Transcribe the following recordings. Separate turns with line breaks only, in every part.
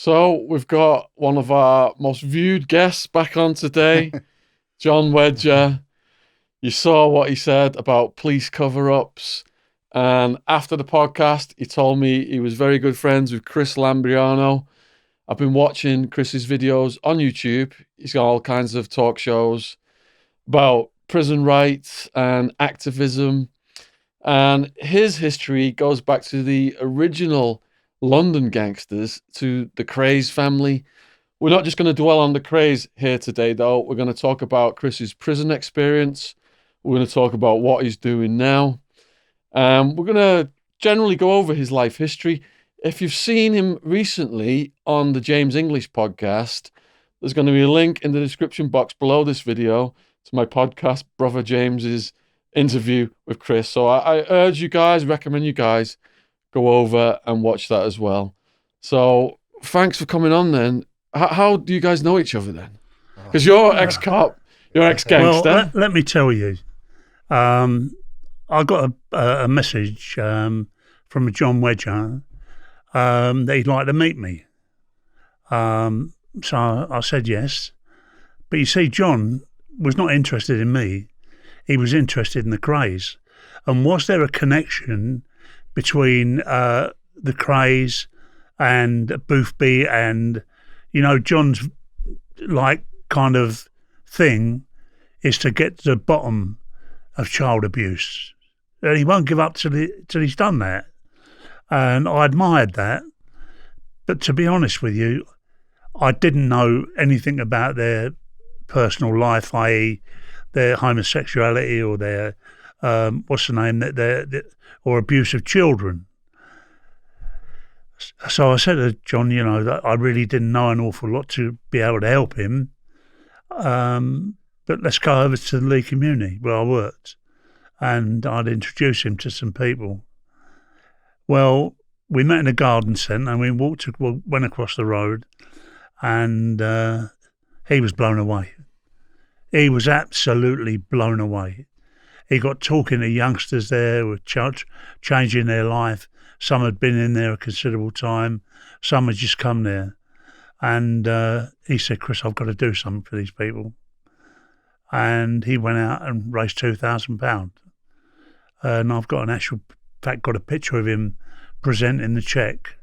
So we've got one of our most viewed guests back on today, John Wedger. You saw what he said about police cover-ups. And after the podcast, he told me he was very good friends with Chris Lambrianou. I've been watching Chris's videos on YouTube. He's got all kinds of talk shows about prison rights and activism. And his history goes back to the original London gangsters, to the Krays family. We're not just going to dwell on the Krays here today, though. We're going to talk about Chris's prison experience. We're going to talk about what he's doing now. We're going to generally go over his life history. If you've seen him recently on the James English podcast, there's going to be a link in the description box below this video to my podcast, Brother James's interview with Chris. So I recommend you guys go over and watch that as well. So thanks for coming on then. How do you guys know each other then? Because you're ex-cop, you're ex-gangster.
Well, let me tell you. I got a message from John Wedger that he'd like to meet me. So I said yes. But you see, John was not interested in me. He was interested in the krays. And was there a connection between the krays and Boothby and, John's kind of thing is to get to the bottom of child abuse. And he won't give up till he's done that. And I admired that. But to be honest with you, I didn't know anything about their personal life, i.e. their homosexuality or their, or abuse of children. So I said to John, that I really didn't know an awful lot to be able to help him. But let's go over to the Lee community where I worked, and I'd introduce him to some people. Well, we met in a garden centre and we went across the road, and he was blown away. He was absolutely blown away. He got talking to youngsters there who were changing their life. Some had been in there a considerable time. Some had just come there. And he said, Chris, I've got to do something for these people. And he went out and raised £2,000. And I've got got a picture of him presenting the cheque.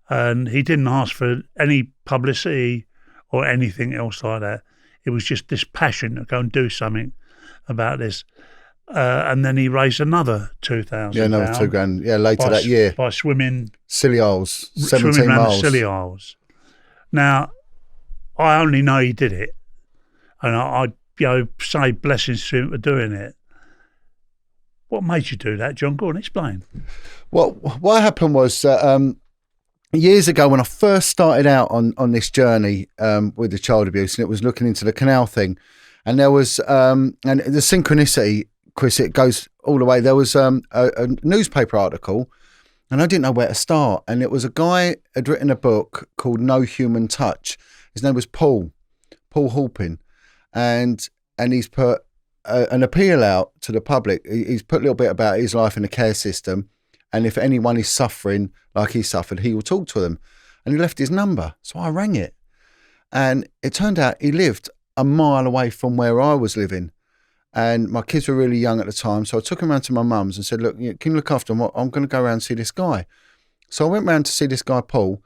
And he didn't ask for any publicity or anything else like that. It was just this passion to go and do something about this. And then he raised another £2,000.
Yeah, another £2,000. Yeah, later that year.
By swimming.
Scilly Isles, 17
swimming around
miles.
the Scilly Isles. Now, I only know he did it. And I say blessings to him for doing it. What made you do that, John Gurdon? Explain.
Well, what happened was years ago when I first started out on this journey with the child abuse, and it was looking into the canal thing, and there was and the synchronicity, Chris, it goes all the way. There was a newspaper article, and I didn't know where to start, and it was a guy had written a book called No Human Touch. His name was Paul Halpin, and he's put an appeal out to the public. He's put a little bit about his life in the care system, and if anyone is suffering like he suffered, he will talk to them. And he left his number, so I rang it, and it turned out he lived a mile away from where I was living, and my kids were really young at the time, so I took him round to my mum's and said, look, can you look after him? I'm going to go around and see this guy. So I went round to see this guy Paul,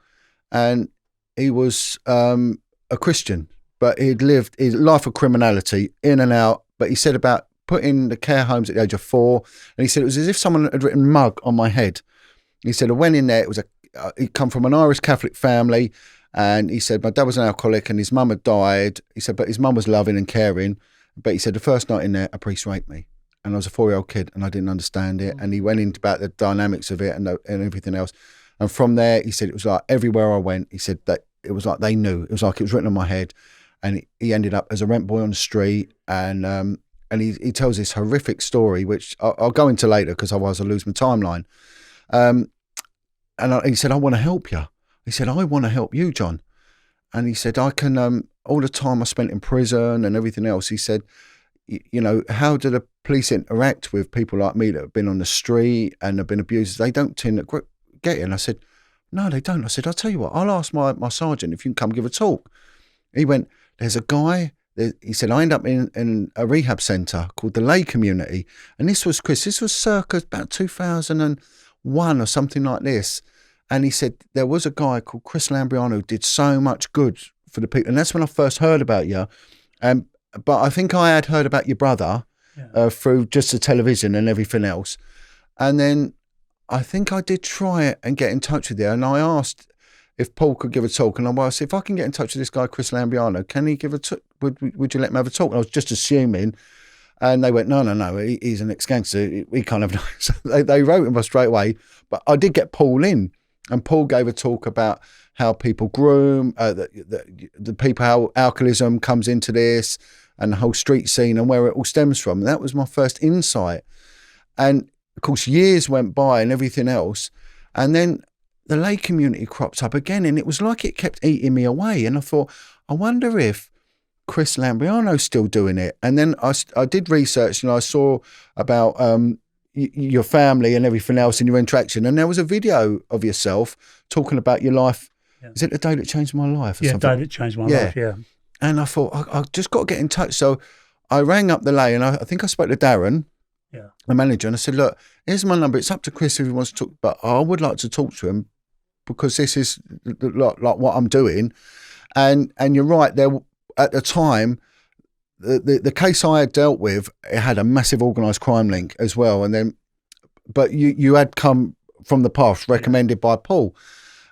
and he was a Christian, but he'd lived his life of criminality in and out. But he said about put in the care homes at the age of 4, and he said it was as if someone had written mug on my head. He said I went in there, it was he'd come from an Irish Catholic family, and he said my dad was an alcoholic and his mum had died. He said but his mum was loving and caring, but he said the first night in there a priest raped me, and I was a 4-year-old kid and I didn't understand it. And he went into about the dynamics of it and everything else, and from there he said it was like everywhere I went, he said that it was like they knew, it was like it was written on my head. And he ended up as a rent boy on the street, and he tells this horrific story, which I'll go into later because otherwise I'll lose my timeline. He said, I want to help you. He said, I want to help you, John. And he said, I can, all the time I spent in prison and everything else, he said, how do the police interact with people like me that have been on the street and have been abused? They don't tend to get it. And I said, No, they don't. I said, I'll tell you what, I'll ask my sergeant if you can come give a talk. He went, there's a guy, he said, I end up in a rehab centre called the Lay Community. And this was, Chris, this was circa about 2001 or something like this. And he said, there was a guy called Chris Lambrianou who did so much good for the people. And that's when I first heard about you. But I think I had heard about your brother through just the television and everything else. And then I think I did try it and get in touch with you. And I asked if Paul could give a talk. And I said, if I can get in touch with this guy, Chris Lambrianou, can he give a talk? Would you let him have a talk? And I was just assuming. And they went, no, he's an ex-gangster. We kind of know. So they wrote him straight away. But I did get Paul in. And Paul gave a talk about how people groom, the people, how alcoholism comes into this, and the whole street scene and where it all stems from. And that was my first insight. And of course, years went by and everything else. And then the Lay Community cropped up again, and it was like it kept eating me away. And I thought, I wonder if Chris Lambrianou's still doing it. And then I did research, and I saw about your family and everything else and your interaction. And there was a video of yourself talking about your life. Yeah. Is it the day that changed my life? Or something?
The day that changed my life, yeah.
And I thought, I just got to get in touch. So I rang up the Lay, and I think I spoke to Darren, the manager, and I said, look, here's my number. It's up to Chris if he wants to talk, but I would like to talk to him because this is like what I'm doing. And you're right, there at the time, the case I had dealt with, it had a massive organised crime link as well. And then, but you had come from the past, recommended by Paul.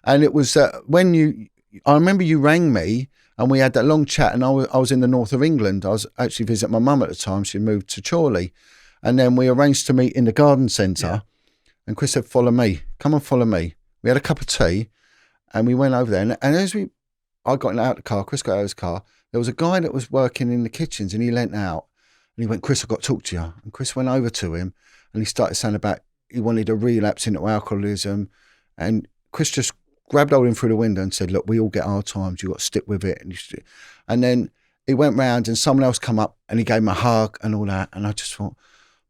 And it was when I remember you rang me and we had that long chat, and I was in the north of England. I was actually visiting my mum at the time. She moved to Chorley. And then we arranged to meet in the garden centre. And Chris said, follow me, come and follow me. We had a cup of tea and we went over there. And as I got out of the car, Chris got out of his car, there was a guy that was working in the kitchens, and he leant out and he went, Chris, I've got to talk to you. And Chris went over to him and he started saying about he wanted a relapse into alcoholism. And Chris just grabbed hold of him through the window and said, look, we all get hard times. You've got to stick with it. And then he went round and someone else come up and he gave him a hug and all that. And I just thought,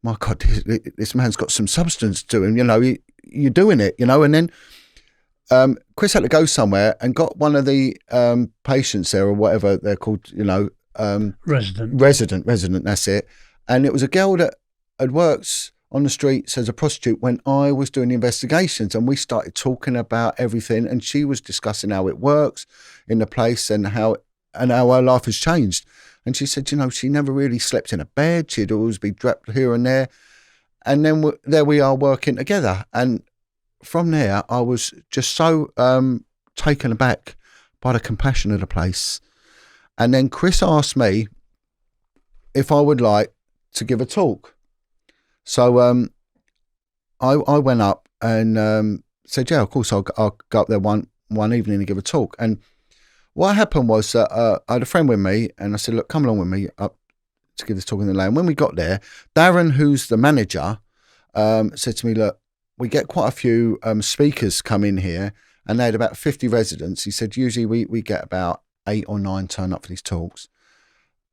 my God, this man's got some substance to him. You know, you're doing it, you know. And then Chris had to go somewhere and got one of the patients there, or whatever they're called, you know. Resident, that's it. And it was a girl that had worked on the streets as a prostitute when I was doing the investigations, and we started talking about everything, and she was discussing how it works in the place and how her life has changed. And she said, you know, she never really slept in a bed. She'd always be draped here and there. And then there we are working together. And from there, I was just so taken aback by the compassion of the place. And then Chris asked me if I would like to give a talk. So I went up and said, yeah, of course, I'll go up there one evening and give a talk. And what happened was that I had a friend with me, and I said, look, come along with me up to give this talk in the lane. When we got there, Darren, who's the manager, said to me, look, we get quite a few speakers come in here, and they had about 50 residents. He said, usually we get about 8 or 9 turn up for these talks.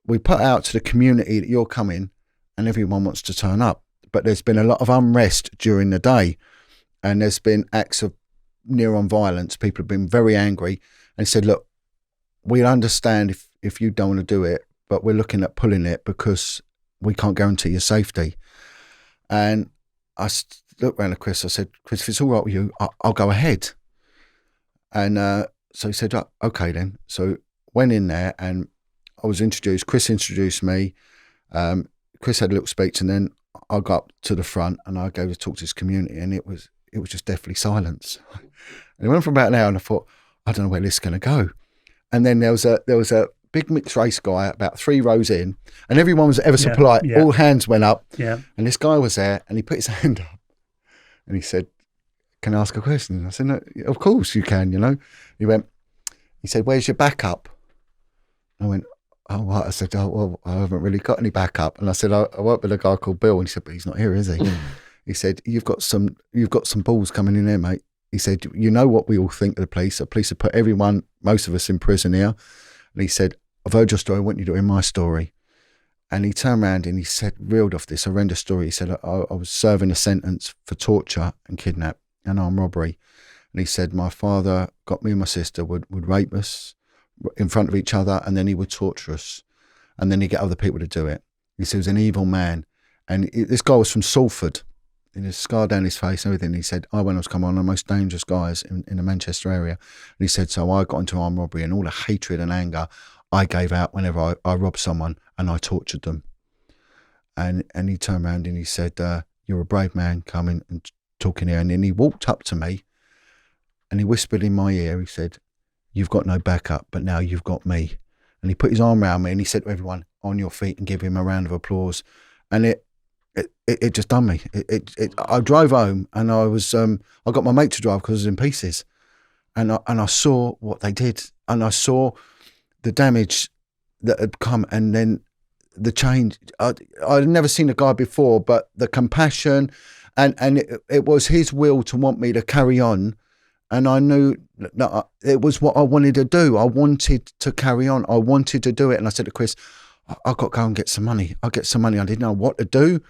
We put out to the community that you're coming, and everyone wants to turn up. But there's been a lot of unrest during the day, and there's been acts of near-on violence. People have been very angry. And he said, look, we understand if you don't want to do it, but we're looking at pulling it because we can't guarantee your safety. And I looked around at Chris. I said, Chris, if it's all right with you, I'll go ahead. And so he said, okay then. So went in there and I was introduced. Chris introduced me. Chris had a little speech, and then I got up to the front and I gave a talk to his community, and it was just deathly silence. And it went for about an hour, and I thought, I don't know where this is going to go. And then there was a big mixed race guy about 3 rows in, and everyone was ever so polite. Yeah. All hands went up. Yeah. And this guy was there, and he put his hand up and he said, can I ask a question? And I said, no, of course you can, you know. He said, where's your backup? I went, oh, what? I said, oh, well, I haven't really got any backup. And I said, I work with a guy called Bill. And he said, but he's not here, is he? He said, you've got some balls coming in there, mate. He said, you know what we all think of the police. The police have put most of us in prison here. And he said, I've heard your story. I want you to hear my story. And he turned around and he said, reeled off this horrendous story. He said, I was serving a sentence for torture and kidnap and armed robbery. And he said, my father got me and my sister, would rape us in front of each other, and then he would torture us. And then he'd get other people to do it. He said he was an evil man. And this guy was from Salford. And his scar down his face and everything. He said, I went on to come on the most dangerous guys in the Manchester area. And he said, so I got into armed robbery, and all the hatred and anger I gave out whenever I robbed someone, and I tortured them. And he turned around and he said, you're a brave man coming and talking here. And then he walked up to me and he whispered in my ear, he said, you've got no backup, but now you've got me. And he put his arm around me and he said to everyone, on your feet, and give him a round of applause. And it just done me. I drove home, and I got my mate to drive because I was in pieces. And I saw what they did, and I saw the damage that had come, and then the change. I'd never seen a guy before, but the compassion, and it was his will to want me to carry on. And I knew that it was what I wanted to do. I wanted to carry on. I wanted to do it. And I said to Chris, I've got to go and get some money. I'll get some money. I didn't know what to do.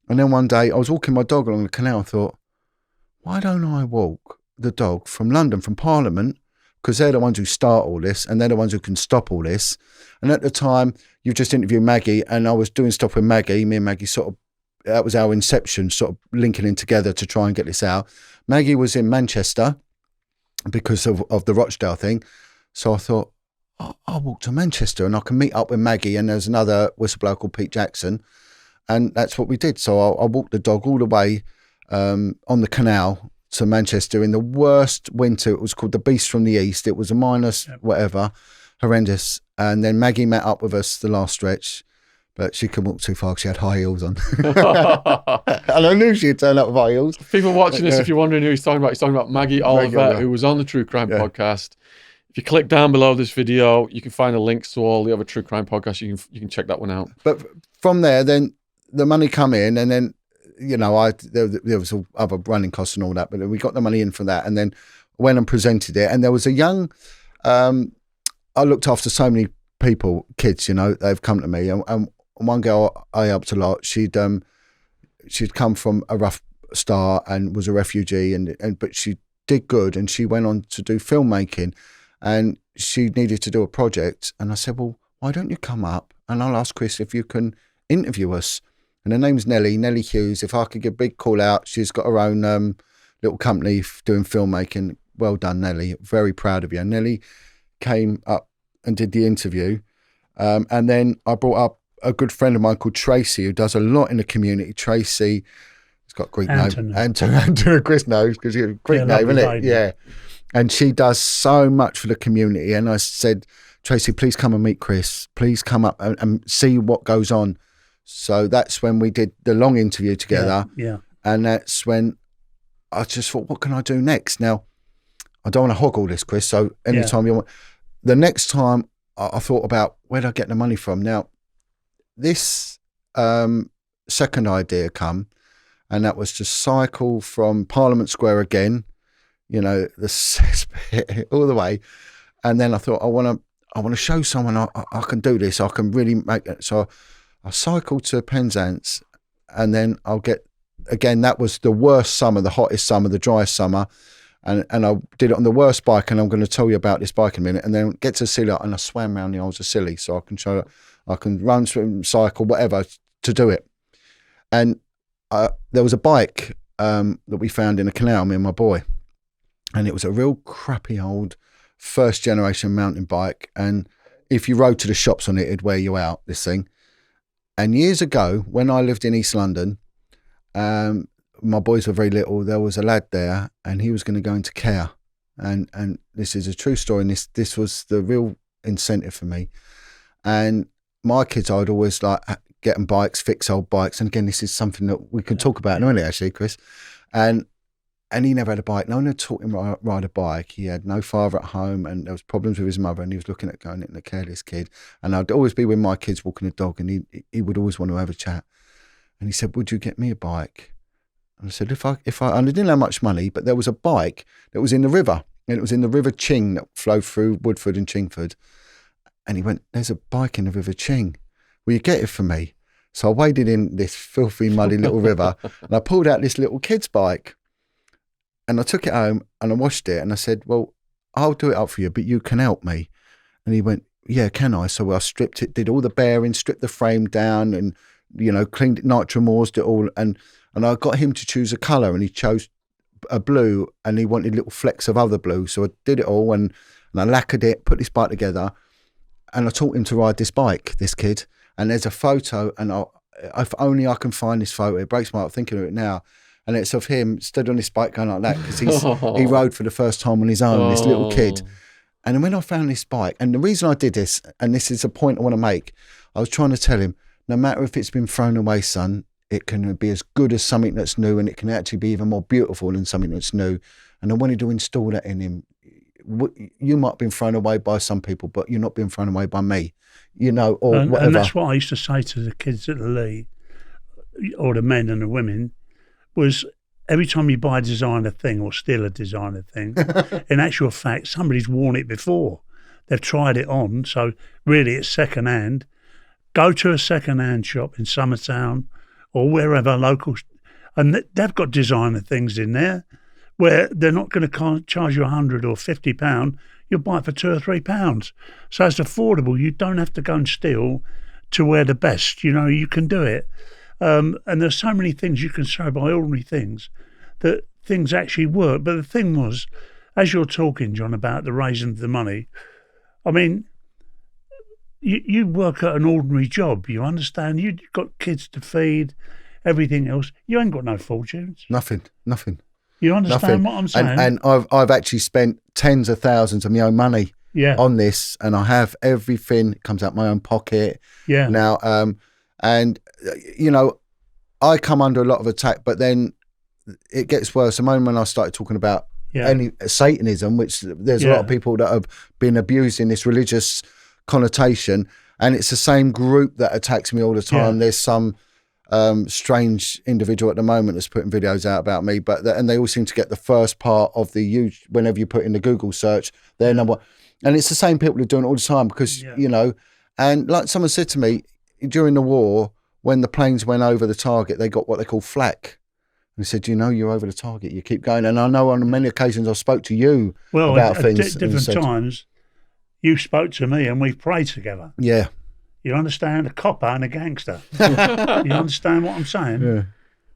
And then one day I was walking my dog along the canal. I thought, why don't I walk the dog from London, from Parliament? Because they're the ones who start all this, and they're the ones who can stop all this. And at the time, you've just interviewed Maggie, and I was doing stuff with Maggie. Me and Maggie that was our inception, sort of linking in together to try and get this out. Maggie was in Manchester because of the Rochdale thing. So I thought, I'll walk to Manchester and I can meet up with Maggie, and there's another whistleblower called Pete Jackson. And that's what we did. So I walked the dog all the way on the canal to Manchester in the worst winter. It was called the Beast from the East. It was a minus whatever, horrendous. And then Maggie met up with us the last stretch, but she couldn't walk too far because she had high heels on. And I knew she'd turn up with high heels.
People watching this, if you're wondering who he's talking about Maggie Oliver, who was on the True Crime podcast. If you click down below this video, you can find the links to all the other True Crime podcasts. You can check that one out.
But from there, then the money come in, and then, you know, there was other running costs and all that, but we got the money in for that, and then went and presented it. And there was a young, I looked after so many people, kids, you know, they've come to me, and one girl I helped a lot. She'd come from a rough start and was a refugee, but she did good, and she went on to do filmmaking, and she needed to do a project. And I said, well, why don't you come up and I'll ask Chris if you can interview us. And her name's Nellie Hughes. If I could give a big call out, she's got her own little company doing filmmaking. Well done, Nellie. Very proud of you. Nellie came up and did the interview. And then I brought up a good friend of mine called Tracy, who does a lot in the community. Tracy, it's got a Greek name. Anton, Chris knows, because you're a Greek name, isn't it? Yeah. And she does so much for the community. And I said, Tracy, please come and meet Chris. Please come up and see what goes on. So that's when we did the long interview together.
Yeah.
And that's when I just thought, what can I do next? Now, I don't want to hog all this, Chris. So anytime you want. The next time I thought about, where did I get the money from? Now, this second idea come, and that was to cycle from Parliament Square again, you know, the cesspit all the way. And then I thought, I want to show someone I can do this. I can really make it. So I cycled to Penzance, and then I'll get, again, that was the worst summer, the hottest summer, the driest summer. And I did it on the worst bike, and I'm going to tell you about this bike in a minute. And then get to Scilly, and I swam around the Isles of Scilly, so I can show, I can run, swim, cycle, whatever, to do it. And there was a bike that we found in a canal, me and my boy. And it was a real crappy old first generation mountain bike. And if you rode to the shops on it, it'd wear you out, this thing. And years ago, when I lived in East London, my boys were very little. There was a lad there, and he was going to go into care. And this is a true story. And this was the real incentive for me. And my kids, I'd always like get them bikes, fix old bikes. And again, this is something that we could talk about in a minute, actually, Chris. And he never had a bike. No one had taught him to ride a bike. He had no father at home, and there was problems with his mother, and he was looking at going into a careless kid. And I'd always be with my kids walking the dog, and he would always want to have a chat. And he said, would you get me a bike? And I said, if I, and I didn't have much money, but there was a bike that was in the river, and it was in the River Ching that flowed through Woodford and Chingford. And he went, there's a bike in the River Ching. Will you get it for me? So I waded in this filthy, muddy little river, and I pulled out this little kid's bike. And I took it home and I washed it and I said, well, I'll do it up for you, but you can help me. And he went, yeah, can I? So I stripped it, did all the bearings, stripped the frame down and, cleaned it, nitromorsed it all. And I got him to choose a colour and he chose a blue and he wanted little flecks of other blue. So I did it all and I lacquered it, put this bike together and I taught him to ride this bike, this kid. And there's a photo and if only I can find this photo, it breaks my heart thinking of it now. And it's of him stood on this bike going like that because he rode for the first time on his own, this little kid. And then when I found this bike, and the reason I did this, and this is a point I want to make, I was trying to tell him, no matter if it's been thrown away, son, it can be as good as something that's new and it can actually be even more beautiful than something that's new. And I wanted to install that in him. You might have been thrown away by some people, but you're not being thrown away by me, or whatever.
And that's what I used to say to the kids at the Lee, or the men and the women, was every time you buy a designer thing or steal a designer thing, in actual fact, somebody's worn it before. They've tried it on, so really it's second-hand. Go to a second-hand shop in Summertown or wherever local, and they've got designer things in there where they're not going to charge you £100 or £50. You'll buy it for £2 or £3. So it's affordable. You don't have to go and steal to wear the best. You can do it. And there's so many things you can show by ordinary things that things actually work. But the thing was, as you're talking, John, about the raising of the money, I mean, you work at an ordinary job, you understand? You've got kids to feed, everything else. You ain't got no fortunes.
Nothing.
You understand what I'm saying?
And I've actually spent tens of thousands of my own money on this, and I have everything. It comes out my own pocket.
Yeah.
Now, and I come under a lot of attack, but then it gets worse. The moment when I started talking about any Satanism, which there's a lot of people that have been abused in this religious connotation, and it's the same group that attacks me all the time. Yeah. There's some strange individual at the moment that's putting videos out about me, and they all seem to get the first part of the huge. Whenever you put in the Google search, their number, and it's the same people who are doing it all the time because and like someone said to me during the war, when the planes went over the target, they got what they call flak. And he said, you're over the target, you keep going. And I know on many occasions I spoke to you about things.
Different times, you spoke to me and we've prayed together.
Yeah.
You understand? A copper and a gangster. You understand what I'm saying? Yeah.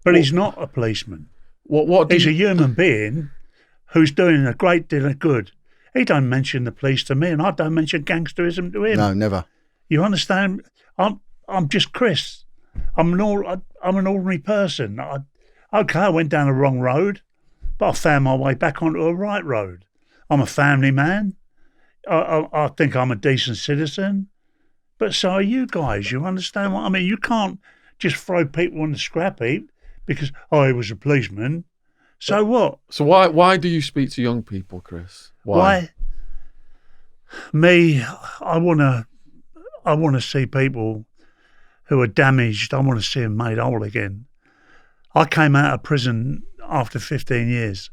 But he's not a policeman. He's a human being who's doing a great deal of good. He don't mention the police to me and I don't mention gangsterism to him.
No, never.
You understand? I'm just Chris. I'm an ordinary person. I went down a wrong road, but I found my way back onto a right road. I'm a family man. I think I'm a decent citizen. But so are you guys. You understand what I mean? You can't just throw people on the scrap heap because, he was a policeman. So what?
So why do you speak to young people, Chris?
Why? Me, I want to see people who are damaged. I want to see them made whole again. I came out of prison after 15 years.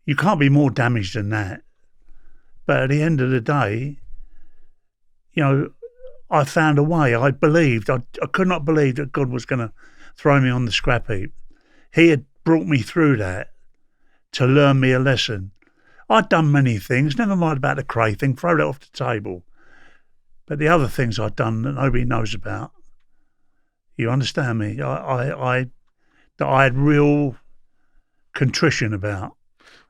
You can't be more damaged than that. But at the end of the day, I found a way. I believed. I could not believe that God was going to throw me on the scrap heap. He had brought me through that to learn me a lesson. I'd done many things, never mind about the Kray thing, throw that off the table. But the other things I'd done that nobody knows about, you understand me? That I had real contrition about.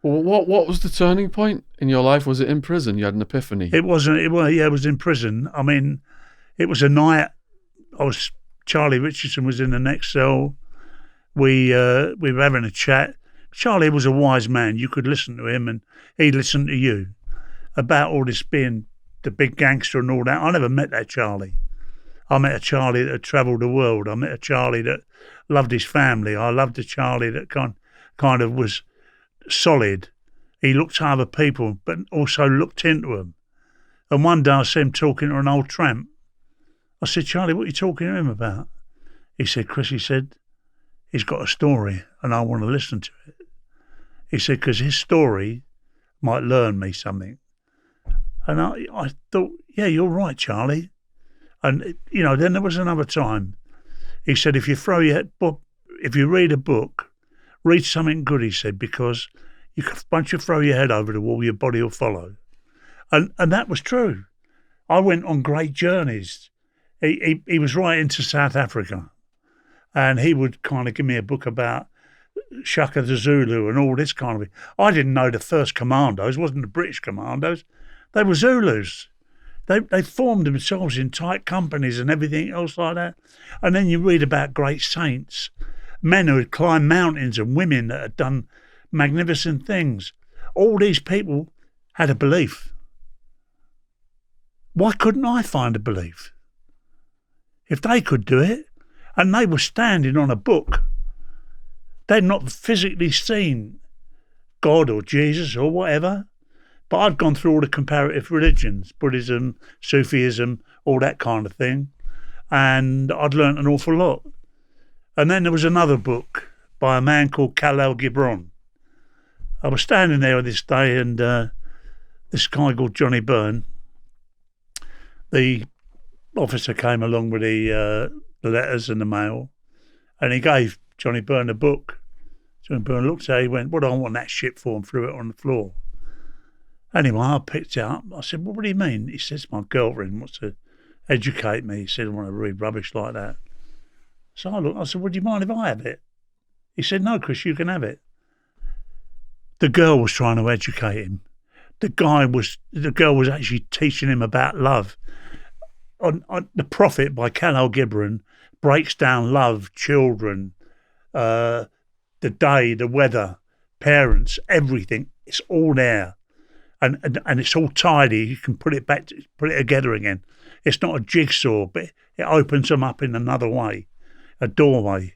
Well, what was the turning point in your life? Was it in prison? You had an epiphany?
It wasn't. It was in prison. I mean, it was a night. Charlie Richardson was in the next cell. We were having a chat. Charlie was a wise man. You could listen to him and he'd listen to you about all this being the big gangster and all that. I never met that Charlie. I met a Charlie that had travelled the world. I met a Charlie that loved his family. I loved a Charlie that kind of was solid. He looked to other people, but also looked into them. And one day I saw him talking to an old tramp. I said, Charlie, what are you talking to him about? He said, Chris, he said, he's got a story and I want to listen to it. He said, because his story might learn me something. And I thought, yeah, you're right, Charlie. And, then there was another time. He said, if you read a book, read something good, he said, because once you throw your head over the wall, your body will follow. And that was true. I went on great journeys. He was right into South Africa, and he would kind of give me a book about Shaka the Zulu and all this kind of thing. I didn't know the first commandos wasn't the British commandos. They were Zulus. They formed themselves in tight companies and everything else like that. And then you read about great saints, men who had climbed mountains and women that had done magnificent things. All these people had a belief. Why couldn't I find a belief? If they could do it, and they were standing on a book, they'd not physically seen God or Jesus or whatever, but I'd gone through all the comparative religions, Buddhism, Sufism, all that kind of thing, and I'd learnt an awful lot. And then there was another book by a man called Khalil Gibran. I was standing there this day, and this guy called Johnny Byrne, the officer came along with the letters and the mail, and he gave Johnny Byrne a book. Johnny Byrne looked at it, he went, "What do I want that shit for?" and threw it on the floor. Anyway, I picked it up. I said, "Well, what do you mean?" He says, "My girlfriend wants to educate me." He said, "I want to read rubbish like that." So I looked, I said, "Would you mind if I have it?" He said, "No, Chris, you can have it." The girl was trying to educate him. The girl was actually teaching him about love. On The Prophet by Khalil Gibran breaks down love, children, the day, the weather, parents, everything. It's all there, and it's all tidy. You can put it together again. It's not a jigsaw, but it opens them up in another way, a doorway.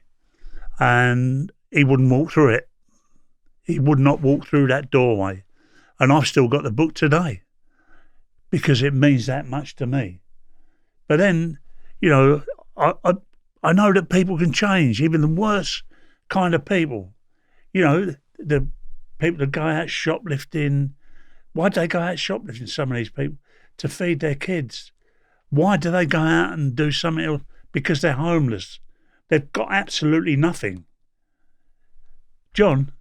And he wouldn't walk through it. He would not walk through that doorway, and I've still got the book today because it means that much to me. But then, you know, I know that people can change, even the worst kind of people. You know, the people that go out shoplifting. Why do they go out shoplifting, some of these people? To feed their kids. Why do they go out and do something else? Because they're homeless. They've got absolutely nothing. John,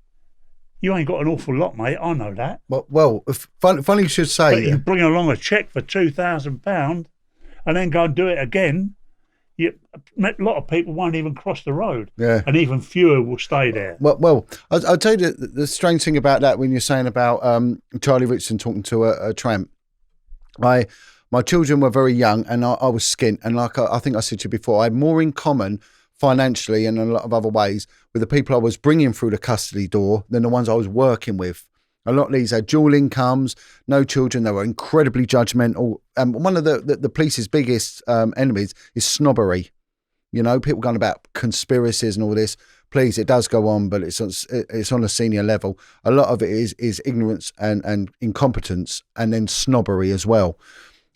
you ain't got an awful lot, mate. I know that.
Well, funny you should say.
But you bring along a cheque for £2,000 and then go and do it again. A lot of people won't even cross the road.
Yeah.
And even fewer will stay there.
Well, I'll tell you the strange thing about that when you're saying about Charlie Richardson talking to a tramp. My children were very young and I was skint. And like I think I said to you before, I had more in common financially and in a lot of other ways with the people I was bringing through the custody door than the ones I was working with. A lot of these had dual incomes, no children. They were incredibly judgmental. One of the police's biggest enemies is snobbery. You know, people going about conspiracies and all this. Please, it does go on, but it's on a senior level. A lot of it is ignorance and incompetence, and then snobbery as well.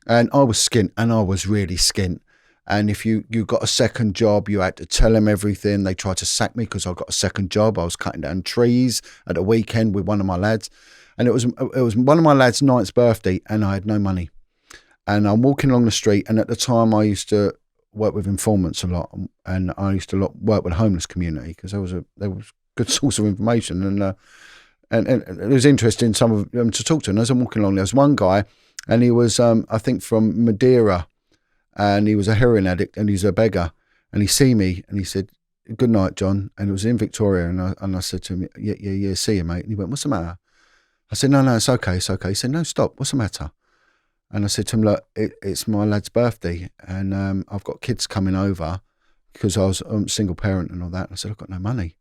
And I was skint, and I was really skint. And if you got a second job, you had to tell them everything. They tried to sack me because I got a second job. I was cutting down trees at a weekend with one of my lads. And it was one of my lads' 9th birthday, and I had no money. And I'm walking along the street, and at the time I used to work with informants a lot, and I used to work with the homeless community because there was a good source of information, and it was interesting some of them to talk to. And as I'm walking along, there was one guy, and he was I think from Madeira. And he was a heroin addict, and he's a beggar. And he see me, and he said, "Good night, John." And it was in Victoria, and I said to him, "Yeah, see you, mate." And he went, "What's the matter?" I said, "No, it's okay, it's okay." He said, "No, stop. What's the matter?" And I said to him, "Look, it's my lad's birthday, and I've got kids coming over because I was a single parent and all that." And I said, "I've got no money."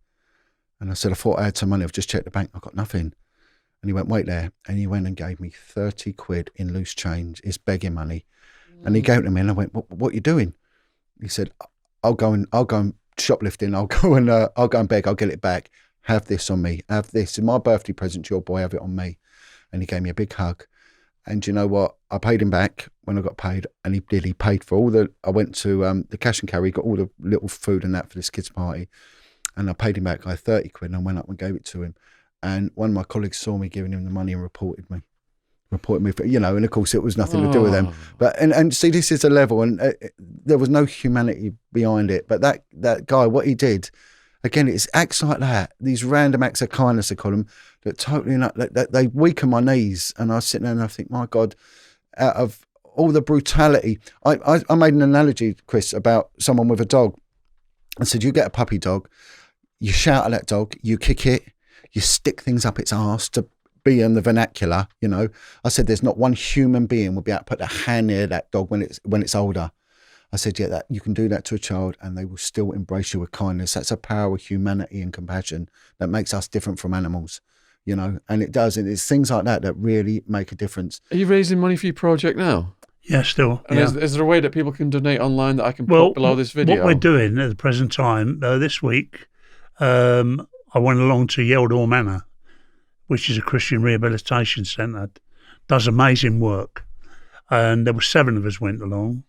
And I said, "I thought I had some money. I've just checked the bank. I've got nothing." And he went, "Wait there." And he went and gave me 30 quid in loose change. It's begging money. And he gave it to me, and I went, "What are you doing?" He said, I'll go and shoplifting. I'll go and beg. I'll get it back. Have this on me. Have this. It's my birthday present to your boy. Have it on me." And he gave me a big hug. And you know what? I paid him back when I got paid, and he did. He paid for all the. I went to the cash and carry, got all the little food and that for this kid's party, and I paid him back. I had 30 quid, and I went up and gave it to him. And one of my colleagues saw me giving him the money and reported me for, you know, and of course it was nothing to do with them. But and see, this is a level, and there was no humanity behind it. But that guy, what he did, again, it's acts like that, these random acts of kindness, I call them, that totally, they weaken my knees. And I sit there and I think, my God, out of all the brutality, I made an analogy, Chris, about someone with a dog. I said, you get a puppy dog, you shout at that dog, you kick it, you stick things up its arse, to be in the vernacular, you know. I said, there's not one human being will be able to put a hand near that dog when it's older. I said, yeah, that you can do that to a child and they will still embrace you with kindness. That's a power of humanity and compassion that makes us different from animals, you know, and it does. And it's things like that that really make a difference.
Are you raising money for your project now?
Yeah, still.
And
yeah.
is there a way that people can donate online that I can put below this video?
What we're doing at the present time, this week, I went along to Yeldor Manor, which is a Christian rehabilitation centre, does amazing work. And there were 7 of us went along.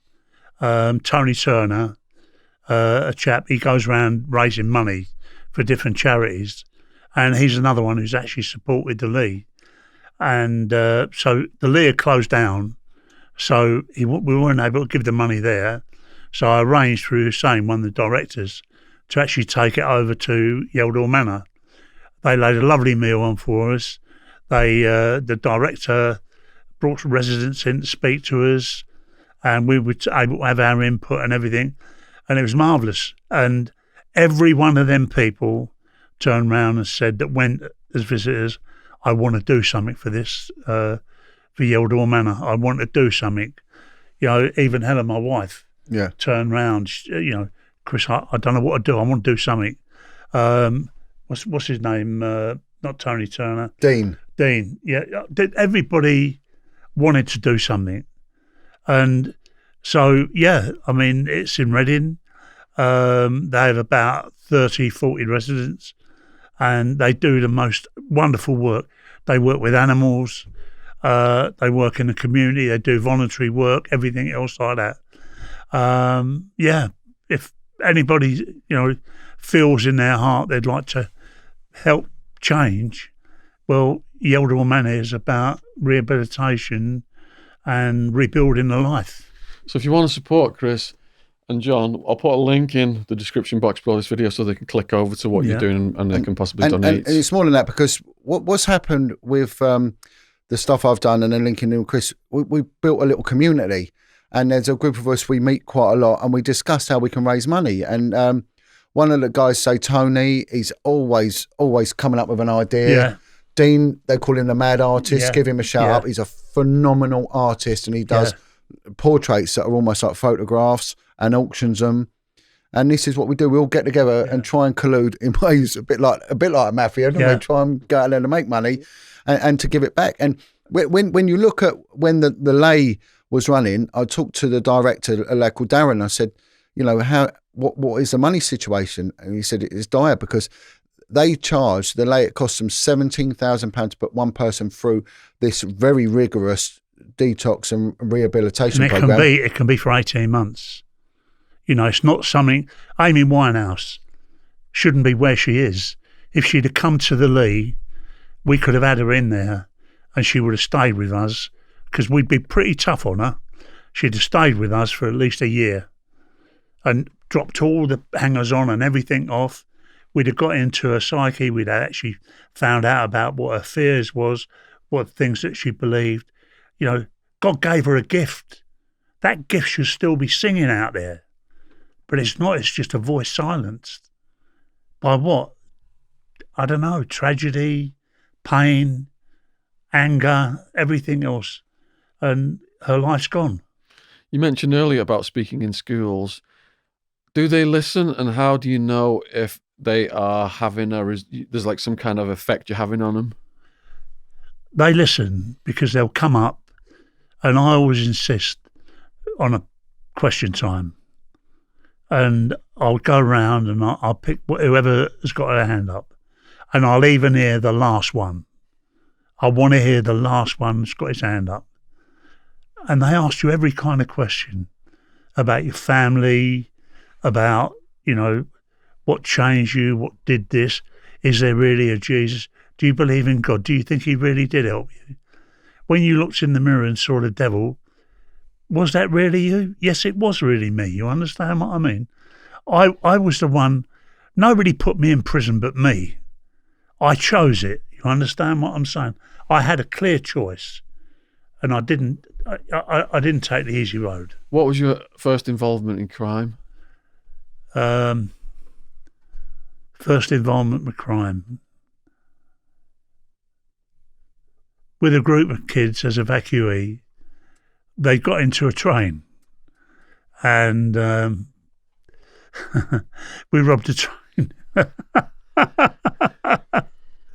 Tony Turner, a chap, he goes around raising money for different charities. And he's another one who's actually supported the Lee. And so the Lee had closed down. So we weren't able to give the money there. So I arranged through Hussein, one of the directors, to actually take it over to Yeldor Manor. They laid a lovely meal on for us. The director brought residents in to speak to us, and we were able to have our input and everything. And it was marvellous. And every one of them people turned around and said that went as visitors, I want to do something for this, for Yeldor Manor. I want to do something. You know, even Helen, my wife, turned round, you know, Chris, I don't know what to do. I want to do something. What's his name? Not Tony Turner.
Dean.
Yeah. Everybody wanted to do something. And so, yeah, I mean, it's in Reading. They have about 30, 40 residents, and they do the most wonderful work. They work with animals. They work in the community. They do voluntary work, everything else like that. Yeah, if anybody, you know, feels in their heart they'd like to help change, well, Yeldor Manor is about rehabilitation and rebuilding the life.
So if you want to support Chris and John, I'll put a link in the description box below this video so they can click over to what you're doing and they can possibly donate.
And it's more than that, because what's happened with the stuff I've done and then linking in with Chris, we built a little community, and there's a group of us, we meet quite a lot and we discuss how we can raise money. And one of the guys, say Tony, he's always coming up with an idea.
Yeah.
Dean, they call him the mad artist.
Yeah.
Give him a shout up. He's a phenomenal artist, and he does portraits that are almost like photographs and auctions them. And this is what we do. We all get together and try and collude in ways a bit like a mafia, don't we? Try and go out there to make money and to give it back. And when you look at when the lay was running, I talked to the director, a lad called Darren. I said, you know, what is the money situation? And he said it's dire, because they charge the lay. It costs them £17,000 to put one person through this very rigorous detox and rehabilitation program.
It can be for 18 months. You know, it's not something. Amy Winehouse shouldn't be where she is. If she'd have come to the Lee, we could have had her in there and she would have stayed with us, because we'd be pretty tough on her. She'd have stayed with us for at least a year and dropped all the hangers on and everything off. We'd have got into her psyche. We'd have actually found out about what her fears was, what things that she believed. You know, God gave her a gift. That gift should still be singing out there. But it's not. It's just a voice silenced. By what? I don't know. Tragedy, pain, anger, everything else. And her life's gone.
You mentioned earlier about speaking in schools. Do they listen, and how do you know if they are having there's like some kind of effect you're having on them?
They listen, because they'll come up, and I always insist on a question time. And I'll go around and I'll pick whoever has got their hand up, and I'll even hear the last one. I want to hear the last one that's got his hand up. And they ask you every kind of question about your family, about, you know, what changed you, what did this, is there really a Jesus? Do you believe in God? Do you think he really did help you? When you looked in the mirror and saw the devil, was that really you? Yes, it was really me. You understand what I mean? I was the one nobody put me in prison but me. I chose it. You understand what I'm saying? I had a clear choice, and I didn't take the easy road.
What was your first involvement in crime?
First involvement with crime. With a group of kids as evacuee, they got into a train, and we robbed a train.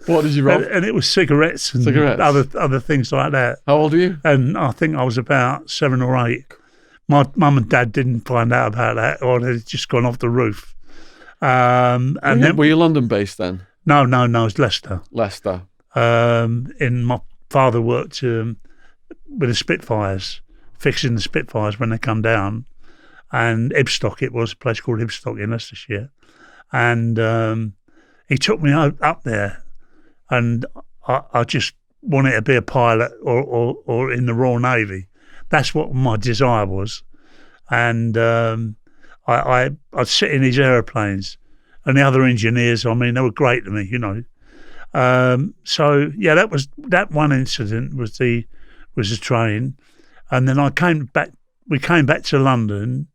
What did you rob?
And it was cigarettes and other things like that.
How old are you?
And I think I was about 7 or 8. My mum and dad didn't find out about that, or they'd just gone off the roof. And then
were you London based then?
No, it was Leicester.
Leicester.
In my father worked with the Spitfires, fixing the Spitfires when they come down, and Ibstock, it was a place called Ibstock in Leicestershire, and he took me up there, and I just wanted to be a pilot or in the Royal Navy. That's what my desire was, and I'd sit in these aeroplanes, and the other engineers, I mean, they were great to me, you know. So yeah, that one incident was the train, and then we came back to London,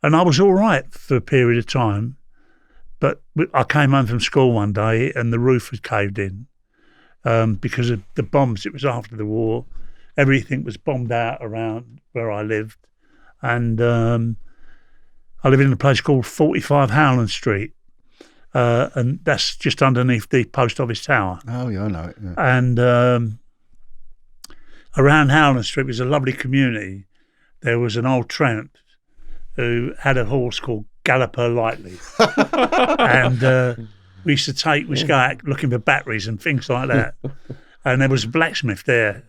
and I was all right for a period of time, but I came home from school one day and the roof had caved in because of the bombs. It was after the war, everything was bombed out around where I lived, and I live in a place called 45 Howland Street. And that's just underneath the post office tower.
Oh, yeah, I know it. Yeah.
And around Howland Street was a lovely community. There was an old tramp who had a horse called Galloper Lightly. And we used to go out looking for batteries and things like that. And there was a blacksmith there.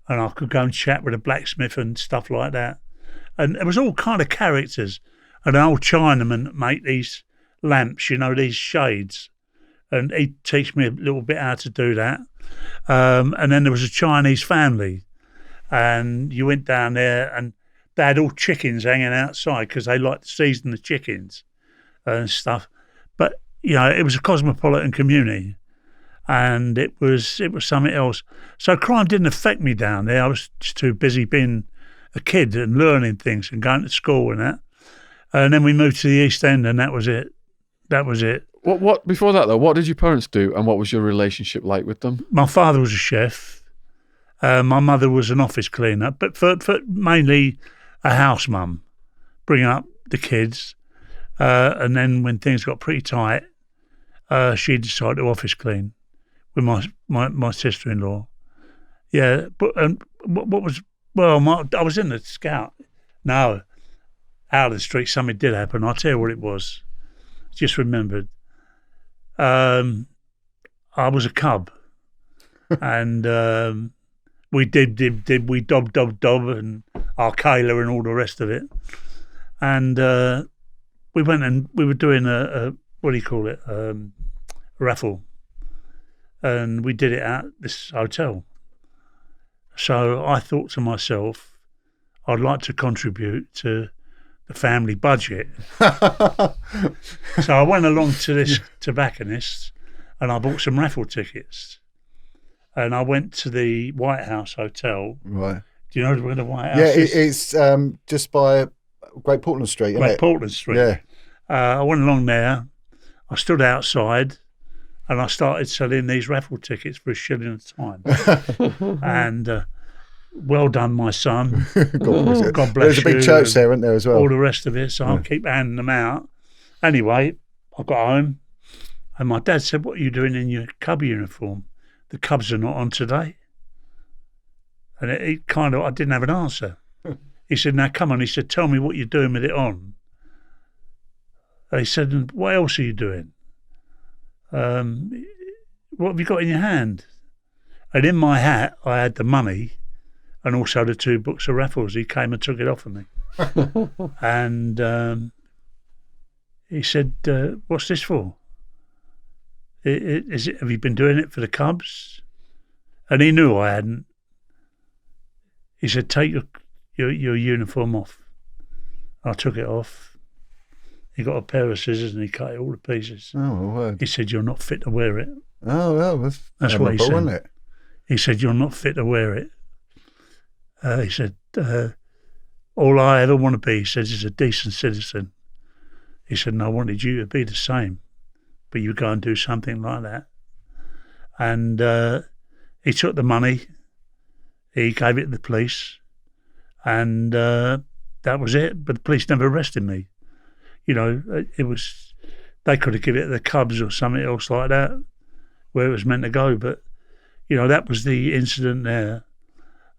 And I could go and chat with a blacksmith and stuff like that. And there was all kind of characters. And an old Chinaman that made these lamps, you know, these shades, and he'd teach me a little bit how to do that. And then there was a Chinese family, and you went down there and they had all chickens hanging outside because they liked to season the chickens and stuff. But, you know, it was a cosmopolitan community, and it was something else. So crime didn't affect me down there. I was just too busy being a kid and learning things and going to school and that. And then we moved to the East End, and that was it. What
before that though? What did your parents do, and what was your relationship like with them?
My father was a chef. My mother was an office cleaner, but for mainly a house mum, bringing up the kids. And then when things got pretty tight, she decided to office clean with my sister-in-law. Yeah, but what was I was in the Scout. No, out of the street, something did happen. I'll tell you what it was. Just remembered. I was a cub, and we we dob, and Arcala and all the rest of it. And we went and we were doing a what do you call it, a raffle, and we did it at this hotel. So I thought to myself, I'd like to contribute to the family budget. So I went along to this tobacconist and I bought some raffle tickets, and I went to the White House Hotel.
Right.
Do you know where the White House
it's
is?
just by Great Portland Street, isn't it?
Portland Street.
Yeah.
I went along there, I stood outside, and I started selling these raffle tickets for £1 a time. And well done, my son. God bless you.
There's a big church there, isn't there, as well?
All the rest of it, so I'll keep handing them out. Anyway, I got home, and my dad said, "What are you doing in your cub uniform? The Cubs are not on today." And I didn't have an answer. He said, "Now come on," he said, "tell me what you're doing with it on." He said, "And what else are you doing? What have you got in your hand?" And in my hat, I had the money and also the 2 books of raffles. He came and took it off of me. And he said, "What's this for? Have you been doing it for the Cubs?" And he knew I hadn't. He said, "Take your uniform off." I took it off. He got a pair of scissors and he cut it all to pieces.
Oh, my word.
He said, "You're not fit to wear it."
Oh, well,
That's what he said.
Wasn't it?
He said, "You're not fit to wear it." He said, "All I ever want to be," he says, "is a decent citizen." He said, "And I wanted you to be the same, but you go and do something like that." And he took the money, he gave it to the police, and that was it. But the police never arrested me. You know, they could have given it to the Cubs or something else like that, where it was meant to go. But, you know, that was the incident there.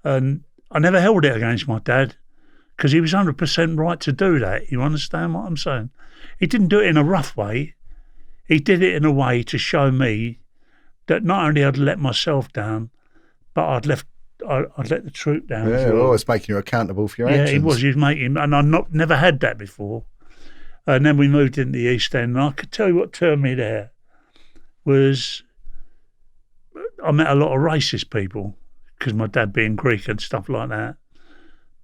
And I never held it against my dad, because he was 100% right to do that. You understand what I'm saying? He didn't do it in a rough way. He did it in a way to show me that not only I'd let myself down, but I'd let the troop down.
Yeah,
as well.
always making you accountable for your actions.
Yeah, he was making, and I never had that before. And then we moved into the East End, and I could tell you what turned me there was I met a lot of racist people, because my dad being Greek and stuff like that.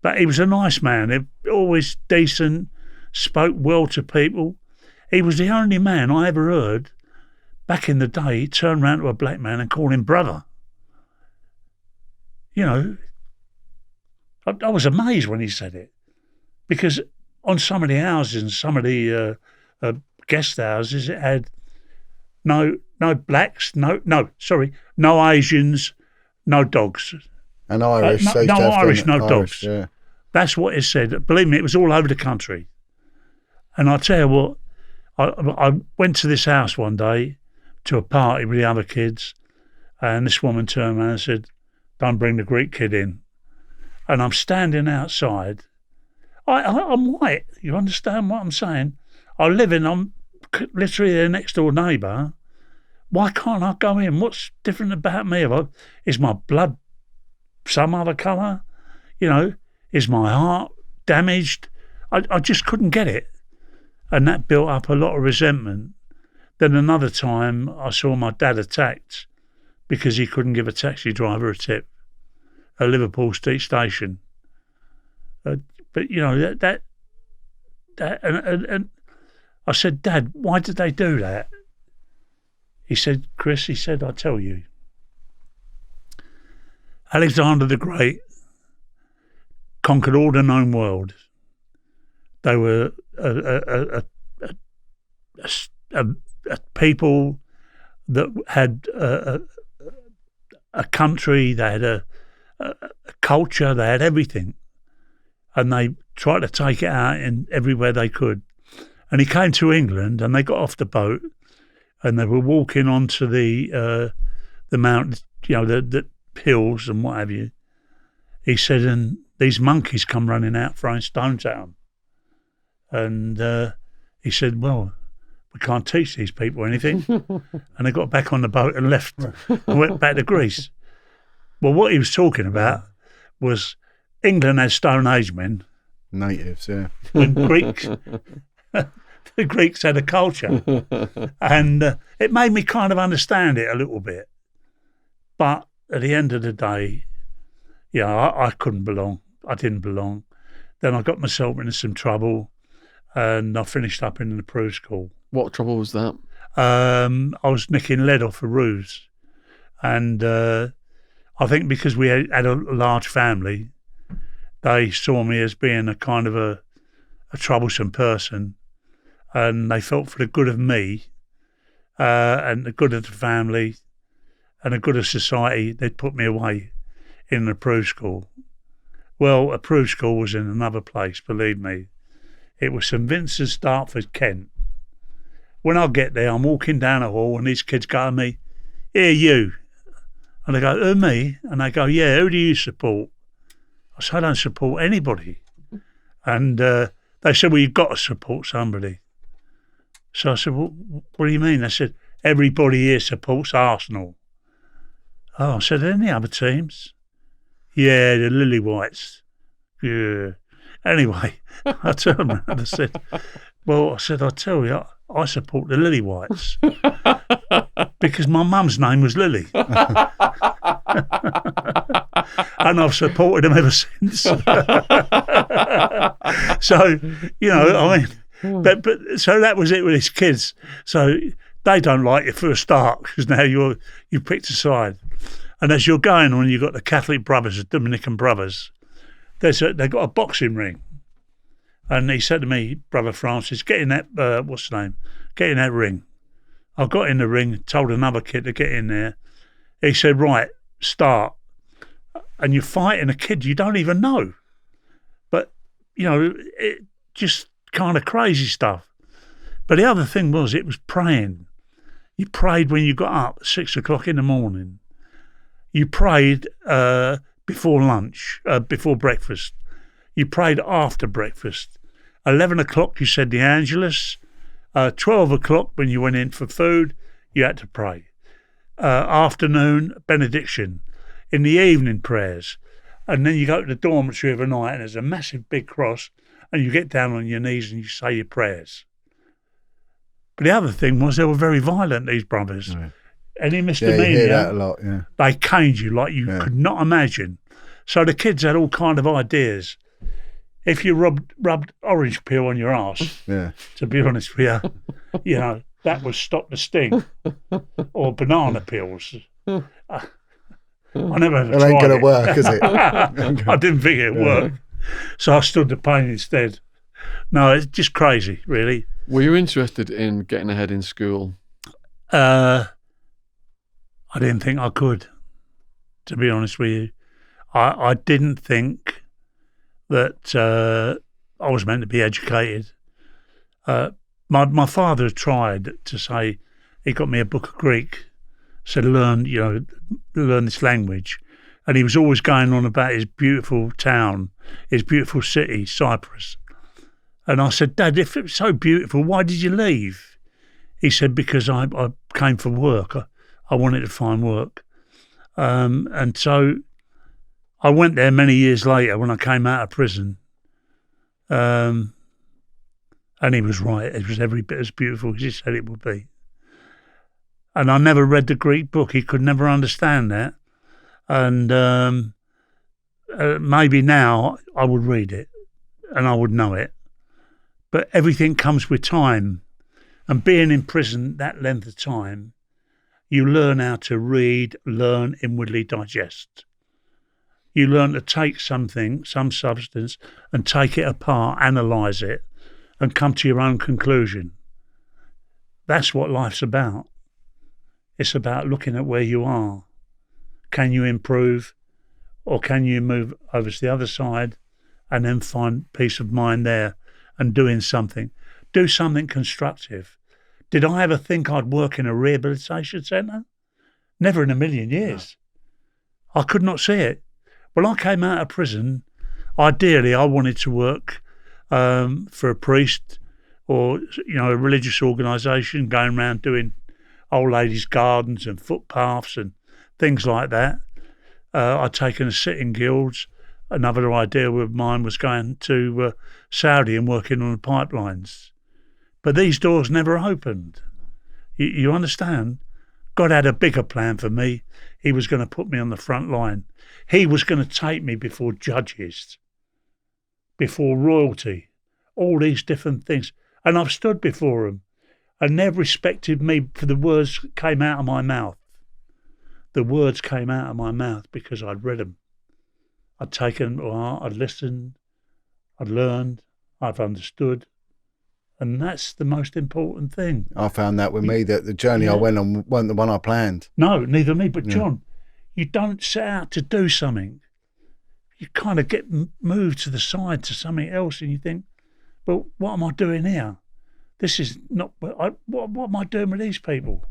But he was a nice man, always decent, spoke well to people. He was the only man I ever heard back in the day turn around to a black man and call him brother. You know, I was amazed when he said it, because on some of the houses and some of the guest houses, it had no blacks, no Asians, no dogs.
And Irish.
No Irish, no dogs.
Yeah.
That's what it said. Believe me, it was all over the country. And I'll tell you what, I went to this house one day to a party with the other kids, and this woman turned around and said, "Don't bring the Greek kid in." And I'm standing outside. I'm white. You understand what I'm saying? I'm literally their next door neighbour. Why can't I go in? What's different about me? Is my blood some other colour? You know, is my heart damaged? I just couldn't get it. And that built up a lot of resentment. Then another time I saw my dad attacked because he couldn't give a taxi driver a tip at Liverpool Street Station. But, you know, and I said, "Dad, why did they do that?" He said, "Chris," he said, "I'll tell you. Alexander the Great conquered all the known world. They were a people that had a country, they had a culture, they had everything. And they tried to take it out in everywhere they could. And he came to England, and they got off the boat, and they were walking onto the mountains, you know, the hills and what have you. He said, and these monkeys come running out throwing stones at them. And he said, "Well, we can't teach these people anything." And they got back on the boat and left and went back to Greece. Well, what he was talking about was England had Stone Age men.
Natives, yeah.
When the Greeks had a culture. And it made me kind of understand it a little bit. But at the end of the day, I couldn't belong. I didn't belong. Then I got myself into some trouble, and I finished up in an approved school.
What trouble was that?
I was nicking lead off a roofs. And I think because we had a large family, they saw me as being a kind of a troublesome person, and they felt for the good of me and the good of the family and the good of society, they'd put me away in an approved school. Well, approved school was in another place, believe me. It was St Vincent's, Dartford, Kent. When I get there, I'm walking down a hall, and these kids go to me, "Here, you." And I go, "Who, me?" And they go, "Yeah, who do you support?" I said, "I don't support anybody." And they said, "Well, you've got to support somebody." So I said, "Well, what do you mean?" They said, "Everybody here supports Arsenal." Oh, I said, "Any other teams?" "Yeah, the Lily Whites." Yeah. Anyway, I turned around and I said, "Well," I said, "I'll tell you, I support the Lily Whites because my mum's name was Lily." And I've supported them ever since. So, I mean, But so that was it with his kids. So they don't like you for a start because now you picked a side. And as you're going on, you've got the Catholic brothers, the Dominican brothers. They've got a boxing ring. And he said to me, Brother Francis, get in that, what's the name? Get in that ring. I got in the ring, told another kid to get in there. He said, right, start. And you're fighting a kid you don't even know. But, it just kind of crazy stuff. But the other thing was, it was praying. You prayed when you got up at 6 o'clock in the morning. You prayed before lunch, before breakfast. You prayed after breakfast. 11 o'clock, you said the Angelus. 12 o'clock, when you went in for food, you had to pray. Afternoon, benediction. In the evening, prayers. And then you go to the dormitory overnight, and there's a massive big cross, and you get down on your knees and you say your prayers. But the other thing was, they were very violent, these brothers. Right. Any misdemeanor,
you hear that a lot, yeah.
They caned you like you could not imagine. So the kids had all kind of ideas. If you rubbed orange peel on your arse, to be honest with you, that would stop the sting. Or banana peels. I never ever tried it.
It ain't going to work, is it?
I didn't think it'd work. So I stood the pain instead. No, it's just crazy, really.
Were you interested in getting ahead in school?
I didn't think I could, to be honest with you. I didn't think that I was meant to be educated. My father tried to say, he got me a book of Greek, said learn this language. And he was always going on about his beautiful town, his beautiful city, Cyprus. And I said, Dad, if it was so beautiful, why did you leave? He said, because I came for work. I wanted to find work. And so I went there many years later when I came out of prison. And he was right. It was every bit as beautiful as he said it would be. And I never read the Greek book. He could never understand that. And maybe now I would read it and I would know it. But everything comes with time. And being in prison that length of time, you learn how to read, learn, inwardly digest. You learn to take something, some substance, and take it apart, analyse it, and come to your own conclusion. That's what life's about. It's about looking at where you are. Can you improve, or can you move over to the other side and then find peace of mind there and doing something? Do something constructive. Did I ever think I'd work in a rehabilitation centre? Never in a million years. No. I could not see it. When I came out of prison, ideally I wanted to work for a priest or a religious organisation, going around doing old ladies' gardens and footpaths and things like that. I'd taken a sitting guilds. Another idea of mine was going to Saudi and working on the pipelines. But these doors never opened. You understand? God had a bigger plan for me. He was going to put me on the front line. He was going to take me before judges, before royalty, all these different things. And I've stood before them, and they've respected me for the words that came out of my mouth. The words came out of my mouth because I'd read them. I'd taken, I'd listened, I'd learned, I've understood. And that's the most important thing. I
found that with me, that the journey I went on wasn't the one I planned.
No, neither me. But John, you don't set out to do something. You kind of get moved to the side to something else, and you think, well, what am I doing here? This is not, what am I doing with these people?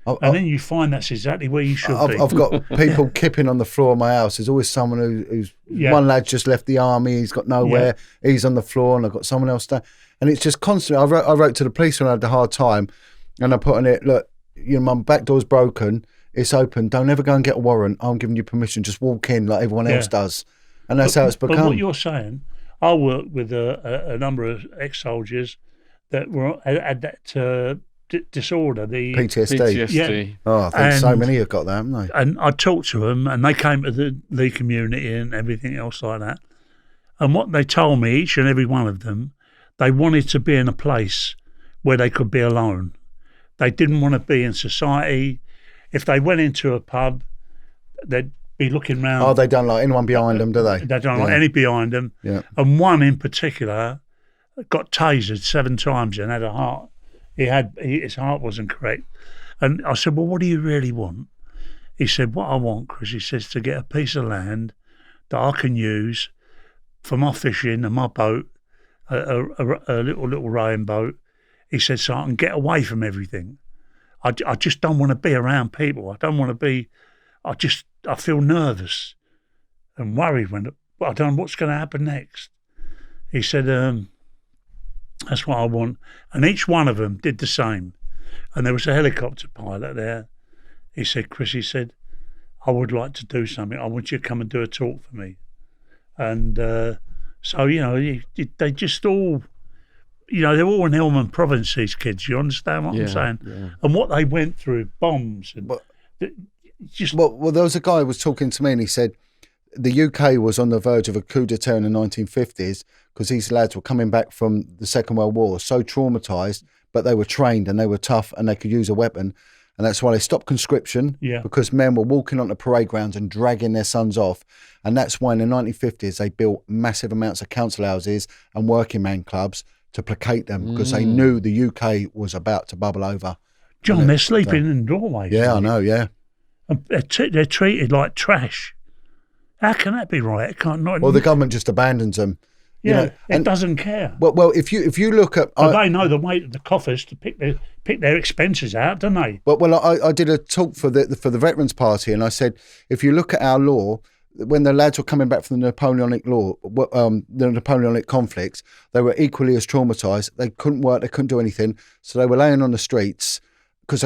And then you find that's exactly where you should be.
I've got people kipping on the floor of my house. There's always someone who's one lad just left the army, he's got nowhere, he's on the floor, and I've got someone else there. And it's just constantly, I wrote to the police when I had a hard time, and I put on it, look, my back door's broken, it's open, don't ever go and get a warrant, I'm giving you permission, just walk in like everyone else does. And that's how it's become.
But what you're saying, I worked with a number of ex-soldiers that had that disorder, the
PTSD.
Yeah.
Oh, I think so many have got that, haven't they?
And I talked to them, and they came to the community and everything else like that. And what they told me, each and every one of them, They wanted to be in a place where they could be alone. They didn't want to be in society. If they went into a pub, they'd be looking round.
Oh, they don't like anyone behind them, do they?
They don't like any behind them.
Yeah.
And one in particular got tasered 7 times and had a heart. His heart wasn't correct. And I said, well, what do you really want? He said, what I want, Chris, he says, to get a piece of land that I can use for my fishing and my boat, a little rowing boat. He said, so I can get away from everything. I just don't want to be around people. I don't want to be, I feel nervous and worried when I don't know what's going to happen next. He said, that's what I want. And each one of them did the same. And there was a helicopter pilot there. He said, Chris, he said, I would like to do something. I want you to come and do a talk for me. And so, they just all, they're all in Helmand Province, these kids. You understand what I'm saying? Yeah. And what they went through, bombs. And
Well, there was a guy who was talking to me and he said the UK was on the verge of a coup d'etat in the 1950s because these lads were coming back from the Second World War, so traumatised, but they were trained and they were tough and they could use a weapon. And that's why they stopped conscription, because men were walking on the parade grounds and dragging their sons off. And that's why in the 1950s they built massive amounts of council houses and working man clubs to placate them because they knew the UK was about to bubble over.
John, they're sleeping in doorways.
Yeah, I know, yeah.
And they're treated like trash. How can that be right? It can't.
Well, the government just abandons them.
Yeah, it doesn't care.
Well, if you look at,
they know the weight of the coffers to pick their expenses out, don't they?
Well, I did a talk for the Veterans Party, and I said if you look at our law, when the lads were coming back from the Napoleonic the Napoleonic conflicts, they were equally as traumatised. They couldn't work, they couldn't do anything, so they were laying on the streets because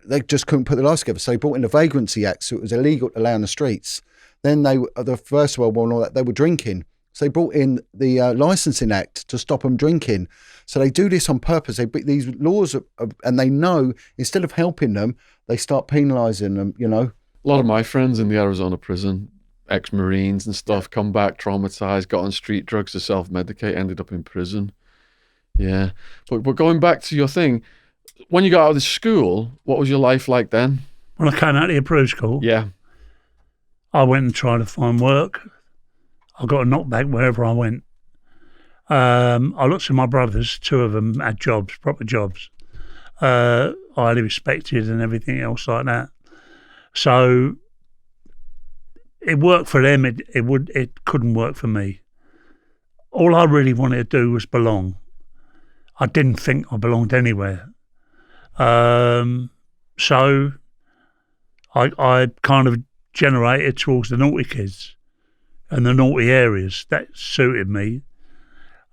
they just couldn't put their lives together. So they brought in the Vagrancy Act, so it was illegal to lay on the streets. Then the First World War and all that, they were drinking. So they brought in the Licensing Act to stop them drinking. So they do this on purpose. They put these laws, and they know instead of helping them, they start penalising them, A
lot of my friends in the Arizona prison, ex-Marines and stuff, come back traumatised, got on street drugs to self-medicate, ended up in prison. Yeah. But going back to your thing, when you got out of school, what was your life like then?
When I came out of the approved school,
yeah,
I went and tried to find work. I got a knockback wherever I went. I looked at my brothers, 2 of them had jobs, proper jobs, highly respected and everything else like that. So it worked for them, it couldn't work for me. All I really wanted to do was belong. I didn't think I belonged anywhere. So I kind of generated towards the naughty kids and the naughty areas. That suited me.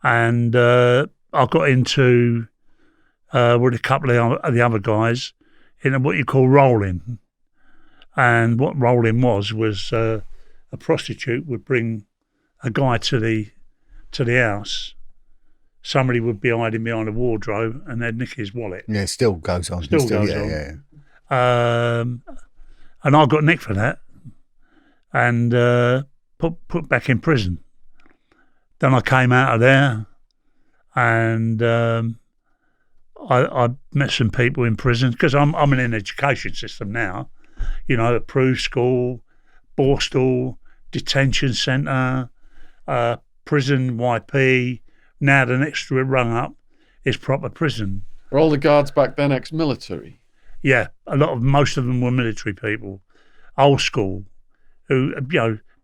And I got into, with a couple of the other guys, in what you call rolling. And what rolling was a prostitute would bring a guy to the house. Somebody would be hiding behind a wardrobe and they'd nick his wallet.
Yeah, it still goes on.
Still goes on. And I got nicked for that and put back in prison. Then I came out of there and I met some people in prison because I'm in an education system now, approved school, Borstal, detention centre, prison YP. Now the next rung up is proper prison.
Were all the guards back then ex-military?
Yeah, most of them were military people, old school, who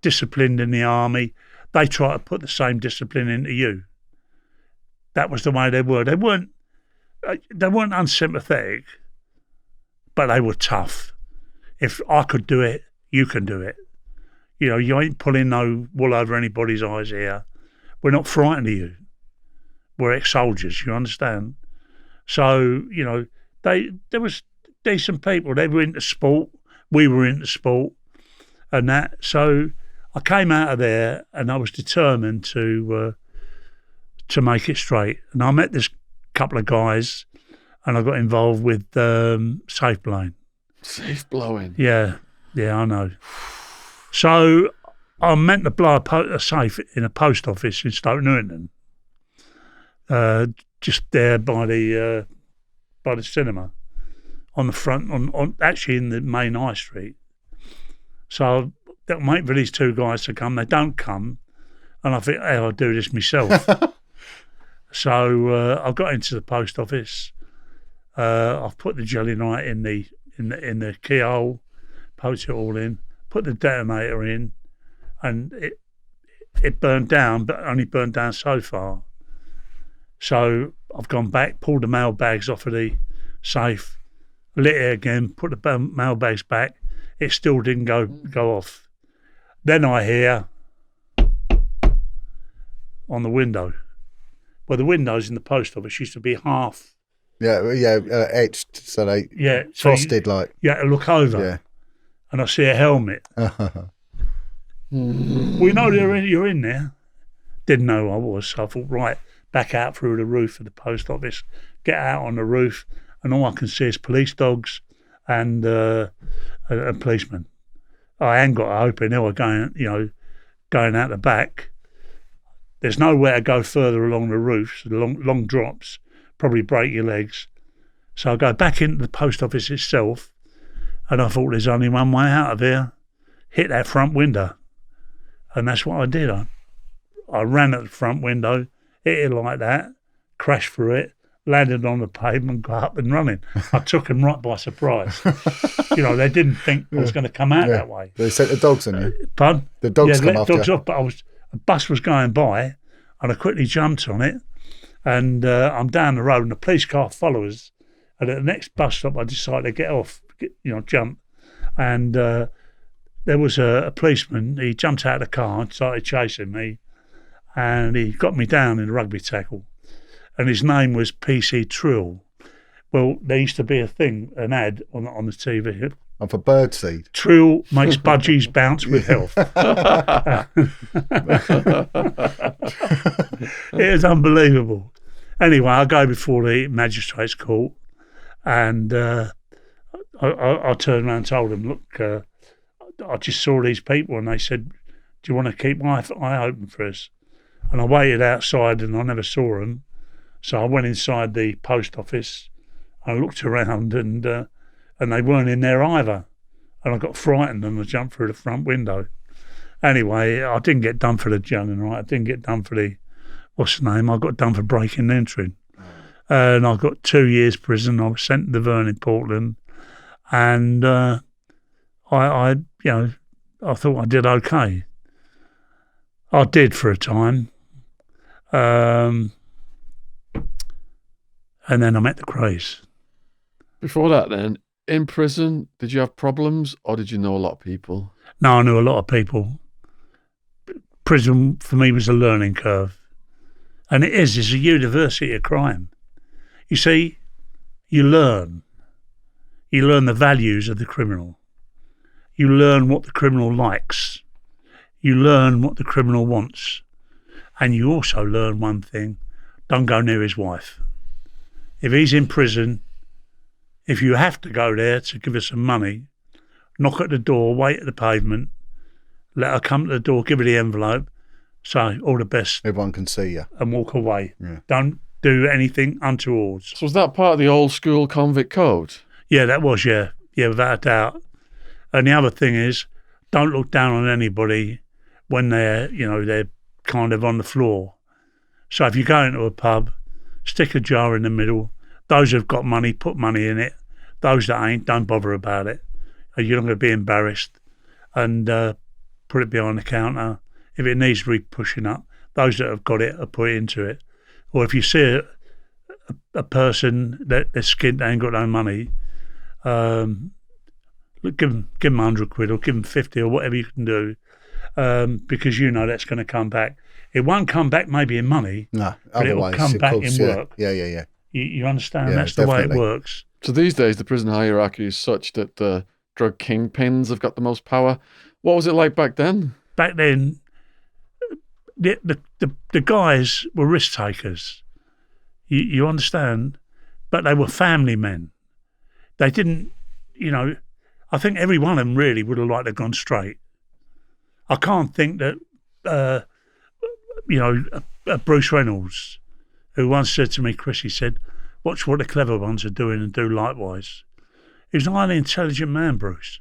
disciplined in the army. They try to put the same discipline into you. That was the way they were. They weren't unsympathetic, but they were tough. If I could do it, you can do it. You ain't pulling no wool over anybody's eyes here. We're not frightened of you. We're ex-soldiers, you understand? So, there was decent people. They were into sport. We were into sport and that. So I came out of there and I was determined to make it straight. And I met this couple of guys and I got involved with safe blowing.
Safe blowing?
Yeah, I know. So I meant to blow a safe in a post office in Stoke Newington. just there by the cinema, on the front, on actually in the main high street. So I'll wait for these two guys to come. They don't come, and I think, hey, I'll do this myself. So I got into the post office. I've put the jelly knight in the keyhole, poked it all in, put the detonator in, and it burned down, but only burned down so far. So I've gone back, pulled the mail bags off of the safe, lit it again, put the mail bags back. It still didn't go off. Then I hear on the window. Well, the windows in the post office used to be half.
Etched, so they frosted like.
You had to look over, and I see a helmet. We know you're in there. Didn't know who I was, so I thought, right, back out through the roof of the post office, get out on the roof, and all I can see is police dogs and a policeman. I ain't got an open hill going out the back. There's nowhere to go further along the roof, so the long drops probably break your legs. So I go back into the post office itself, and I thought there's only one way out of here. Hit that front window. And that's what I did. I ran at the front window, hit it like that, crashed through it, landed on the pavement, got up and running. I took them right by surprise. They didn't think I was going to come out that way.
They sent the dogs on you?
Pardon?
The dogs come after you?
Dogs off, but a bus was going by, and I quickly jumped on it, and I'm down the road, and the police car follows. And at the next bus stop, I decided to get off, jump. And there was a policeman. He jumped out of the car and started chasing me, and he got me down in a rugby tackle. And his name was PC Trill. Well, there used to be an ad on the TV.
And for birdseed.
Trill makes budgies bounce with health. It was unbelievable. Anyway, I go before the magistrate's court, and I turned around and told them, look, I just saw these people, and they said, do you want to keep my eye open for us? And I waited outside, and I never saw them. So I went inside the post office. I looked around, and they weren't in there either. And I got frightened, and I jumped through the front window. Anyway, I didn't get done for the jelly knight. I didn't get done for what's the name? I got done for breaking and entering. And I got 2 years prison. I was sent to Vernon, Portland. And I thought I did okay. I did for a time. And then I met the krays.
Before that then, in prison, did you have problems or did you know a lot of people?
No, I knew a lot of people. Prison for me was a learning curve. And it's a university of crime. You see, you learn. You learn the values of the criminal. You learn what the criminal likes. You learn what the criminal wants. And you also learn one thing, don't go near his wife. If he's in prison, if you have to go there to give her some money, knock at the door, wait at the pavement, let her come to the door, give her the envelope, say, all the best.
Everyone can see you.
And walk away.
Yeah.
Don't do anything untoward.
So was that part of the old school convict code?
Yeah, that was, yeah. Yeah, without a doubt. And the other thing is, don't look down on anybody when they're kind of on the floor. So if you go into a pub, stick a jar in the middle. Those who've got money, put money in it. Those that ain't, don't bother about it. You're not going to be embarrassed. And put it behind the counter. If it needs to be pushing up, those that have got it will put it into it. Or if you see a person that they're skint, they ain't got no money, give them 100 quid or give them 50 or whatever you can do, because you know that's going to come back. It won't come back maybe in money, but it will come back in work.
Yeah.
You understand? That's the way it works.
So these days, the prison hierarchy is such that the drug kingpins have got the most power. What was it like back then?
Back then, the guys were risk takers. You understand? But they were family men. They didn't, I think every one of them really would have liked to have gone straight. I can't think that, Bruce Reynolds who once said to me, Chris, he said, watch what the clever ones are doing and do likewise. He was a highly intelligent man, Bruce.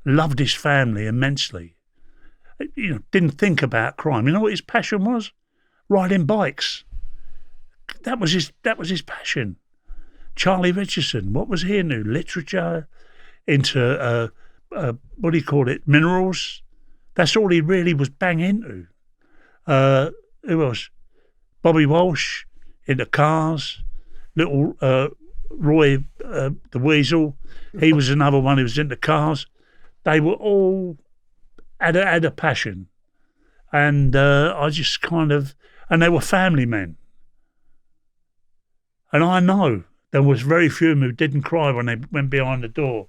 Loved his family immensely. Didn't think about crime. You know what his passion was? Riding bikes. That was his passion. Charlie Richardson, what was he into? Literature, into what do you call it? Minerals. That's all he really was bang into. Who else? Bobby Walsh, into cars. Little Roy the Weasel, he was another one who was into cars. They were all had a passion, and I just and they were family men. And I know there was very few of them who didn't cry when they went behind the door,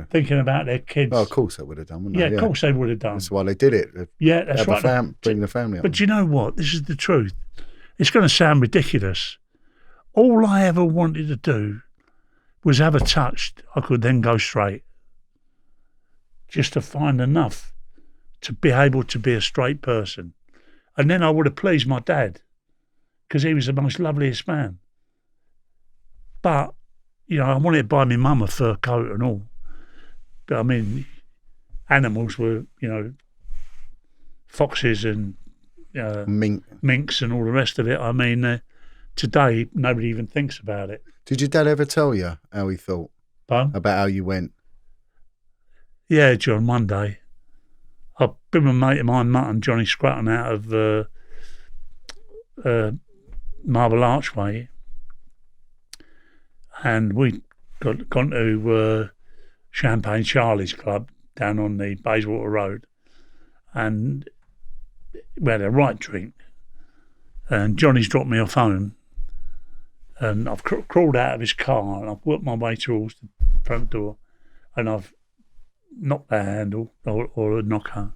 thinking about their kids.
Oh, of course they would have done, wouldn't they?
Yeah, of course they would have done.
That's why they did it.
That's right.
Bring the family up.
But you know what? This is the truth. It's going to sound ridiculous. All I ever wanted to do was have a touch I could then go straight. Just to find enough to be able to be a straight person. And then I would have pleased my dad, because he was the most loveliest man. But, I wanted to buy my mum a fur coat and all. But I mean, animals were, foxes and minks and all the rest of it. I mean, today, nobody even thinks about it.
Did your dad ever tell you how he thought?
Pardon?
About how you went?
Yeah, John, one day. I've been with a mate of mine, Mutton, Johnny Scranton, out of Marble Archway. And we gone to Champagne Charlie's Club down on the Bayswater Road. And we had a right drink. And Johnny's dropped me off home. And I've crawled out of his car and I've worked my way towards the front door. And I've knocked the handle or a knocker.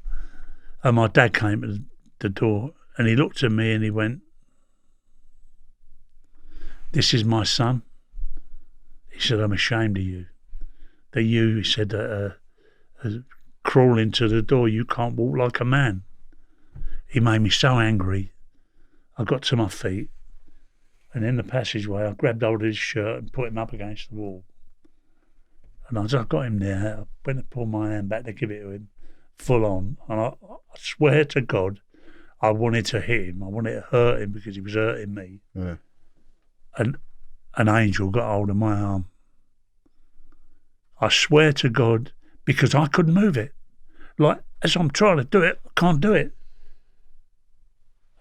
And my dad came to the door and he looked at me and he went, "This is my son." He said, "I'm ashamed of you. That you," he said, crawl into the door, you can't walk like a man." He made me so angry. I got to my feet, and in the passageway I grabbed hold of his shirt and put him up against the wall. And as I got him there, I went to pull my hand back to give it to him, full on. And I swear to God, I wanted to hit him. I wanted to hurt him because he was hurting me.
Yeah.
And an angel got hold of my arm. I swear to God, because I couldn't move it. Like, as I'm trying to do it, I can't do it.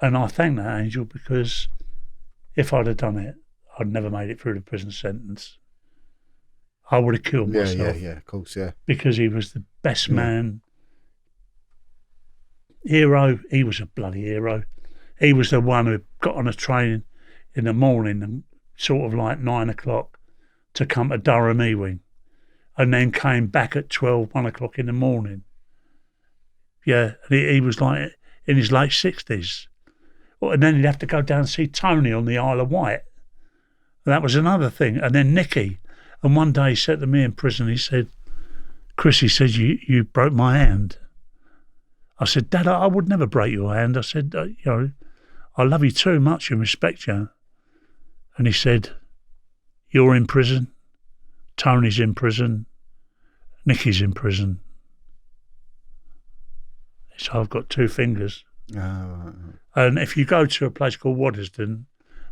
And I thank that angel, because if I'd have done it, I'd never made it through the prison sentence. I would have killed myself.
Yeah, of course, yeah.
Because he was the best man. Hero, he was a bloody hero. He was the one who got on a train in the morning and sort of like 9 o'clock to come to Durham Ewing, and then came back at 1 o'clock in the morning. Yeah, and he was like in his late 60s. And then he'd have to go down and see Tony on the Isle of Wight. And that was another thing. And then Nicky. And one day he said to me in prison, he said, "Chris," he said, you broke my hand. I said, "Dad, I would never break your hand." I said, "I love you too much and respect you." And he said, "You're in prison, Tony's in prison, Nicky's in prison. So I've got 2 fingers."
Oh.
And if you go to a place called Waddesdon,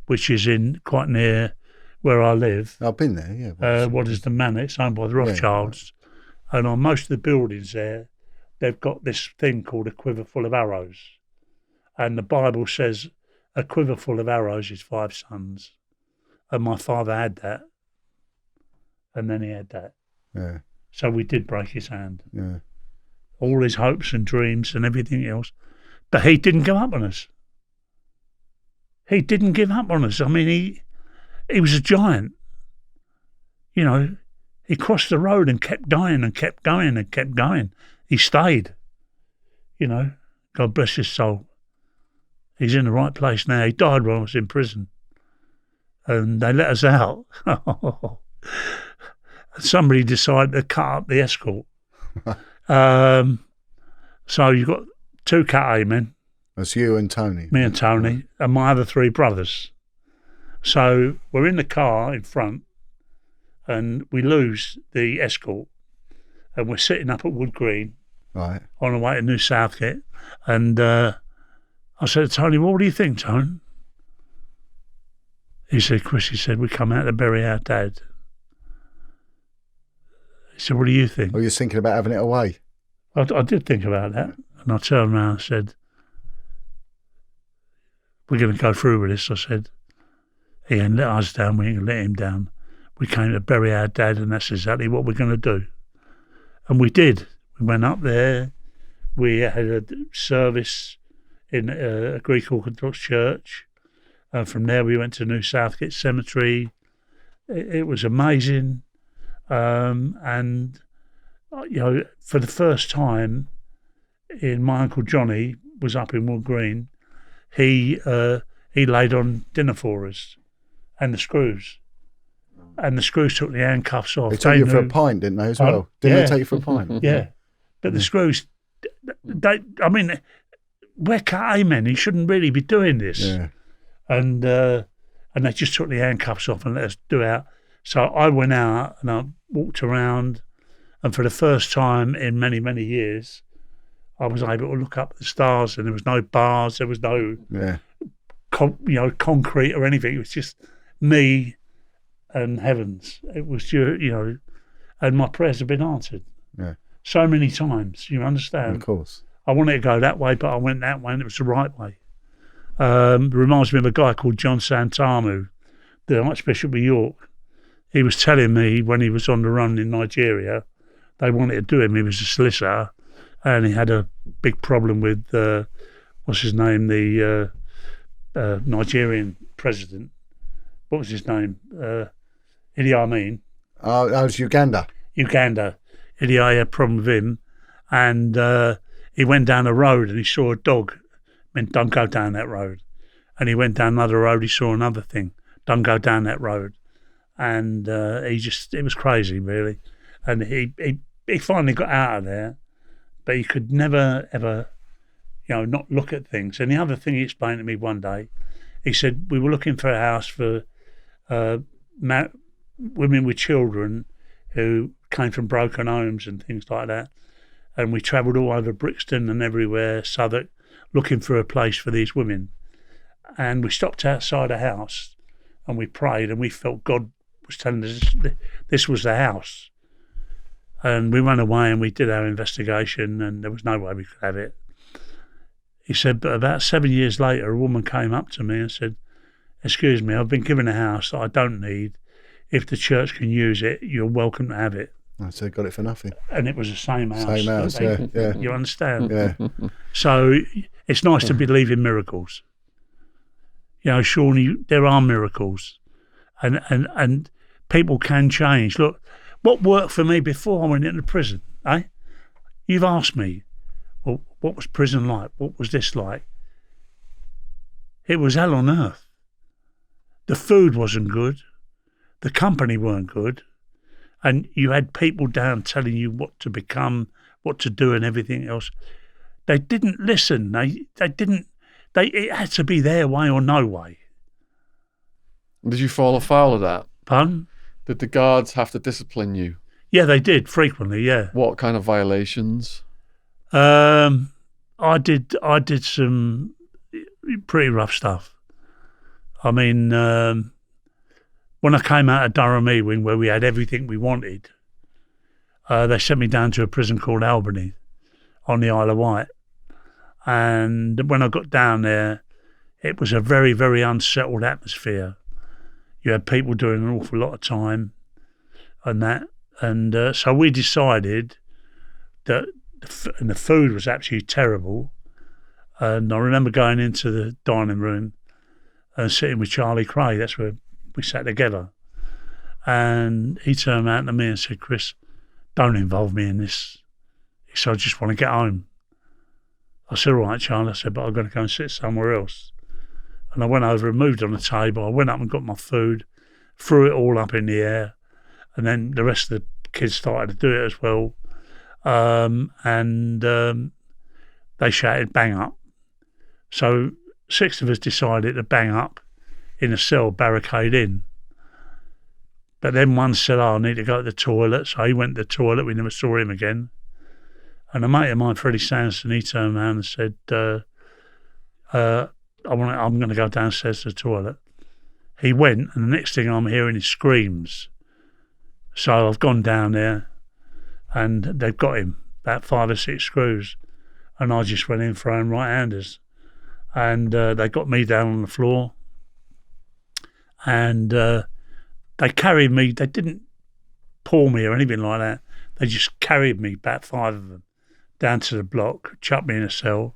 which is in quite near where I live.
I've been there, yeah.
Waddesdon Manor, it's owned by the Rothschilds. Yeah. And on most of the buildings there, they've got this thing called a quiver full of arrows. And the Bible says a quiver full of arrows is 5 sons. And my father had that. And then he had that.
Yeah.
So we did break his hand.
Yeah.
All his hopes and dreams and everything else. But he didn't give up on us. He didn't give up on us. I mean, he was a giant. He crossed the road and kept going and kept going and kept going. He stayed. God bless his soul. He's in the right place now. He died when I was in prison. And they let us out. Somebody decided to cut up the escort. So you've got 2 cat men.
That's you and Tony.
Me and Tony, and my other 3 brothers. So we're in the car in front, and we lose the escort, and we're sitting up at Wood Green
Right.
on the way to New Southgate, and I said to Tony, "Well, what do you think, Tone?" He said, "Chris," he said, "we come out to bury our dad." He said, "What do you think?"
Or you're thinking about having it away?
I did think about that, and I turned around and said, "We're going to go through with this." I said, "He ain't let us down, we ain't going to let him down. We came to bury our dad, and that's exactly what we're going to do." And we did. We went up there, we had a service in a Greek Orthodox church, and from there we went to New Southgate Cemetery. It was amazing, and for the first time, my Uncle Johnny was up in Wood Green. He laid on dinner for us, and the screws. And the screws took the handcuffs off.
They took you for a pint, didn't they, as well? Didn't they take you for a pint?
Yeah. But the screws, we're cut amen. He shouldn't really be doing this.
Yeah.
And they just took the handcuffs off and let us do out. So I went out and I walked around, and for the first time in many, many years, I was able to look up at the stars, and there was no bars, there was no concrete or anything. It was just me and heavens. It was and my prayers have been answered.
Yeah.
So many times, you understand?
Of course.
I wanted to go that way, but I went that way, and it was the right way. It reminds me of a guy called John Santanu, the Archbishop of York. He was telling me when he was on the run in Nigeria, they wanted to do him. He was a solicitor, and he had a big problem with, what's his name, the Nigerian president. What was his name? Idi Amin.
Oh, that was Uganda.
Uganda. Idi had a problem with him, and he went down a road and he saw a dog. Meant don't go down that road. And he went down another road, he saw another thing. Don't go down that road. And it was crazy, really. And he finally got out of there, but he could never, ever, not look at things. And the other thing he explained to me one day, he said, we were looking for a house for women with children who came from broken homes and things like that. And we travelled all over Brixton and everywhere, Southwark, looking for a place for these women. And we stopped outside a house and we prayed, and we felt God was telling us this was the house. And we went away and we did our investigation, and there was no way we could have it. He said, but about 7 years later, a woman came up to me and said, excuse me, I've been given a house that I don't need. If the church can use it, you're welcome to have it.
So got it for nothing.
And it was the same house.
Same house, yeah.
You understand?
Yeah.
So it's nice to believe in miracles. Shaun, there are miracles. And people can change. Look, what worked for me before I went into prison, eh? You've asked me, well, what was prison like? What was this like? It was hell on earth. The food wasn't good. The company weren't good. And you had people down telling you what to become, what to do and everything else. They didn't listen. It had to be their way or no way.
Did you fall afoul of that?
Pardon?
Did the guards have to discipline you?
Yeah, they did, frequently, yeah.
What kind of violations?
I did some pretty rough stuff. I mean, when I came out of Durham E-Wing, where we had everything we wanted, they sent me down to a prison called Albany on the Isle of Wight. And when I got down there, it was a very, very unsettled atmosphere. You had people doing an awful lot of time and that. And so we decided that, and the food was absolutely terrible. And I remember going into the dining room and sitting with Charlie Kray. That's where we sat together. And he turned around to me and said, Chris, don't involve me in this. He said, I just want to get home. I said, all right, Charlie. I said, but I've got to go and sit somewhere else. And I went over and moved on the table. I went up and got my food, threw it all up in the air. And then the rest of the kids started to do it as well. They shouted, bang up. So 6 of us decided to bang up in a cell, barricade in. But then one said, I need to go to the toilet. So he went to the toilet. We never saw him again. And a mate of mine, Freddie Sanderson, he turned around and said, I'm going to go downstairs to the toilet. He went, and the next thing I'm hearing is screams. So I've gone down there, and they've got him, about 5 or 6 screws. And I just went in throwing right-handers. And they got me down on the floor. And they carried me. They didn't pull me or anything like that. They just carried me, about 5 of them, down to the block, chucked me in a cell.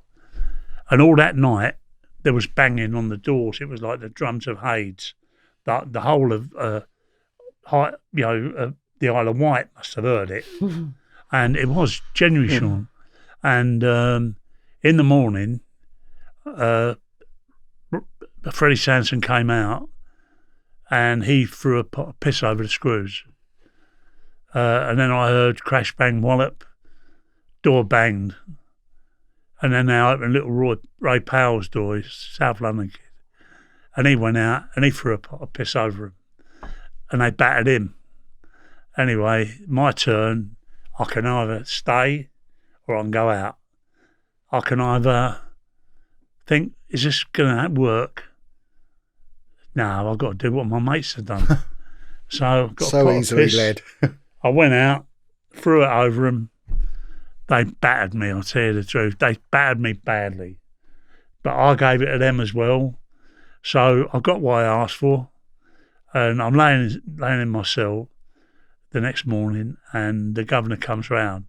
And all that night, there was banging on the doors. It was like the drums of Hades. The whole of the Isle of Wight must have heard it. And it was genuinely, Shaun. And in the morning, Freddie Sanderson came out and he threw a pot of piss over the screws. And then I heard crash, bang, wallop, door banged. And then they opened little Ray Powell's door, he's a South London kid. And he went out and he threw a pot of piss over him. And they battered him. Anyway, my turn, I can either stay or I can go out. I can either think, is this going to work? No, I've got to do what my mates have done. So I've got
so easily led.
I went out, threw it over them. They battered me, I'll tell you the truth. They battered me badly. But I gave it to them as well. So I got what I asked for. And I'm laying in my cell the next morning, and the governor comes round.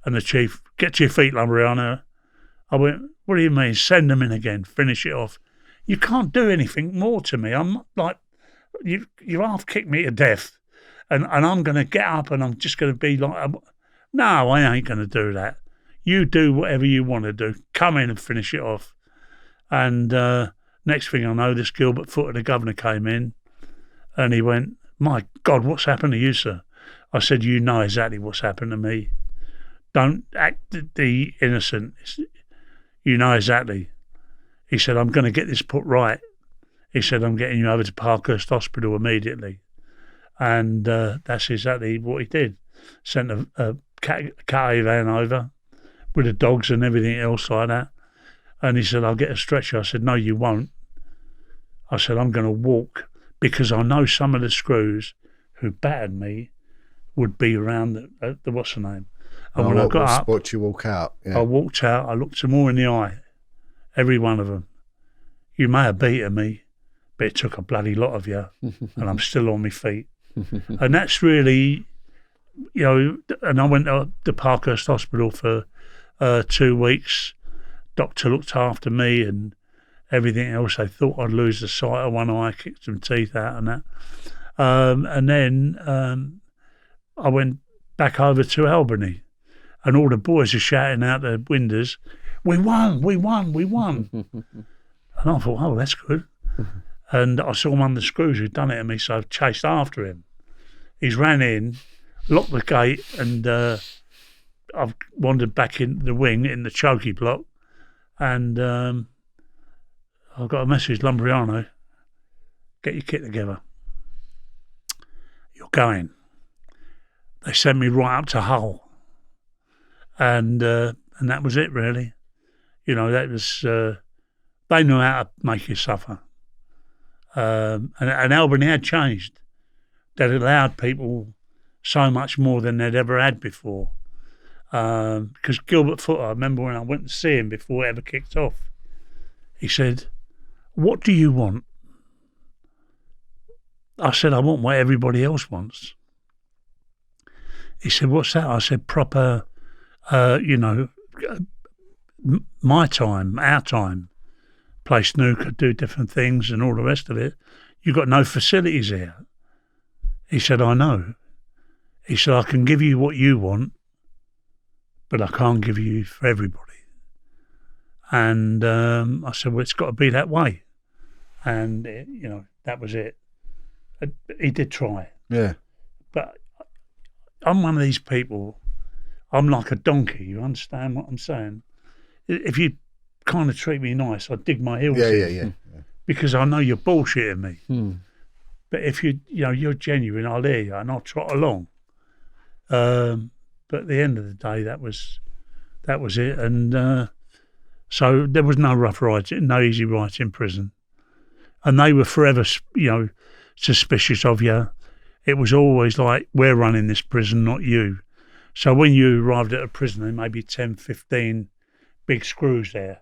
And the chief, get to your feet, Lambrianou. I went, what do you mean? Send them in again, finish it off. You can't do anything more to me. I'm not like, you half kicked me to death. And I'm going to get up and I'm just going to be like, no, I ain't going to do that. You do whatever you want to do. Come in and finish it off. And next thing I know, this Gilbert Footer, the governor, came in and he went, my God, what's happened to you, sir? I said, you know exactly what's happened to me. Don't act the innocent. You know exactly. He said, I'm going to get this put right. He said, I'm getting you over to Parkhurst Hospital immediately. And that's exactly what he did. Sent a cat van over with the dogs and everything else like that. And he said, I'll get a stretcher. I said, no, you won't. I said, I'm going to walk because I know some of the screws who battered me would be around the what's the name. And when I got up,
watch you walk out. Yeah.
I walked out, I looked them all in the eye, every one of them. You may have beaten me, but it took a bloody lot of you, and I'm still on my feet. And that's really, and I went to the Parkhurst Hospital for 2 weeks. Doctor looked after me and everything else. They thought I'd lose the sight of one eye, kicked some teeth out and that. And then I went back over to Albany, and all the boys are shouting out the windows, we won, we won, we won. And I thought, oh, that's good. And I saw one of the screws who'd done it to me, so I chased after him. He's ran in, locked the gate, and I've wandered back in the wing in the chokey block, and I got a message, Lambrianou, get your kit together. You're going. They sent me right up to Hull, and that was it really. That was they knew how to make you suffer. And Albany had changed. They'd allowed people so much more than they'd ever had before. Because Gilbert Footer, I remember when I went to see him before it ever kicked off, he said, what do you want? I said, I want what everybody else wants. He said, what's that? I said, proper, my time, our time. Play snooker, do different things and all the rest of it. You've got no facilities here. He said, I know. He said, I can give you what you want, but I can't give you for everybody. And I said, well, it's got to be that way. And, that was it. He did try.
Yeah.
But I'm one of these people, I'm like a donkey, you understand what I'm saying? If you kind of treat me nice, I dig my heels in.
Yeah.
because I know you're bullshitting me.
Hmm.
But if you're genuine, I'll hear you and I'll trot along. But at the end of the day, that was it. And so there was no rough rides, no easy rides in prison. And they were forever, suspicious of you. It was always like, we're running this prison, not you. So when you arrived at a prison, there may be 10, 15 big screws there,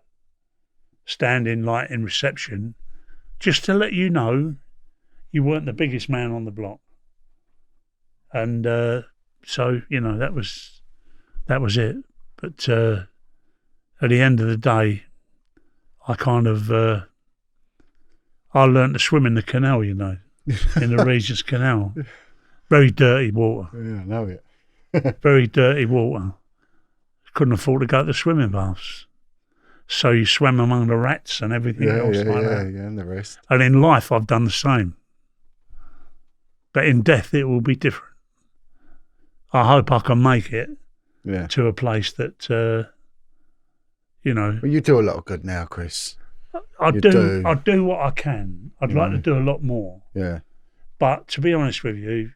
standing like in reception, just to let you know you weren't the biggest man on the block. And so, that was it. But at the end of the day, I kind of, I learned to swim in the canal, in the Regis Canal. Very dirty water.
Yeah, I know it.
Very dirty water. Couldn't afford to go to the swimming baths. So you swam among the rats and everything else like that.
Yeah, and the rest.
And in life, I've done the same. But in death, it will be different. I hope I can make it to a place that,
Well, you do a lot of good now, Chris.
I do what I can. I'd like to do a lot more.
Yeah.
But to be honest with you,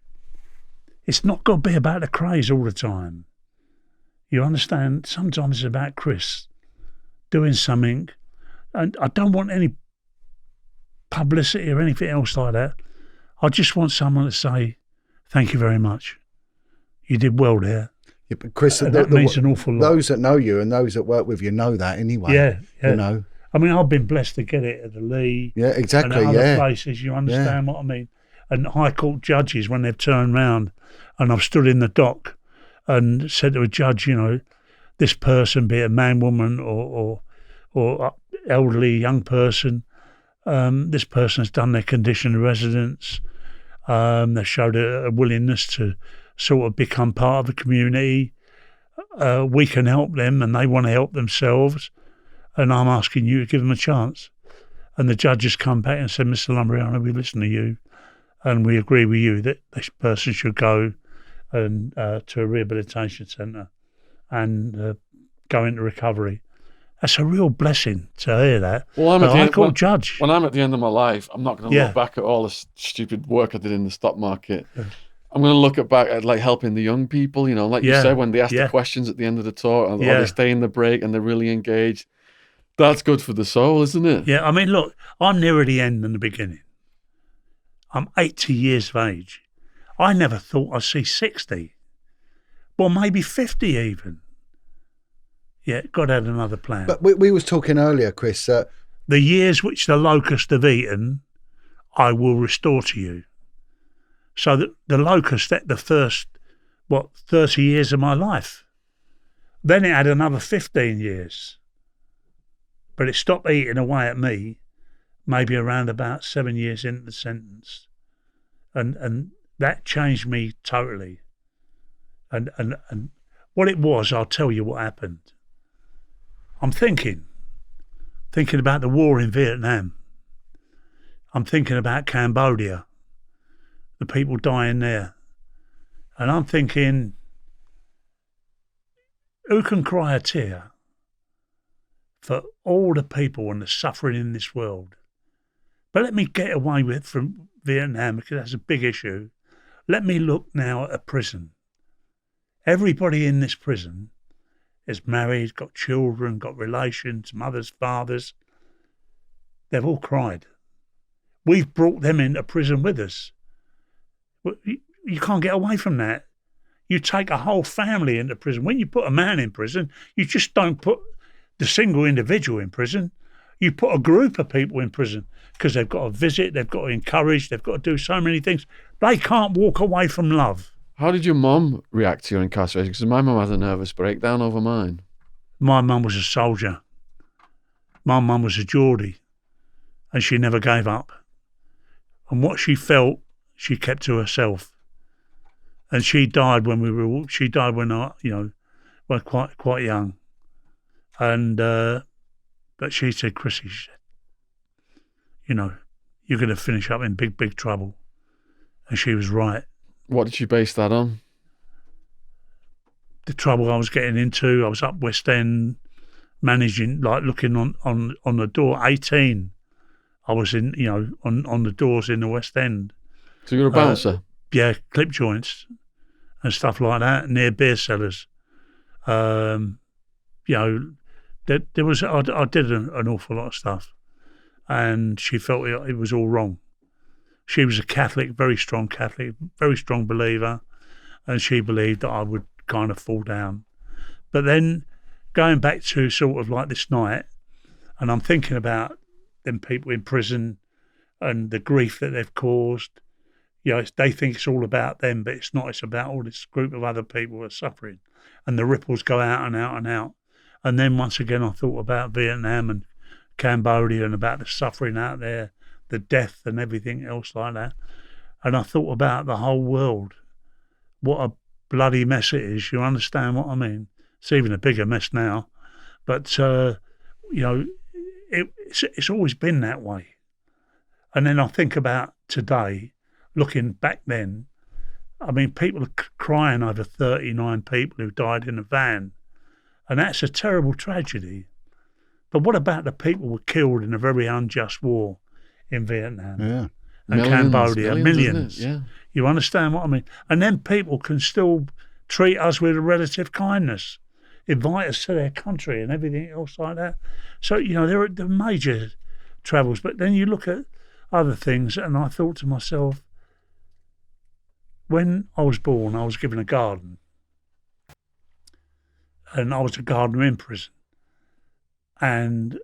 it's not got to be about the krays all the time. You understand? Sometimes it's about Chris doing something, and I don't want any publicity or anything else like that. I just want someone to say, thank you very much. You did well there.
Yeah, but Chris,
that means an awful lot.
Those that know you and those that work with you know that anyway.
Yeah. I mean, I've been blessed to get it at the Lee.
Yeah, exactly.
And at other places, you understand what I mean? And High Court judges, when they've turned round and I've stood in the dock and said to a judge, this person, be it a man, woman, or elderly, young person, this person has done their condition of residence. They showed a willingness to sort of become part of the community. We can help them and they want to help themselves. And I'm asking you to give them a chance. And the judge has come back and said, Mr. Lambrianou, we listen to you and we agree with you that this person should go and to a rehabilitation centre and go into recovery. That's a real blessing to hear that.
Well, I'm
a High Court judge.
When I'm at the end of my life, I'm not going to look back at all the stupid work I did in the stock market. Yeah. I'm going to look back at like helping the young people, like you said, when they ask the questions at the end of the talk, or they stay in the break and they're really engaged. That's good for the soul, isn't it?
Yeah, I mean, look, I'm nearer the end than the beginning. I'm 80 years of age. I never thought I'd see 60. Well, maybe 50 even. Yeah, God had another plan.
But we was talking earlier, Chris.
The years which the locusts have eaten, I will restore to you. So the locust ate the first, 30 years of my life. Then it had another 15 years. But it stopped eating away at me maybe around about 7 years into the sentence. And that changed me totally. And what it was, I'll tell you what happened. I'm thinking about the war in Vietnam. I'm thinking about Cambodia, the people dying there. And I'm thinking, who can cry a tear for all the people and the suffering in this world? But let me get away from Vietnam, because that's a big issue. Let me look now at a prison. Everybody in this prison is married, got children, got relations, mothers, fathers. They've all cried. We've brought them into prison with us. You can't get away from that. You take a whole family into prison. When you put a man in prison, you just don't put the single individual in prison. You put a group of people in prison because they've got to visit, they've got to encourage, they've got to do so many things. They can't walk away from love. How
did your mum react to your incarceration? Because my mum had a nervous breakdown over mine.
My mum was a soldier. My mum was a Geordie, and she never gave up. And what she felt, she kept to herself. And she died when we're quite young. And but she said, Chrissy, you're going to finish up in big, big trouble. And she was right.
What did she base that on?
The trouble I was getting into. I was up West End managing, like looking on the door, 18. I was in, on the doors in the West End.
So you're a bouncer?
Yeah, clip joints and stuff like that, near beer cellars. There was, I did an awful lot of stuff, and she felt it was all wrong. She was a Catholic, very strong believer, and she believed that I would kind of fall down. But then going back to sort of like this night, and I'm thinking about them people in prison and the grief that they've caused. They think it's all about them, but it's not. It's about all this group of other people who are suffering, and the ripples go out and out and out. And then once again, I thought about Vietnam and Cambodia and about the suffering out there, the death and everything else like that. And I thought about the whole world. What a bloody mess it is. You understand what I mean? It's even a bigger mess now. But, it's always been that way. And then I think about today, looking back then, I mean, people are crying over 39 people who died in a van. And that's a terrible tragedy. But what about the people who were killed in a very unjust war in Vietnam?
Yeah.
And Cambodia, millions.
Yeah.
You understand what I mean? And then people can still treat us with a relative kindness, invite us to their country and everything else like that. So, there are major troubles. But then you look at other things, and I thought to myself, when I was born, I was given a garden. And I was a gardener in prison. And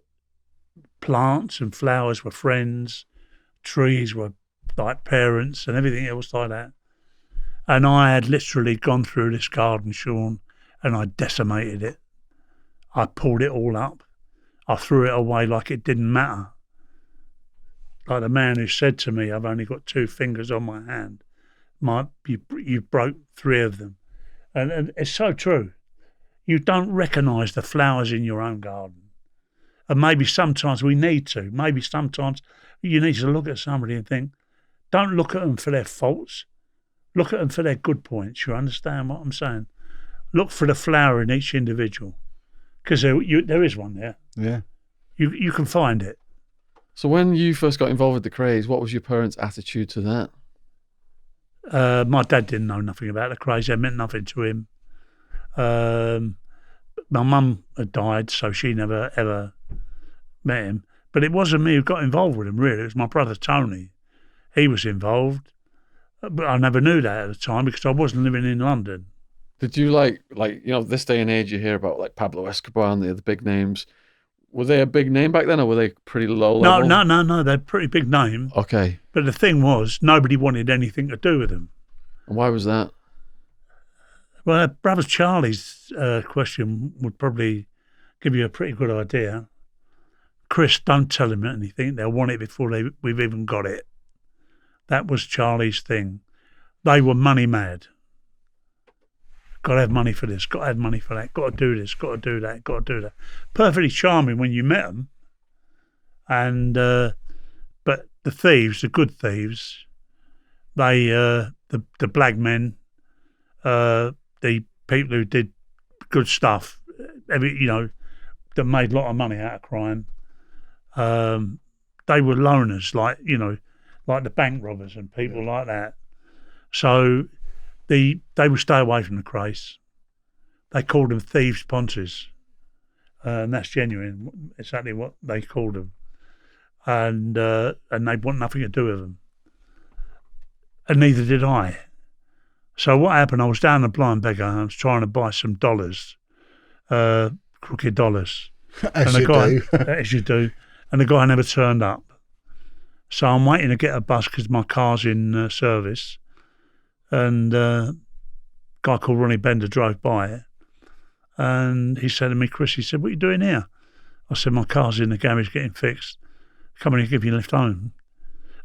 plants and flowers were friends, trees were like parents and everything else like that. And I had literally gone through this garden, Shaun, and I decimated it. I pulled it all up. I threw it away like it didn't matter. Like the man who said to me, I've only got 2 fingers on my hand. You broke 3 of them. And it's so true. You don't recognise the flowers in your own garden. And maybe sometimes we need to. Maybe sometimes you need to look at somebody and think, don't look at them for their faults. Look at them for their good points. You understand what I'm saying? Look for the flower in each individual. Because there is one there.
Yeah.
You can find it.
So when you first got involved with the krays, what was your parents' attitude to that?
My dad didn't know nothing about the krays. It meant nothing to him. My mum had died, so she never ever met him. But it wasn't me who got involved with him, really. It was my brother Tony. He was involved, but I never knew that at the time because I wasn't living in London.
Did you this day and age you hear about like Pablo Escobar and the other big names? Were they a big name back then, or were they pretty low level?
No, they're a pretty big name.
Okay.
But the thing was, nobody wanted anything to do with them.
And why was that?
Well, Brother Charlie's question would probably give you a pretty good idea. Chris, don't tell them anything. They'll want it before we've even got it. That was Charlie's thing. They were money mad. Got to have money for this, got to have money for that, got to do this, got to do that, got to do that. Perfectly charming when you met them. And but the thieves, the good thieves, they the black men, the people who did good stuff, that made a lot of money out of crime. They were loners, like the bank robbers and people like that. So they would stay away from the krays. They called them thieves' ponces, and that's genuine. Exactly what they called them, and they want nothing to do with them, and neither did I. So what happened? I was down the Blind Beggar and I was trying to buy some dollars, crooked dollars,
As
you do, and the guy never turned up. So I'm waiting to get a bus because my car's in service. And a guy called Ronnie Bender drove by, and he said to me, Chris, he said, what are you doing here? I said, my car's in the garage getting fixed. Come in and give you a lift home.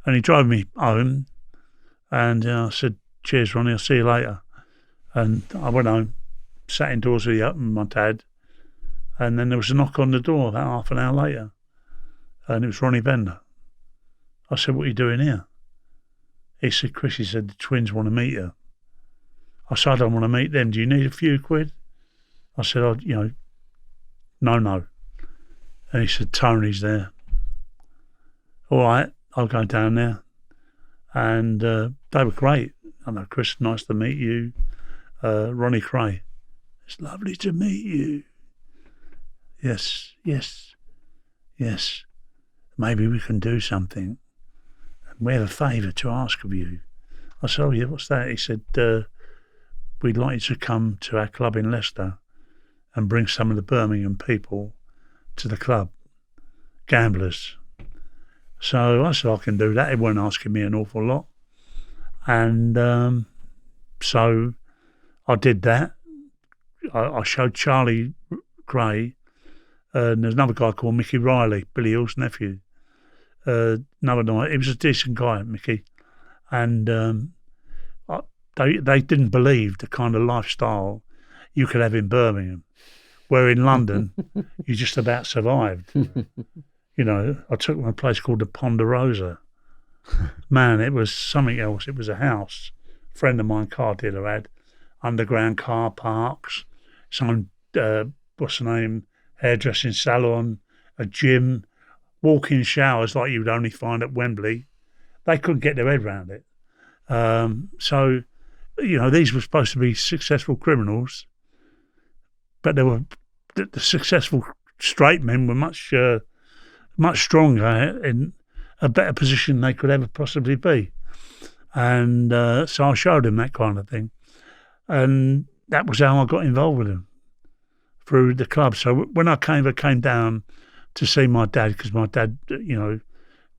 And he drove me home, and I said, cheers, Ronnie, I'll see you later. And I went home, sat indoors with my dad, and then there was a knock on the door about half an hour later, and it was Ronnie Bender. I said, what are you doing here? He said, Chris, he said, the twins want to meet you. I said, I don't want to meet them. Do you need a few quid? I said, no. And he said, Tony's there. all right, I'll go down there. And they were great. I know, Chris, nice to meet you. Ronnie Kray, it's lovely to meet you. Yes. Maybe we can do something. We have a favour to ask of you. I said, oh yeah, what's that? He said, we'd like you to come to our club in Leicester and bring some of the Birmingham people to the club, gamblers. So I said, I can do that. He weren't asking me an awful lot. And so I did that. I showed Charlie Gray, and there's another guy called Mickey Riley, Billy Hill's nephew. Another night, he was a decent guy, Mickey. And they didn't believe the kind of lifestyle you could have in Birmingham, where in London you just about survived. You know, I took them to a place called the Ponderosa. Man, it was something else. It was a house. A friend of mine, car dealer, had underground car parks, some, what's the name, hairdressing salon, a gym, walk-in showers like you would only find at Wembley. They couldn't get their head around it. So, you know, these were supposed to be successful criminals, but they were the successful straight men were much stronger, in a better position they could ever possibly be. And so I showed him that kind of thing. And that was how I got involved with him, through the club. So when I came down to see my dad, because my dad, you know,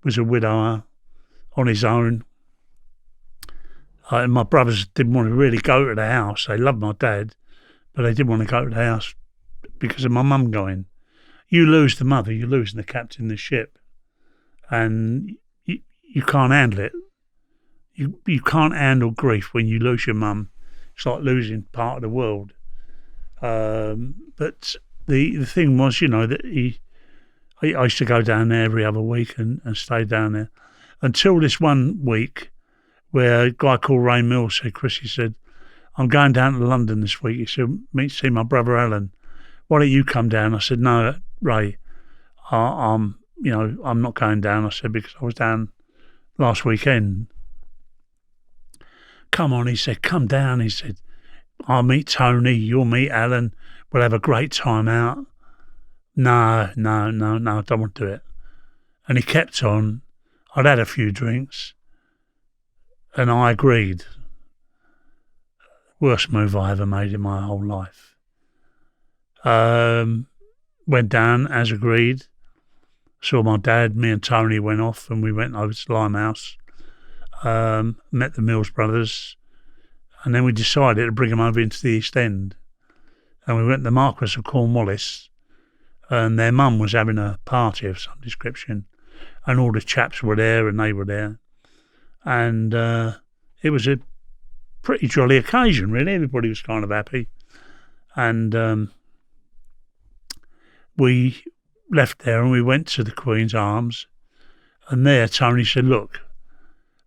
was a widower on his own. And my brothers didn't want to really go to the house. They loved my dad, but they didn't want to go to the house because of my mum going. You lose the mother, you're losing the captain of the ship. And you can't handle it. You can't handle grief when you lose your mum. It's like losing part of the world. But the thing was, you know, that I used to go down there every other week and stay down there. Until this one week where a guy called Ray Mills said, Chris, he said, I'm going down to London this week. He said, see my brother Alan. Why don't you come down? I said, no, Ray, I'm not going down. I said, because I was down last weekend. Come on, he said, come down. He said, I'll meet Tony, you'll meet Alan, we'll have a great time out. No, I don't want to do it. And he kept on. I'd had a few drinks and I agreed. Worst move I ever made in my whole life. Went down as agreed. Saw my dad, me and Tony went off and we went over to Limehouse. Met the Mills brothers, and then we decided to bring them over into the East End. And we went to the Marquess of Cornwallis, and their mum was having a party of some description, and all the chaps were there and they were there. And it was a pretty jolly occasion, really. Everybody was kind of happy. And we left there and we went to the Queen's Arms, and there Tony said, look,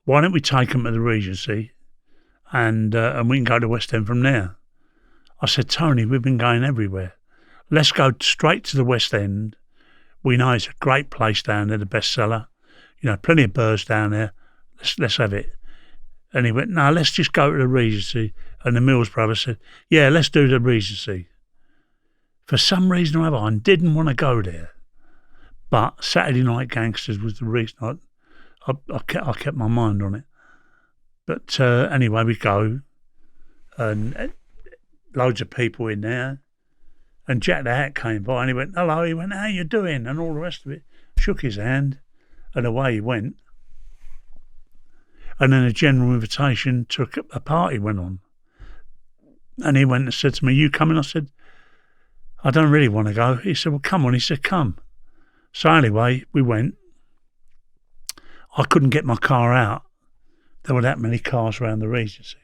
why don't we take them to the Regency and we can go to West End from there? I said, Tony, we've been going everywhere. Let's go straight to the West End. We know it's a great place down there, the bestseller. You know, plenty of birds down there. Let's have it. And he went, no, let's just go to the Regency. And the Mills brothers said, yeah, let's do the Regency. For some reason or other, I didn't want to go there. But Saturday Night Gangsters was the reason I kept my mind on it. But anyway, we go, and loads of people in there. And Jack the Hat came by and he went, hello. He went, how you doing? And all the rest of it. Shook his hand and away he went. And then a general invitation to a party went on. And he went and said to me, you coming? I said, I don't really want to go. He said, well, come on. He said, come. So anyway, we went. I couldn't get my car out. There were that many cars around the Regency.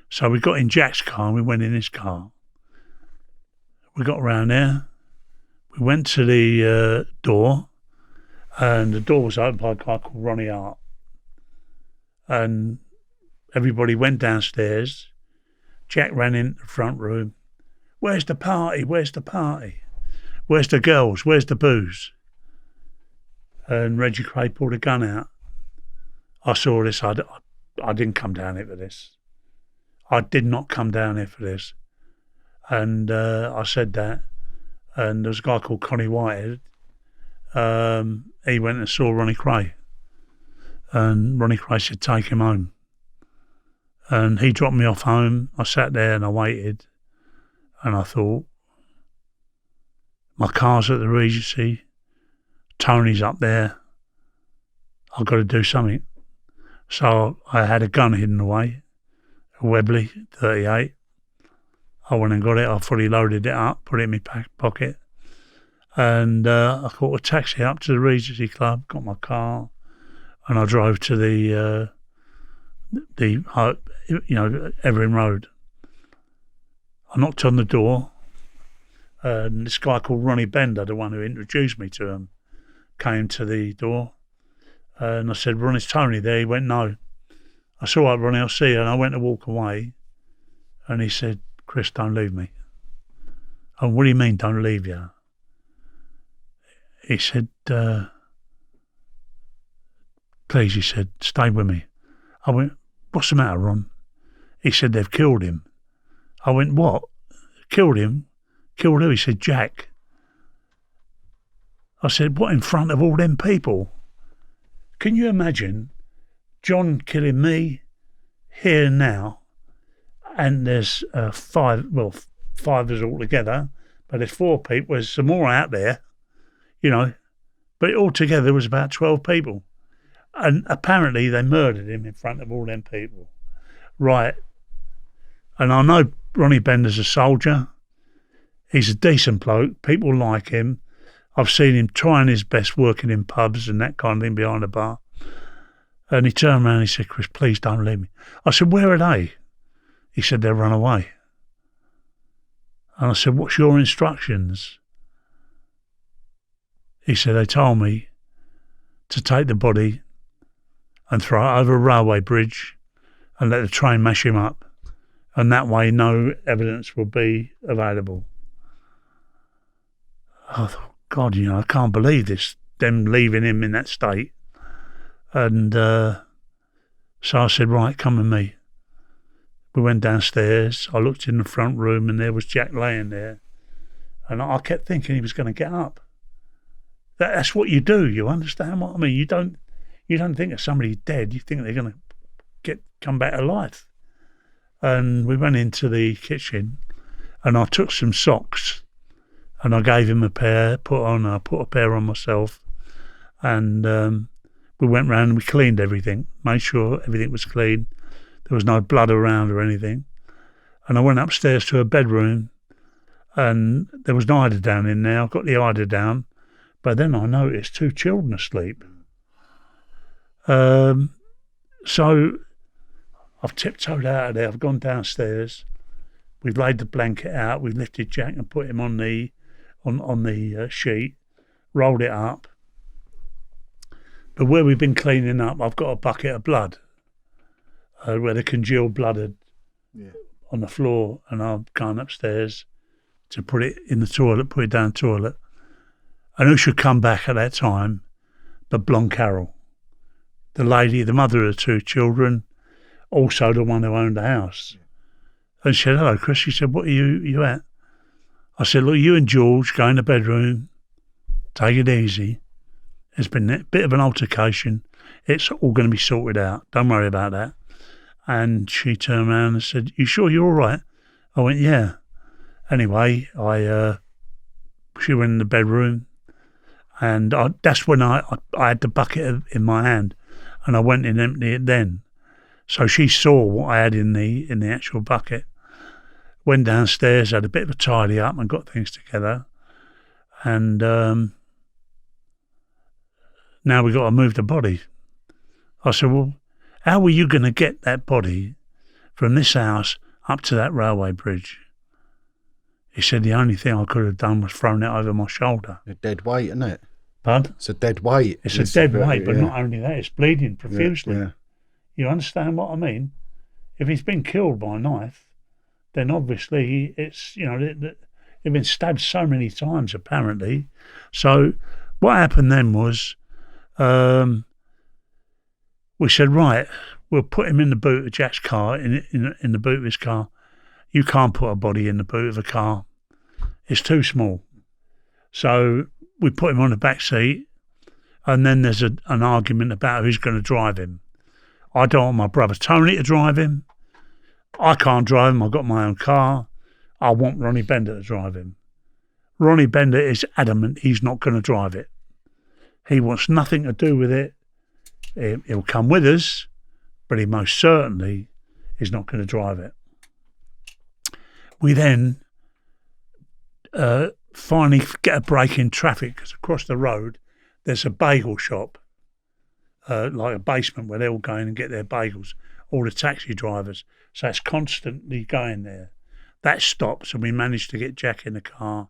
So we got in Jack's car and we went in his car. We got around there. We went to the door, and the door was opened by a guy called Ronnie Hart. And everybody went downstairs. Jack ran into the front room. Where's the party? Where's the party? Where's the girls? Where's the booze? and Reggie Kray pulled a gun out. I saw this. I didn't come down here for this. I did not come down here for this. And I said that. And there was a guy called Connie Whitehead. He went and saw Ronnie Kray. And Ronnie Kray said, take him home. And he dropped me off home. I sat there and I waited. And I thought, my car's at the Regency. Tony's up there. I've got to do something. So I had a gun hidden away, a Webley 38. I went and got it. I fully loaded it up, put it in my pocket. And I caught a taxi up to the Regency Club, got my car, and I drove to the Evering Road. I knocked on the door, and this guy called Ronnie Bender, the one who introduced me to him, came to the door. And I said, Ronnie's Tony there. He went, no. I said, all right, Ronnie, I'll see you. And I went to walk away. And he said, Chris, don't leave me. Oh, what do you mean, don't leave you? He said, please, he said, stay with me. I went, what's the matter, Ron? He said, they've killed him. I went, what? Killed him? Killed who? He said, Jack. I said, what, in front of all them people? Can you imagine John killing me here and now, and there's five of us all together, but there's 4 people, there's some more out there, but altogether there was about 12 people. And apparently they murdered him in front of all them people. Right. And I know Ronnie Bender's a soldier. He's a decent bloke. People like him. I've seen him trying his best working in pubs and that kind of thing behind the bar. And he turned around and he said, Chris, please don't leave me. I said, where are they? He said, they've run away. And I said, what's your instructions? He said, they told me to take the body and throw it over a railway bridge and let the train mash him up. And that way no evidence will be available. I thought, God, I can't believe this, them leaving him in that state. And so I said, right, come with me. We went downstairs. I looked in the front room and there was Jack laying there. And I kept thinking he was going to get up. That's what you do, you understand what I mean? You don't think of somebody dead, you think they're going to come back to life. And we went into the kitchen and I took some socks and I gave him a pair, I put a pair on myself, and we went round and we cleaned everything, made sure everything was clean. There was no blood around or anything. And I went upstairs to a bedroom and there was no eiderdown in there. I got the eiderdown, but then I noticed 2 children asleep. So I've tiptoed out of there. I've gone downstairs. We've laid the blanket out. We've lifted Jack and put him on the sheet, rolled it up. But where we've been cleaning up, I've got a bucket of blood where the congealed blood had on the floor, and I've gone upstairs to put it in the toilet, put it down the toilet. And who should come back at that time but Blonde Carroll, the lady, the mother of the 2 children, also the one who owned the house. And she said, hello, Chris. She said, what are you at? I said, look, you and George go in the bedroom, take it easy. There's been a bit of an altercation. It's all going to be sorted out. Don't worry about that. And she turned around and said, you sure you're all right? I went, yeah. Anyway, she went in the bedroom, and that's when I had the bucket in my hand, and I went and emptied it then. So she saw what I had in the actual bucket. Went downstairs, had a bit of a tidy up and got things together. And now we've got to move the body. I said, well, how were you going to get that body from this house up to that railway bridge? He said, the only thing I could have done was thrown it over my shoulder.
A dead weight, isn't it?
Pardon?
It's a dead weight.
It's a dead weight, but not only that, it's bleeding profusely.
Yeah.
You understand what I mean? If he's been killed by a knife, then obviously it's, they've been stabbed so many times apparently. So what happened then was We said, right, we'll put him in the boot of Jack's car, in the boot of his car. You can't put a body in the boot of a car. It's too small. So we put him on the back seat, and then there's an argument about who's going to drive him. I don't want my brother Tony to drive him. I can't drive him. I've got my own car. I want Ronnie Bender to drive him. Ronnie Bender is adamant he's not going to drive it. He wants nothing to do with it. He'll come with us, but he most certainly is not going to drive it. We then finally get a break in traffic because across the road there's a bagel shop, like a basement where they all go in and get their bagels, all the taxi drivers. So it's constantly going there. That stops and we manage to get Jack in the car.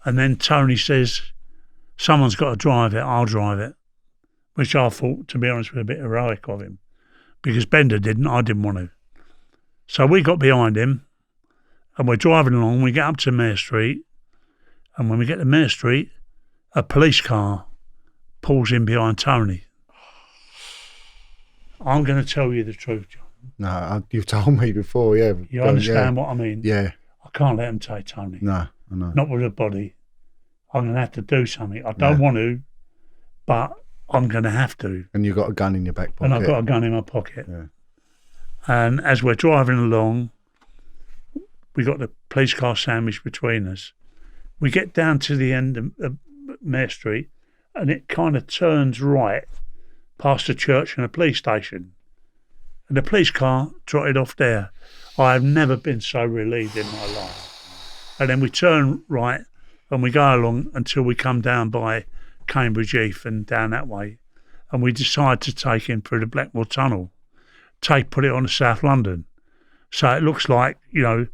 And then Tony says, someone's got to drive it, I'll drive it. Which I thought, to be honest, was a bit heroic of him. Because Bender didn't, I didn't want to. So we got behind him and we're driving along, we get up to Mayor Street, and when we get to Mayor Street, a police car pulls in behind Tony. I'm going to tell you the truth, John.
No, you've told me before, yeah.
You understand what I mean?
Yeah.
I can't let him take Tony.
No, I know.
Not with a body. I'm going to have to do something. I don't want to, but I'm going to have to.
And you've got a gun in your back pocket.
And I've got a gun in my pocket.
Yeah.
And as we're driving along, we got the police car sandwiched between us. We get down to the end of Mayor Street, and it kind of turns right past the church and a police station. And the police car trotted off there. I have never been so relieved in my life. And then we turn right and we go along until we come down by Cambridge Heath and down that way. And we decide to take him through the Blackwall Tunnel, put it on to South London. So it looks like, you know,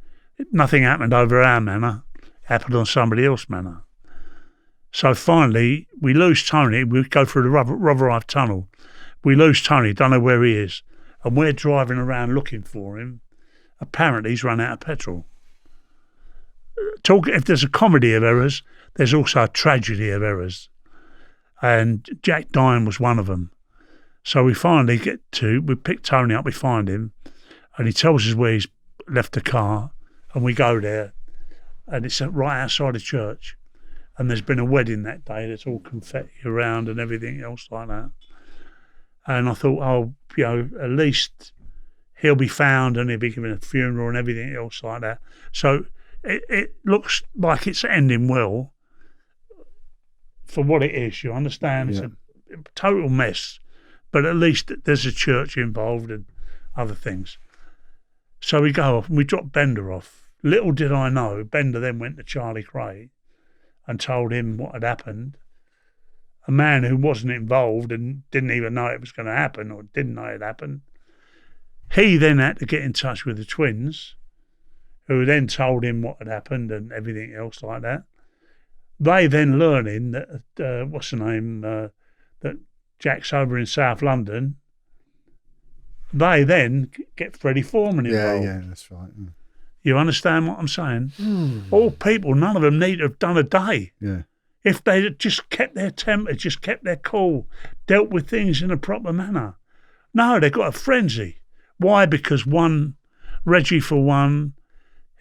nothing happened over our manor, it happened on somebody else's manor. So finally, we lose Tony. We go through the Revere Tunnel. We lose Tony, don't know where he is. And we're driving around looking for him. Apparently, he's run out of petrol. If there's a comedy of errors, there's also a tragedy of errors. And Jack dying was one of them. So we finally we pick Tony up, we find him, and he tells us where he's left the car, and we go there, and it's right outside the church. And there's been a wedding that day, there's all confetti around and everything else like that. And I thought, oh, you know, at least he'll be found and he'll be given a funeral and everything else like that. So it looks like it's ending well for what it is, you understand? It's a total mess, but at least there's a church involved and other things. So we go off and we drop Bender off. Little did I know, Bender then went to Charlie Kray and told him what had happened. A man who wasn't involved and didn't even know it was going to happen or didn't know it happened. He then had to get in touch with the twins, who then told him what had happened and everything else like that. They then learning that, that Jack's over in South London, they then get Freddie Foreman involved.
Yeah, that's right. Yeah.
You understand what I'm saying? All people, none of them need to have done a day.
Yeah.
If they had just kept their temper, just kept their cool, dealt with things in a proper manner. No, they got a frenzy. Why? Because Reggie for one,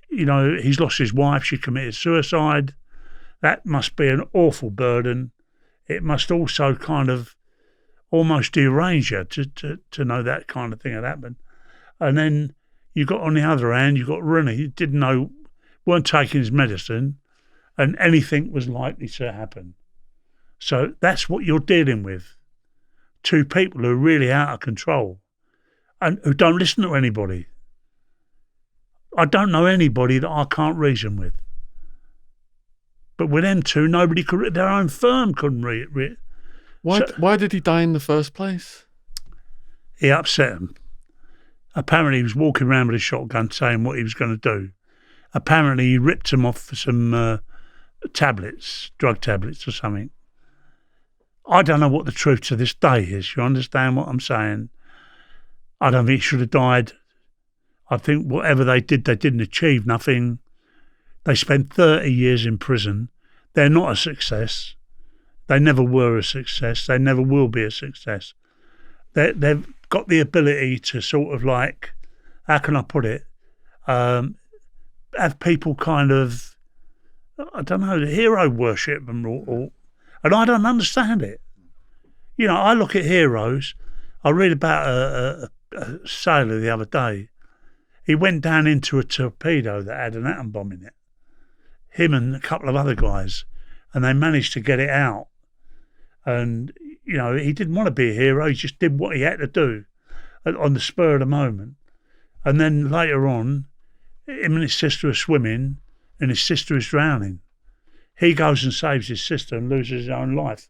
you know, he's lost his wife, she committed suicide. That must be an awful burden. It must also kind of almost derange you to know that kind of thing had happened. And then you got on the other hand, you got Rooney, didn't know, weren't taking his medicine, and anything was likely to happen. So that's what you're dealing with. Two people who are really out of control and who don't listen to anybody. I don't know anybody that I can't reason with. But with them two, nobody could, their own firm couldn't read.
Why did he die in the first place?
He upset them. Apparently he was walking around with a shotgun saying what he was going to do. Apparently he ripped them off for some tablets, drug tablets or something. I don't know what the truth to this day is. You understand what I'm saying? I don't think he should have died. I think whatever they didn't achieve nothing. They spent 30 years in prison. They're not a success. They never were a success. They never will be a success. They've got the ability to sort of like, how can I put it, have people kind of, I don't know, hero worship them, and I don't understand it. You know, I look at heroes. I read about a sailor the other day. He went down into a torpedo that had an atom bomb in it. Him and a couple of other guys, and they managed to get it out. And, you know, he didn't want to be a hero. He just did what he had to do on the spur of the moment. And then later on, him and his sister are swimming and his sister is drowning. He goes and saves his sister and loses his own life.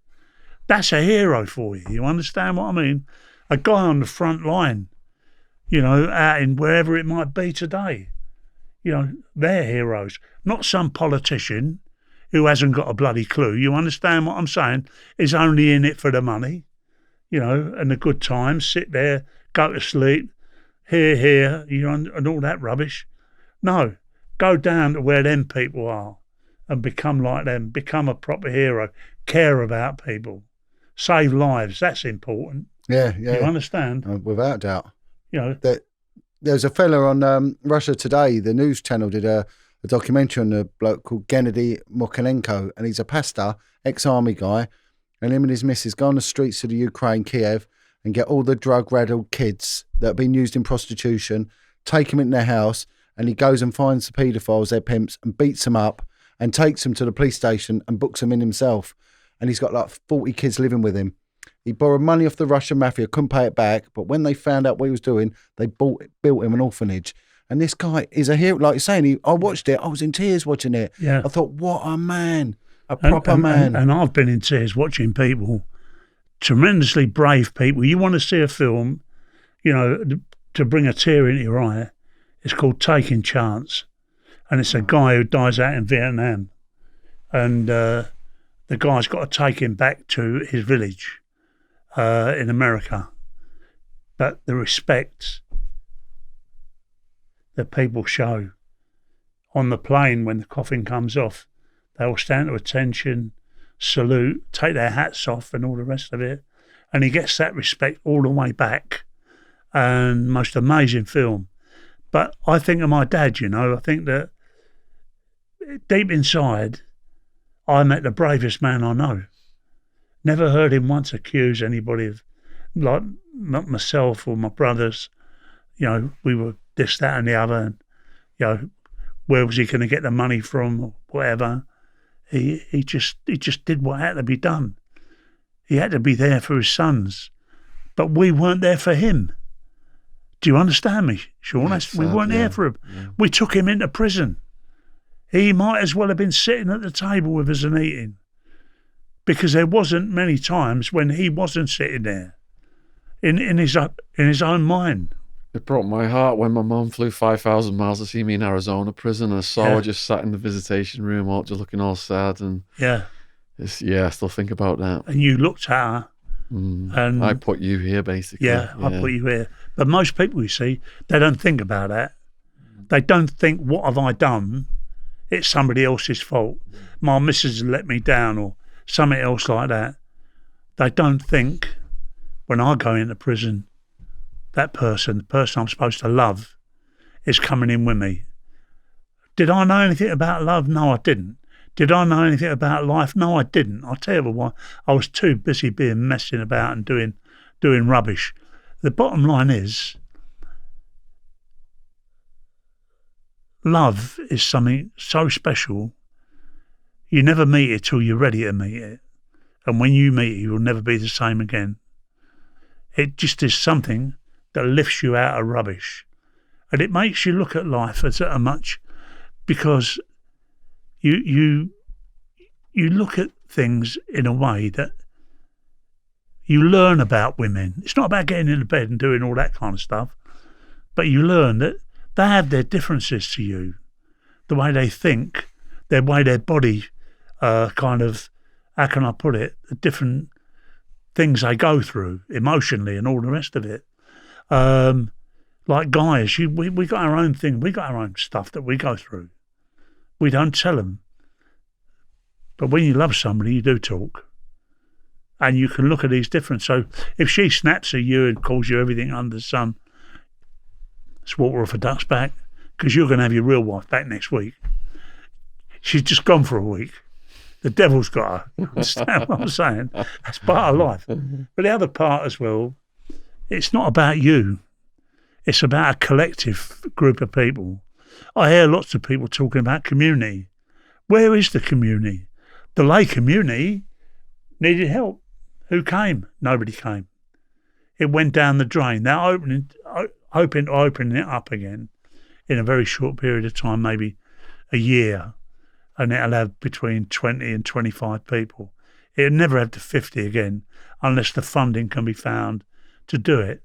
That's a hero for you. You understand what I mean? A guy on the front line, you know, out in wherever it might be today. You know, they're heroes. Not some politician who hasn't got a bloody clue. You understand what I'm saying? Is only in it for the money, you know, and the good times, sit there, go to sleep, here, you know, and all that rubbish. No, go down to where them people are and become like them, become a proper hero, care about people, save lives. That's important.
Yeah.
You understand?
Without doubt.
You know,
there's a fella on Russia Today, the news channel, did a documentary on a bloke called Gennady Mokalenko, and he's a pastor, ex-army guy, and him and his missus go on the streets of the Ukraine, Kiev, and get all the drug-riddled kids that have been used in prostitution, take them in their house, and he goes and finds the paedophiles, their pimps, and beats them up, and takes them to the police station and books them in himself. And he's got like 40 kids living with him. He borrowed money off the Russian mafia, couldn't pay it back, but when they found out what he was doing, they built him an orphanage. And this guy is a hero, like you're saying. I watched it. I was in tears watching it.
Yeah.
I thought, what a man, a proper man.
And I've been in tears watching people, tremendously brave people. You want to see a film, you know, to bring a tear into your eye. It's called Taking Chance, and it's a guy who dies out in Vietnam, and the guy's got to take him back to his village in America. But the respect that people show on the plane when the coffin comes off, they will stand to attention, salute, take their hats off and all the rest of it. And he gets that respect all the way back. And most amazing film. But I think of my dad, you know, I think that deep inside, I met the bravest man I know. Never heard him once accuse anybody of, like, not myself or my brothers. You know, we were this, that and the other, and, you know, where was he going to get the money from or whatever. He just did what had to be done. He had to be there for his sons, but we weren't there for him. Do you understand me, Shaun? We weren't there for him. Yeah. We took him into prison. He might as well have been sitting at the table with us and eating, because there wasn't many times when he wasn't sitting there in his own mind.
It broke my heart when my mum flew 5,000 miles to see me in Arizona prison, and I saw her just sat in the visitation room, all just looking all sad. And I still think about that.
And you looked at her, and
I put you here, basically.
Yeah, I put you here. But most people, you see, they don't think about that. They don't think, what have I done? It's somebody else's fault. My missus let me down, or something else like that. They don't think, when I go into prison, that person, the person I'm supposed to love, is coming in with me. Did I know anything about love? No, I didn't. Did I know anything about life? No, I didn't. I'll tell you why. I was too busy messing about and doing rubbish. The bottom line is, love is something so special. You never meet it till you're ready to meet it. And when you meet it, you'll never be the same again. It just is something that lifts you out of rubbish. And it makes you look at life as a much, because you look at things in a way that you learn about women. It's not about getting into bed and doing all that kind of stuff, but you learn that they have their differences to you, the way they think, the way their body kind of, how can I put it, the different things they go through emotionally and all the rest of it. Like guys, we got our own thing, we got our own stuff that we go through. We don't tell them. But when you love somebody, you do talk. And you can look at these different. So if she snaps at you and calls you everything under the sun, it's water off a duck's back, because you're going to have your real wife back next week. She's just gone for a week. The devil's got her. You understand what I'm saying? That's part of life. But the other part as well, it's not about you. It's about a collective group of people. I hear lots of people talking about community. Where is the community? The lay community needed help. Who came? Nobody came. It went down the drain. They're hoping to open it up again in a very short period of time, maybe a year, and it'll have between 20 and 25 people. It'll never have to 50 again unless the funding can be found to do it.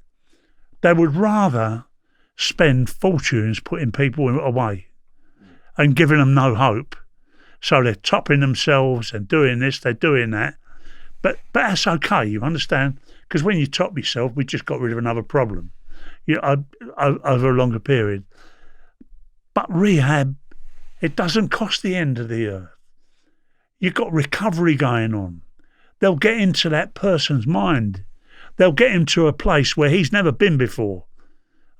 They would rather spend fortunes putting people away and giving them no hope. So they're topping themselves and doing this, they're doing that. But that's okay, you understand? Because when you top yourself, we just got rid of another problem over a longer period. But rehab, it doesn't cost the end of the earth. You've got recovery going on. They'll get into that person's mind. They'll get him to a place where he's never been before.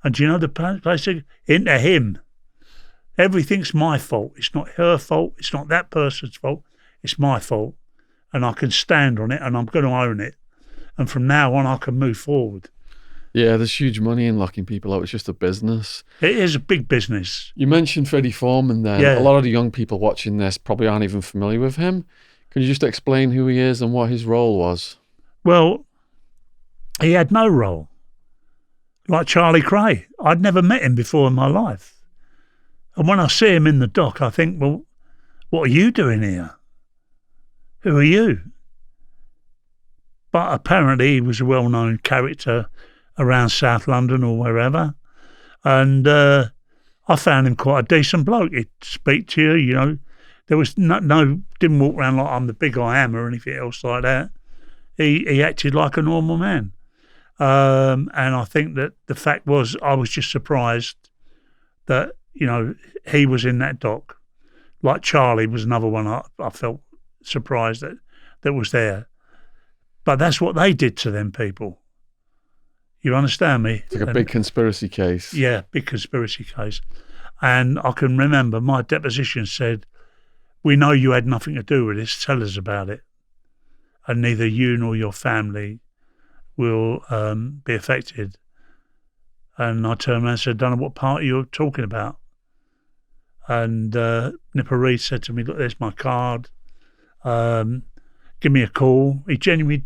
And do you know the place? Into him. Everything's my fault. It's not her fault. It's not that person's fault. It's my fault. And I can stand on it and I'm going to own it. And from now on, I can move forward.
Yeah, there's huge money in locking people out. It's just a business.
It is a big business.
You mentioned Freddie Foreman then.
Yeah.
A lot of the young people watching this probably aren't even familiar with him. Can you just explain who he is and what his role was?
Well, he had no role. Like Charlie Kray. I'd never met him before in my life. And when I see him in the dock, I think, well, what are you doing here? Who are you? But apparently he was a well-known character around South London or wherever. And I found him quite a decent bloke. He'd speak to you, you know. There was didn't walk around like I'm the big I am or anything else like that. He acted like a normal man. And I think that the fact was I was just surprised that, you know, he was in that dock. Like Charlie was another one I felt surprised that was there. But that's what they did to them people. You understand me?
It's like a big conspiracy case.
Yeah, big conspiracy case. And I can remember my deposition said, we know you had nothing to do with this, tell us about it. And neither you nor your family will be affected. And I turned around and said, don't know what part you're talking about. And Nipper Reid said to me, look, there's my card. Give me a call. He genuinely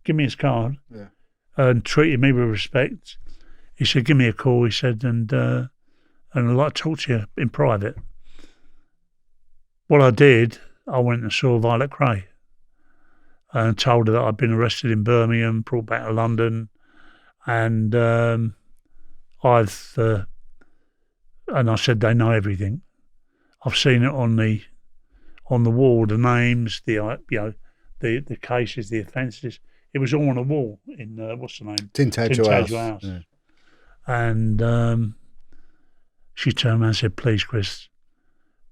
gave me his card.
Yeah.
And treated me with respect. He said, give me a call. He said, and I'd like to talk to you in private. What I did, I went and saw Violet Kray and told her that I'd been arrested in Birmingham, brought back to London, and and I said they know everything. I've seen it on the wall, the names, the cases, the offences. It was all on a wall in what's the name?
Tintagel House.
Yeah. And she turned around and said, "Please, Chris,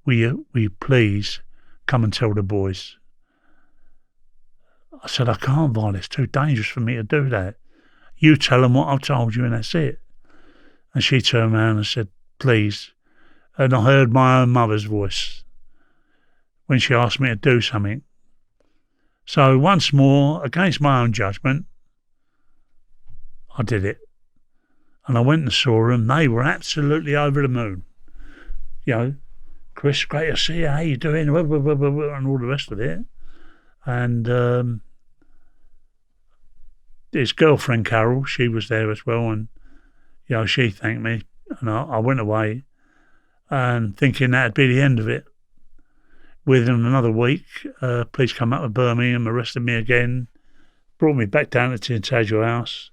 will you please come and tell the boys?" I said, "I can't, Violet. It's too dangerous for me to do that. You tell them what I've told you, and that's it." And she turned around and said, "Please." And I heard my own mother's voice when she asked me to do something. So once more, against my own judgment, I did it. And I went and saw them. They were absolutely over the moon. You know, Chris, great to see you. How you doing? And all the rest of it. And his girlfriend, Carol, she was there as well. And, you know, she thanked me. And I went away and thinking that'd be the end of it. Within another week, police come up to Birmingham, arrested me again, brought me back down to Tintagel House,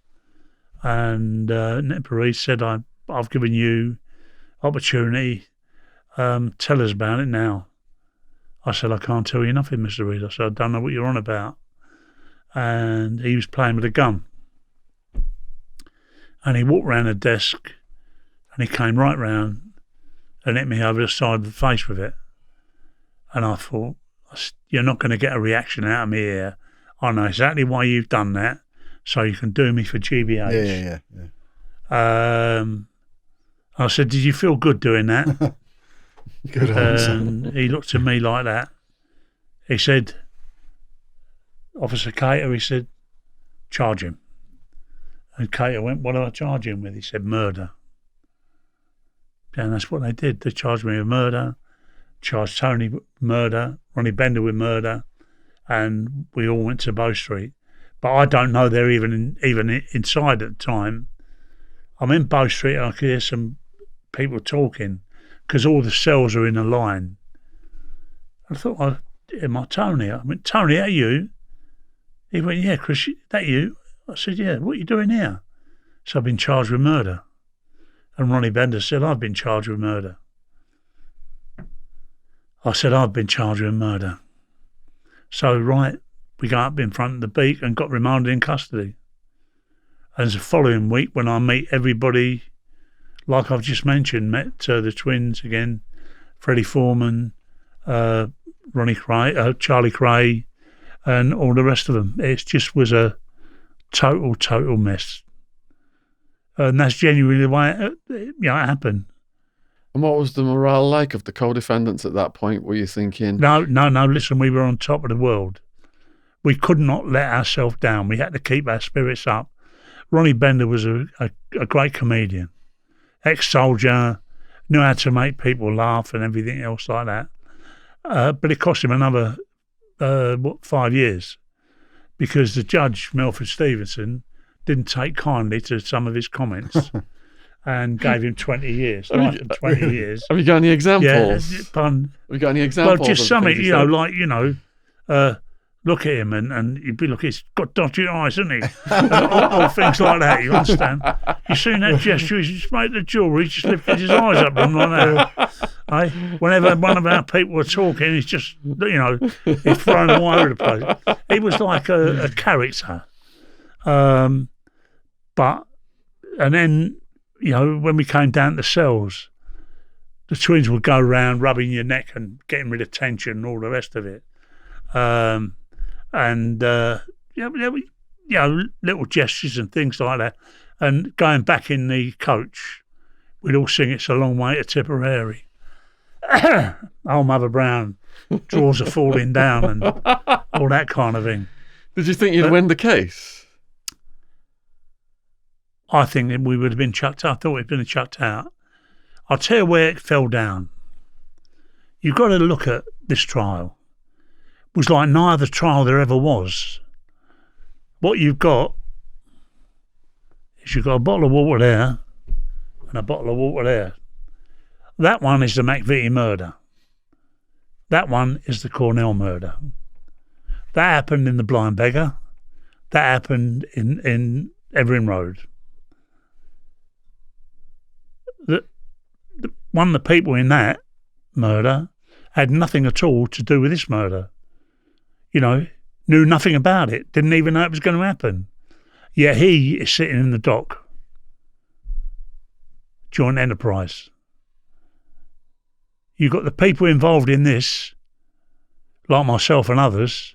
and Nipper Reid said, I've given you opportunity, tell us about it now. I said, I can't tell you nothing, Mr. Reid. I said, I don't know what you're on about. And he was playing with a gun. And he walked round the desk, and he came right round and hit me over the side of the face with it. And I thought, you're not going to get a reaction out of me here. I know exactly why you've done that, so you can do me for GBH.
Yeah.
I said, did you feel good doing that?
Good answer.
And he looked at me like that. He said, Officer Cater, he said, charge him. And Cater went, what do I charge him with? He said, murder. And that's what they did. They charged me with murder, charged Tony with murder, Ronnie Bender with murder, and we all went to Bow Street. But I don't know they're even inside at the time. I'm in Bow Street and I could hear some people talking because all the cells are in a line. I thought, am I Tony? I went, Tony, that you? He went, yeah, Chris, that you? I said, yeah, what are you doing here? So I've been charged with murder. And Ronnie Bender said, I've been charged with murder. I said, I've been charged with murder. So, we go up in front of the beak and got remanded in custody. And the following week, when I meet everybody, like I've just mentioned, met the twins again, Freddie Foreman, Ronnie Kray, Charlie Kray, and all the rest of them. It just was a total mess. And that's genuinely the way it happened.
And what was the morale like of the co-defendants at that point, were you thinking?
No, listen, we were on top of the world. We could not let ourselves down. We had to keep our spirits up. Ronnie Bender was a great comedian, ex-soldier, knew how to make people laugh and everything else like that. But it cost him another, 5 years, because the judge, Melford Stevenson, didn't take kindly to some of his comments and gave him 20 years. 20 years.
Have you got any examples?
Yeah, pardon?
Have you got any examples?
Well, just something, look at him and you'd be like, he's got dodgy eyes, hasn't he? And all things like that, you understand? You seen that gesture? He just made the jewellery, he just lifted his eyes up and like that. Whenever one of our people were talking, he's just, he's thrown them all over the place. He was like a character. And then, when we came down to cells, the twins would go around rubbing your neck and getting rid of tension and all the rest of it. Little gestures and things like that. And going back in the coach, we'd all sing It's a Long Way to Tipperary. Oh, Mother Brown, drawers are falling down and all that kind of thing.
Did you think you'd win the case?
I think that we would have been chucked out. I thought we'd been chucked out. I'll tell you where it fell down. You've got to look at this trial. It was like no other trial there ever was. What you've got is you've got a bottle of water there and a bottle of water there. That one is the McVitie murder. That one is the Cornell murder. That happened in the Blind Beggar. That happened in Evering Road. One of the people in that murder had nothing at all to do with this murder. Knew nothing about it, didn't even know it was going to happen. Yet he is sitting in the dock. Joint enterprise. You've got the people involved in this, like myself and others,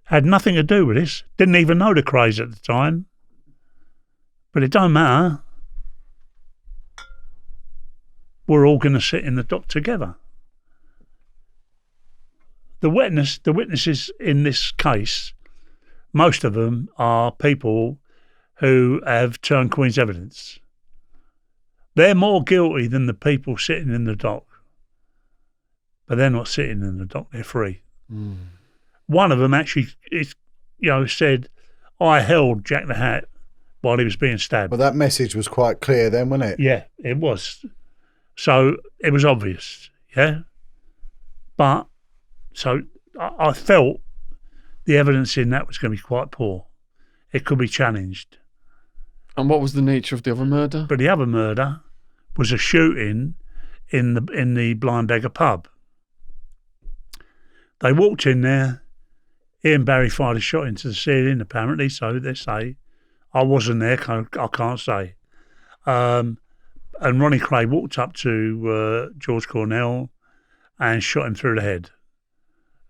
had nothing to do with this, didn't even know the krays at the time. But it don't matter. We're all going to sit in the dock together. The witnesses in this case, most of them are people who have turned Queen's evidence. They're more guilty than the people sitting in the dock. But they're not sitting in the dock, they're free. Mm. One of them actually said, I held Jack the Hat while he was being stabbed.
Well, that message was quite clear then, wasn't it?
Yeah, it was. So it was obvious, yeah? But, so I felt the evidence in that was going to be quite poor. It could be challenged.
And what was the nature of the other murder?
But the other murder was a shooting in the Blind Beggar pub. They walked in there. Ian Barry fired a shot into the ceiling, apparently, so they say. I wasn't there, I can't say. And Ronnie Kray walked up to George Cornell and shot him through the head.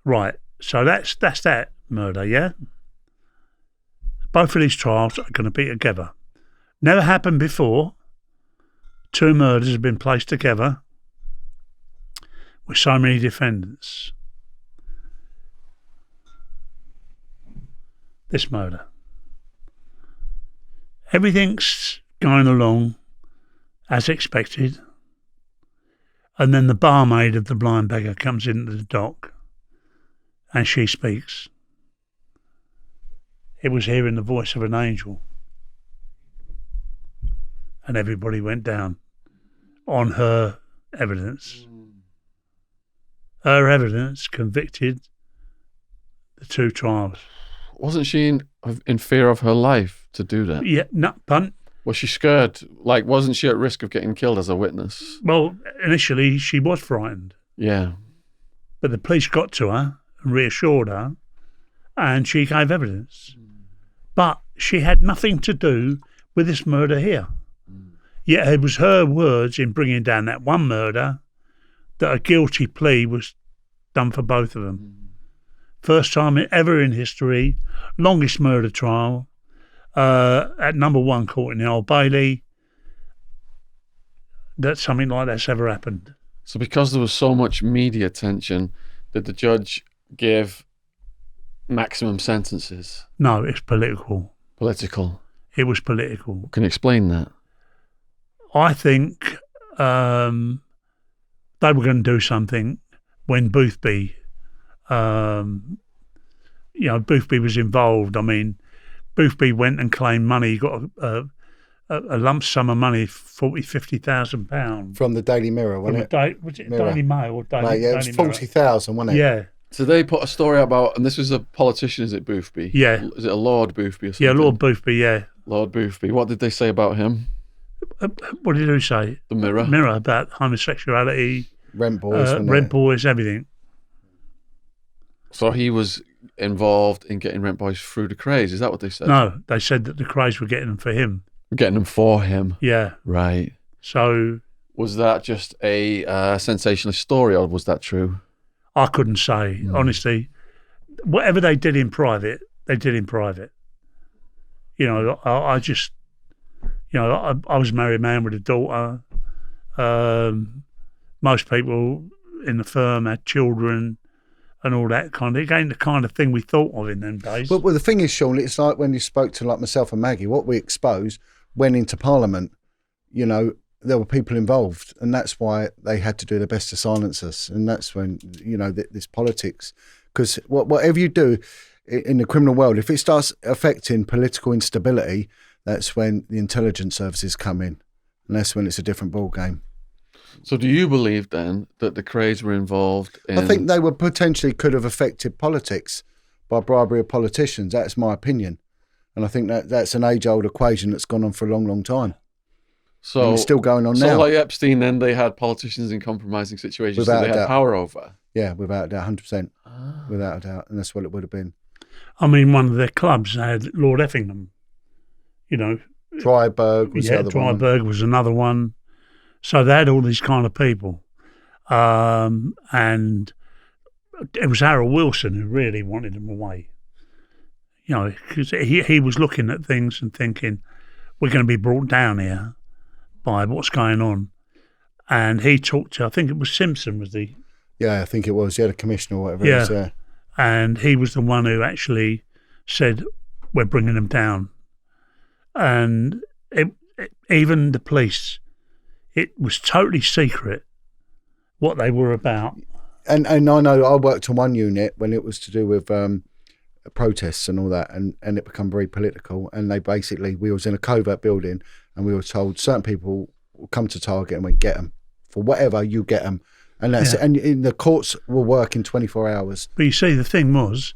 Right, so that's that. murder, yeah? Both of these trials are going to be together. Never happened before. 2 murders have been placed together with so many defendants. This murder. Everything's going along as expected. And then the barmaid of the Blind Beggar comes into the dock and she speaks. It was hearing the voice of an angel. And everybody went down on her evidence. Her evidence convicted the 2 trials.
Wasn't she in fear of her life to do that?
Yeah, but
Was she scared? Like, wasn't she at risk of getting killed as a witness?
well, initially she was frightened,
Yeah.
but the police got to her and reassured her, and she gave evidence. But she had nothing to do with this murder here. Yet it was her words in bringing down that one murder that a guilty plea was done for both of them. First time ever in history, longest murder trial, at number 1 court in the Old Bailey, that something like that's ever happened.
So because there was so much media attention, did the judge give maximum sentences?
No, it's political.
Political.
It was political.
Can you explain that?
I think they were going to do something when Boothby, Boothby was involved. I mean, Boothby went and claimed money. He got a lump sum of money, £50,000
From the Daily Mirror, wasn't it?
Was it
Mirror.
Daily Mail or Daily?
Mate, yeah, it was
Daily Mirror?
40,000, wasn't it?
Yeah,
So they put a story about, and this was a politician, is it Boothby?
Yeah.
Is it a Lord Boothby or something?
yeah, Lord Boothby. Yeah.
Lord Boothby. What did they say about him?
What did he say?
The Mirror.
Mirror about homosexuality,
Rent boys, wasn't
rent
it?
boys, everything.
So he was involved in getting rent boys through the krays. Is that what they said?
No, they said that the krays were getting them for him.
Getting them for him.
Yeah.
Right.
So
Was that just a sensationalist story, or was that true?
I couldn't say, honestly. Whatever they did in private, they did in private. You know, I just, I was a married man with a daughter. Most people in the firm had children and all that kind of, it ain't the kind of thing we thought of in them days.
But the thing is, Shaun, it's like when you spoke to like myself and Maggie, what we exposed went into Parliament. You know, there were people involved, and that's why they had to do their best to silence us. And that's when, this politics, because whatever you do in the criminal world, if it starts affecting political instability, that's when the intelligence services come in, and that's when it's a different ball game.
So do you believe then that the krays were involved in...
I think they were potentially could have affected politics by bribery of politicians. That's my opinion. And I think that's an age-old equation that's gone on for a long, long time.
So
And it's still going on now.
So like Epstein, then they had politicians in compromising situations
Without
that they
a
had
doubt.
power over.
Yeah, without a doubt, 100%. Without a doubt. And that's what it would have been.
I mean, one of their clubs had Lord Effingham,
Dryburgh was the other one.
Dryburgh was another one. So they had all these kind of people. And it was Harold Wilson who really wanted them away. Because he was looking at things and thinking, we're going to be brought down here by what's going on. And he talked to, I think it was Simpson was the...
Yeah, I think it was. Yeah, the commissioner or whatever it was, yeah.
And he was the one who actually said, we're bringing them down. And even the police, it was totally secret what they were about.
And I know I worked on one unit when it was to do with protests and all that, and it became very political. And we was in a covert building, and we were told certain people will come to target and we get them. For whatever, you get them. And that's it. And in the courts will work in 24 hours.
But you see, the thing was,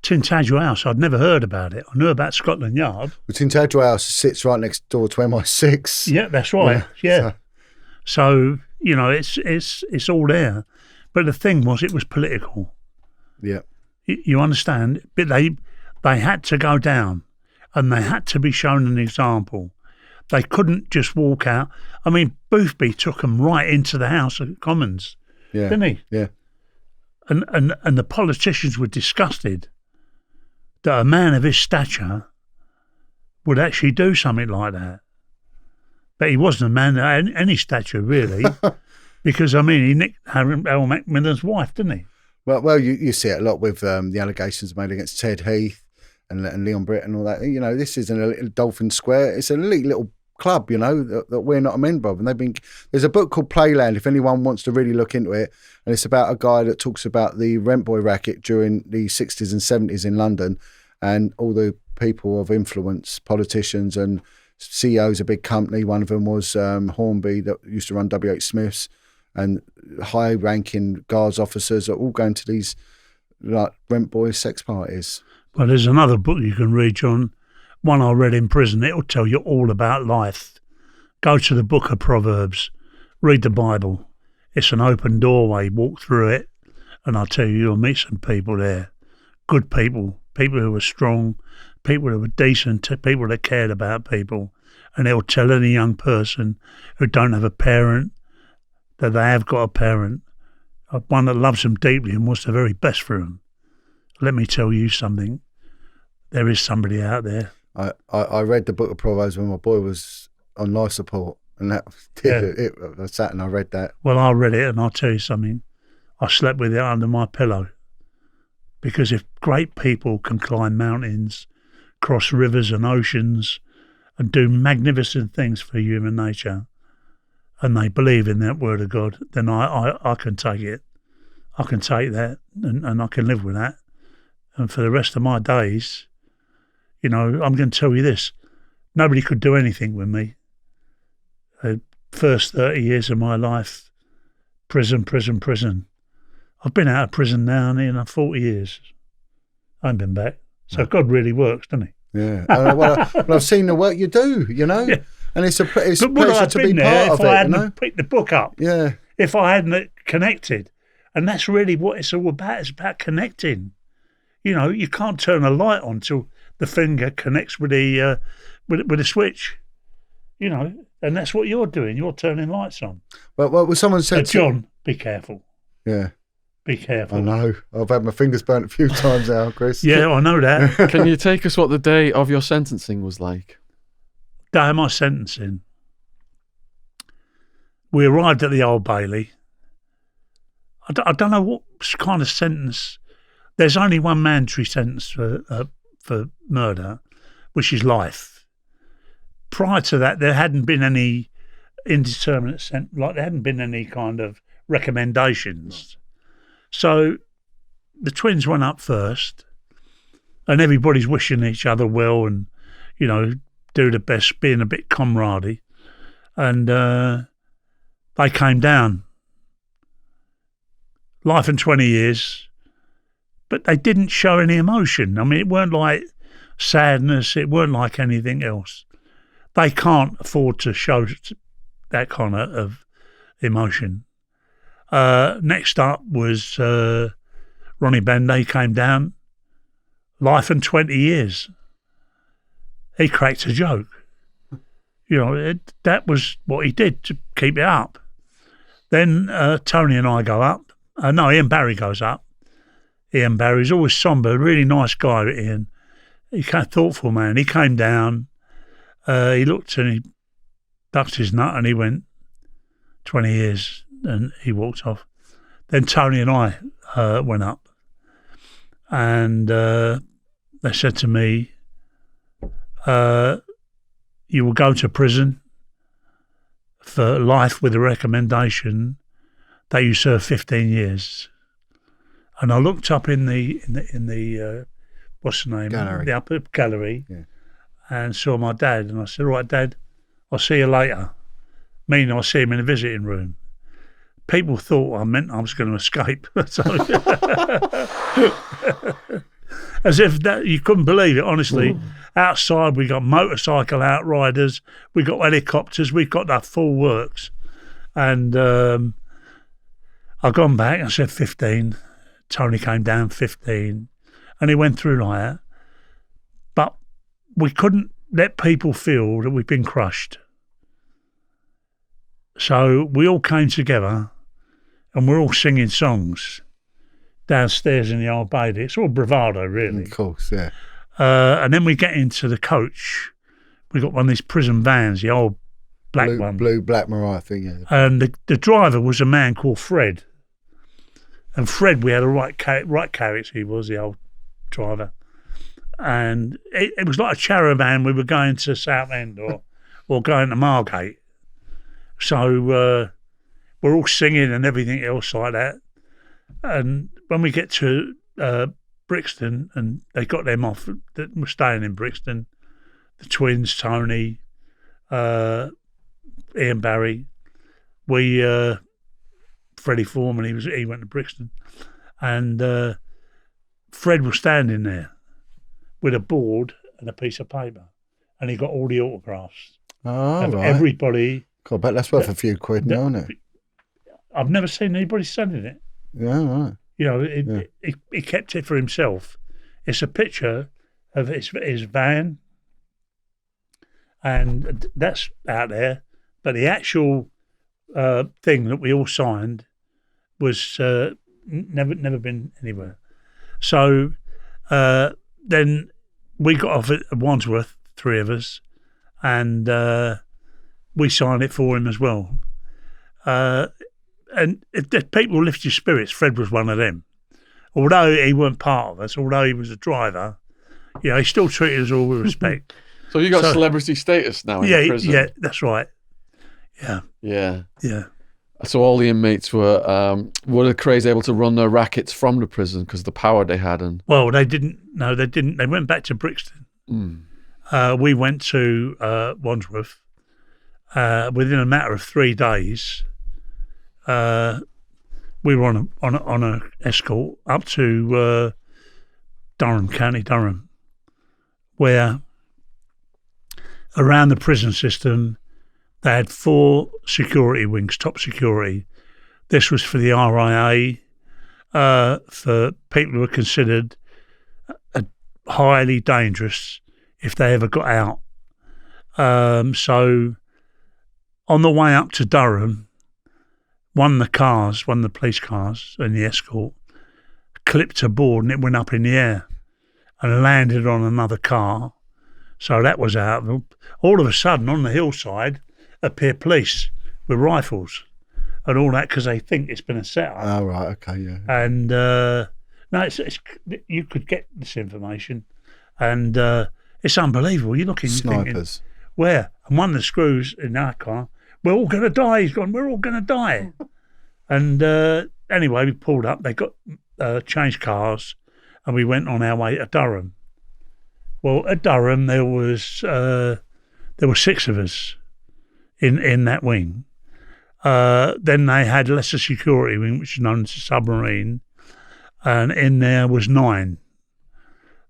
Tintagel House, I'd never heard about it. I knew about Scotland Yard.
The Tintagel House sits right next door to MI6.
Yeah, that's right. Yeah. So it's all there. But the thing was, it was political.
Yeah.
You understand? But they had to go down, and they had to be shown an example. They couldn't just walk out. I mean, Boothby took them right into the House of Commons, didn't he?
Yeah.
And the politicians were disgusted. that a man of his stature would actually do something like that. But he wasn't a man of any stature, really, because, I mean, he nicked Harold Macmillan's wife, didn't he?
Well, you see it a lot with the allegations made against Ted Heath and Leon Britt and all that. You know, this isn't a little Dolphin Square. It's an elite little club, you know, that we're not a member of. And there's a book called Playland, if anyone wants to really look into it. And it's about a guy that talks about the rent boy racket during the 60s and 70s in London and all the people of influence, politicians and CEOs of big company. One of them was Hornby, that used to run WH Smith's, and high-ranking guards officers are all going to these like rent boy sex parties.
Well, there's another book you can read, John. One I read in prison. It'll tell you all about life. Go to the book of Proverbs. Read the Bible. It's an open doorway. Walk through it, and I'll tell you, you'll meet some people there. Good people. People who are strong. People who are decent. People that cared about people. And it'll tell any young person who don't have a parent that they have got a parent, one that loves them deeply and wants the very best for them. Let me tell you something. There is somebody out there.
I read the book of Proverbs when my boy was on life support, and that I sat and I read that.
Well, I read it, and I'll tell you something. I slept with it under my pillow, because if great people can climb mountains, cross rivers and oceans, and do magnificent things for human nature, and they believe in that word of God, then I can take it. I can take that, and I can live with that. And for the rest of my days, you know, I'm going to tell you this. Nobody could do anything with me. The first 30 years of my life, prison. I've been out of prison now nearly 40 years. I haven't been back. So God really works, doesn't he?
Yeah. Well, I've seen the work you do, you know. Yeah. And it's a pleasure to be part of it,
if I hadn't
you know?
picked the book up,
yeah.
If I hadn't connected, and that's really what it's all about. It's about connecting. You know, you can't turn a light on till the finger connects with the with a switch. You know, and that's what you're doing. You're turning lights on.
Well, someone said,
John, be careful.
Yeah.
Be careful.
I know. I've had my fingers burnt a few times now, Chris.
Yeah, I know that.
Can you take us what the day of your sentencing was like?
Day of my sentencing. We arrived at the Old Bailey. I don't know what kind of sentence. There's only one mandatory sentence for murder, which is life. Prior to that, there hadn't been any indeterminate sentence, like there hadn't been any kind of recommendations. So the twins went up first, and everybody's wishing each other well and, you know, do the best, being a bit comradey. And they came down. Life and 20 years, but they didn't show any emotion. I mean, it weren't like sadness, it weren't like anything else. They can't afford to show that kind of emotion. Next up was Ronnie Banday came down. Life and 20 years. He cracked a joke. You know, that was what he did to keep it up. Then Tony and I go up. No, Ian Barry goes up. Ian Barry's always sombre, really nice guy, Ian. He's a thoughtful man. He came down, he looked and he ducked his nut and he went 20 years and he walked off. Then Tony and I went up and they said to me, you will go to prison for life with a recommendation that you serve 15 years. And I looked up in the what's the name?
Gallery.
The upper gallery,
yeah.
And saw my dad. And I said, all right, Dad, I'll see you later. Meaning I'll see him in the visiting room. People thought I meant I was going to escape. As if that you couldn't believe it, honestly. Ooh. Outside, we got motorcycle outriders, we got helicopters, we've got the full works. And I've gone back, I said 15. Tony came down 15. And he went through like that. But we couldn't let people feel that we've been crushed. So we all came together and we're all singing songs downstairs in the Old Bailey. It's all bravado, really.
Of course, yeah.
And then we get into the coach. We got one of these prison vans, the old black one.
Blue, black Mariah thing, yeah.
And the driver was a man called Fred. And Fred, we had a right character, he was, the old driver. And it was like a caravan. We were going to Southend or going to Margate. So we're all singing and everything else like that. And when we get to Brixton, and they got them off that were staying in Brixton, the twins, Tony, Ian Barry, Freddie Foreman, he went to Brixton, and Fred was standing there with a board and a piece of paper, and he got all the autographs of
right.
everybody.
God, bet that's worth a few quid now, isn't it?
I've never seen anybody sending it.
Yeah, right.
You know, he kept it for himself. It's a picture of his van, and that's out there. But the actual thing that we all signed was never been anywhere. So then we got off at Wandsworth, three of us, and we signed it for him as well. And if people lift your spirits, Fred was one of them. Although he weren't part of us, although he was a driver, you know, he still treated us all with respect.
So you got celebrity status now in the prison?
Yeah, that's right.
Yeah.
Yeah.
So all the inmates were the Krays able to run their rackets from the prison because of the power they had? And
well, they didn't. No, they didn't. They went back to Brixton. We went to Wandsworth. Within a matter of 3 days, we were on a escort up to Durham, County Durham, where around the prison system they had 4 security wings, top security. This was for the RIA, for people who were considered highly dangerous if they ever got out. So on the way up to Durham, one of the police cars and the escort clipped a board and it went up in the air and landed on another car. So that was out. All of a sudden, on the hillside, appear police with rifles and all that because they think it's been a setup.
Oh, right, okay, yeah.
And no, it's you could get this information, and it's unbelievable. You're looking,
Snipers.
Thinking, where? And one of the screws in our car, we're all going to die. He's gone, we're all going to die. And anyway, we pulled up. They got changed cars, and we went on our way to Durham. Well, at Durham, there were 6 of us in that wing. Then they had lesser security wing, which is known as a submarine, and in there was 9.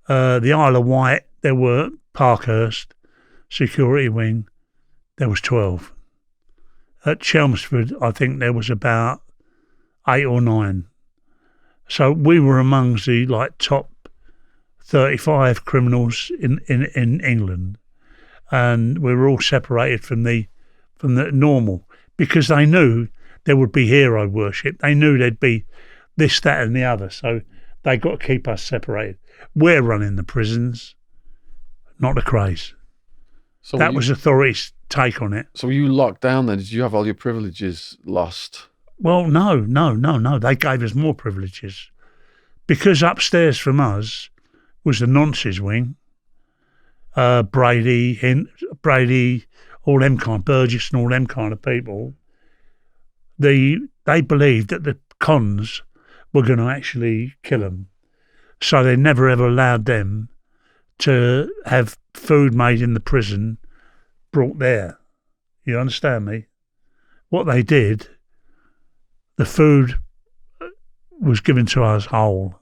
The Isle of Wight, there were Parkhurst security wing, there was 12. At Chelmsford, I think there was about 8 or 9. So we were amongst the top 35 criminals in England, and we were all separated from the normal because they knew there would be hero worship. They knew there'd be this, that, and the other. So they got to keep us separated. We're running the prisons, not the Krays.
So
that was authority's take on it.
So were you locked down then? Did you have all your privileges lost?
Well, no. They gave us more privileges because upstairs from us was the nonces wing. Brady, all them kind, Burgess and all them kind of people. They believed that the cons were going to actually kill them, so they never ever allowed them to have food made in the prison brought there. You understand me? What they did, the food was given to us whole.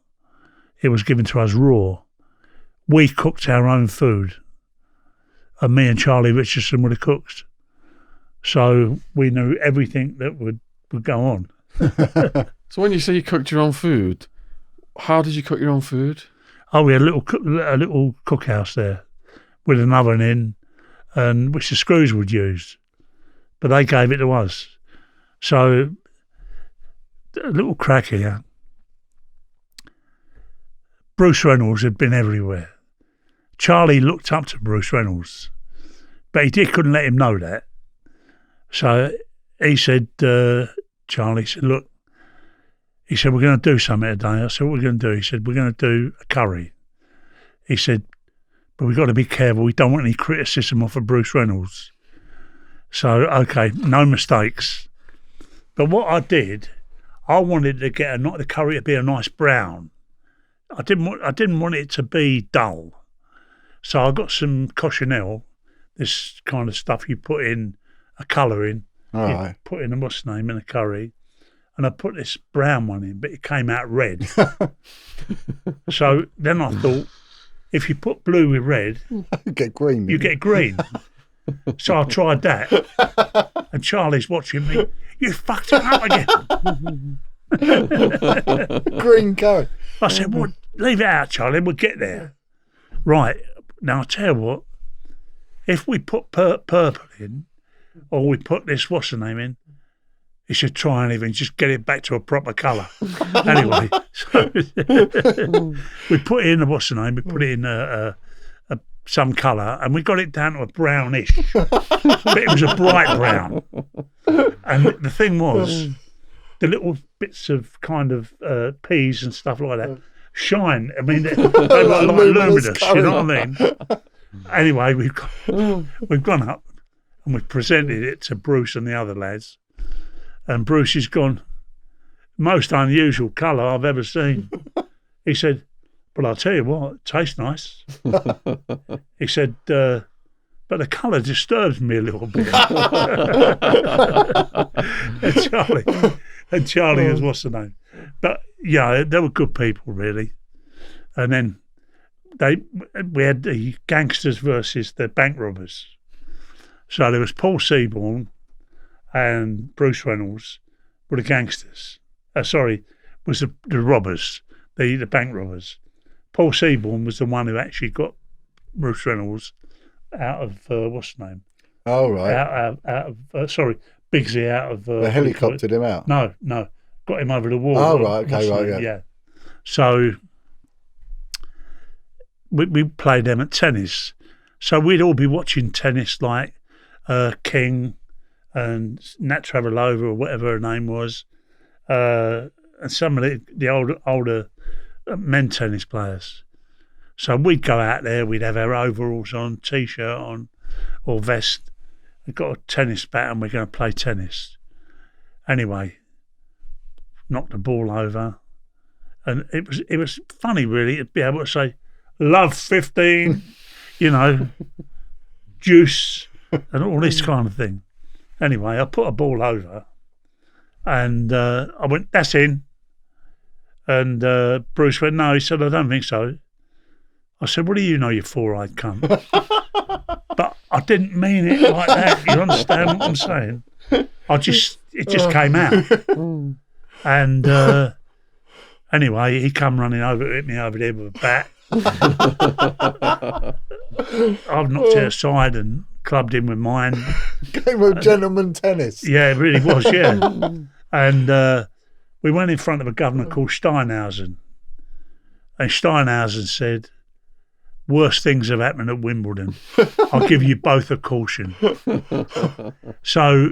It was given to us raw. We cooked our own food. And me and Charlie Richardson would have cooked. So we knew everything that would go on.
So when you say you cooked your own food, how did you cook your own food?
Oh, we had a little cookhouse there with an oven in, and which the screws would use. But they gave it to us. So a little crack here. Bruce Reynolds had been everywhere. Charlie looked up to Bruce Reynolds, but he couldn't let him know that. So he said, Charlie said, look, he said, we're going to do something today. I said, what are we going to do? He said, we're going to do a curry. He said, but we've got to be careful. We don't want any criticism off of Bruce Reynolds. So, okay, no mistakes. But what I did, I wanted to get the curry to be a nice brown. I didn't want it to be dull. So I got some cochineal, this kind of stuff you put in a colour in.
All right.
Put in what's the name in a curry. And I put this brown one in, but it came out red. So then I thought, if you put blue with red,
You get green.
you get green. So I tried that. And Charlie's watching me. You fucked it up again.
green curry.
I said, well, leave it out, Charlie. We'll get there. Right. Now, I'll tell you what. If we put purple in, or we put this, what's the name in, you should try and even just get it back to a proper colour. Anyway, so we put in, what's the name, we put it in some colour, and we got it down to a brownish. But it was a bright brown. And the thing was, the little bits of kind of peas and stuff like that shine. I mean, they look like luminous, you know what I mean? Anyway, we've gone up and we've presented it to Bruce and the other lads. And Bruce has gone, most unusual colour I've ever seen. He said, but I'll tell you what, it tastes nice. He said, but the colour disturbs me a little bit. and Charlie is, what's the name? But yeah, they were good people, really. And then we had the gangsters versus the bank robbers. So there was Paul Seaborn and Bruce Reynolds were the gangsters. Was the robbers, the bank robbers. Paul Seaborn was the one who actually got Bruce Reynolds out of what's the name?
Oh right.
Out of Bigsy out of.
They helicoptered him out.
No, got him over the wall.
Oh right, okay, right,
yeah. So we played them at tennis. So we'd all be watching tennis like King and Nat Travelova or whatever her name was, and some of the older men tennis players. So we'd go out there, we'd have our overalls on, T-shirt on, or vest. We've got a tennis bat and we're going to play tennis. Anyway, knocked the ball over. And it was funny, really, to be able to say, love 15, juice, and all this kind of thing. Anyway, I put a ball over and I went, that's in. And Bruce went, no. He said, I don't think so. I said, what do you know, you four-eyed cunt? But I didn't mean it like that. You understand what I'm saying? It just came out. And anyway, he come running over, hit me over there with a bat. I've knocked it aside and clubbed him with mine.
Game of gentleman tennis.
Yeah, it really was, yeah. And we went in front of a governor called Steinhausen. And Steinhausen said, worst things have happened at Wimbledon. I'll give you both a caution. So,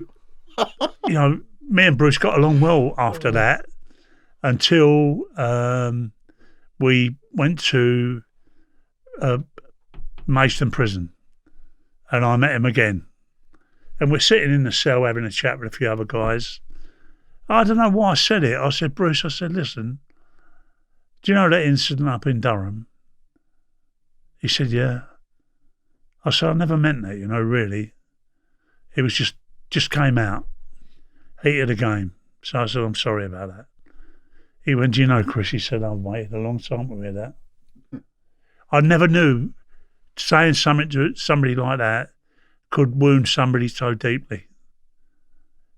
me and Bruce got along well after that until we went to Maidstone Prison and I met him again. And we're sitting in the cell having a chat with a few other guys. I don't know why I said it. I said, Bruce, listen, do you know that incident up in Durham? He said, yeah. I said, I never meant that, really. It was just came out. Heat of the game. So I said, I'm sorry about that. He went, do you know, Chris? He said, I've waited a long time to hear that. I never knew saying something to somebody like that could wound somebody so deeply.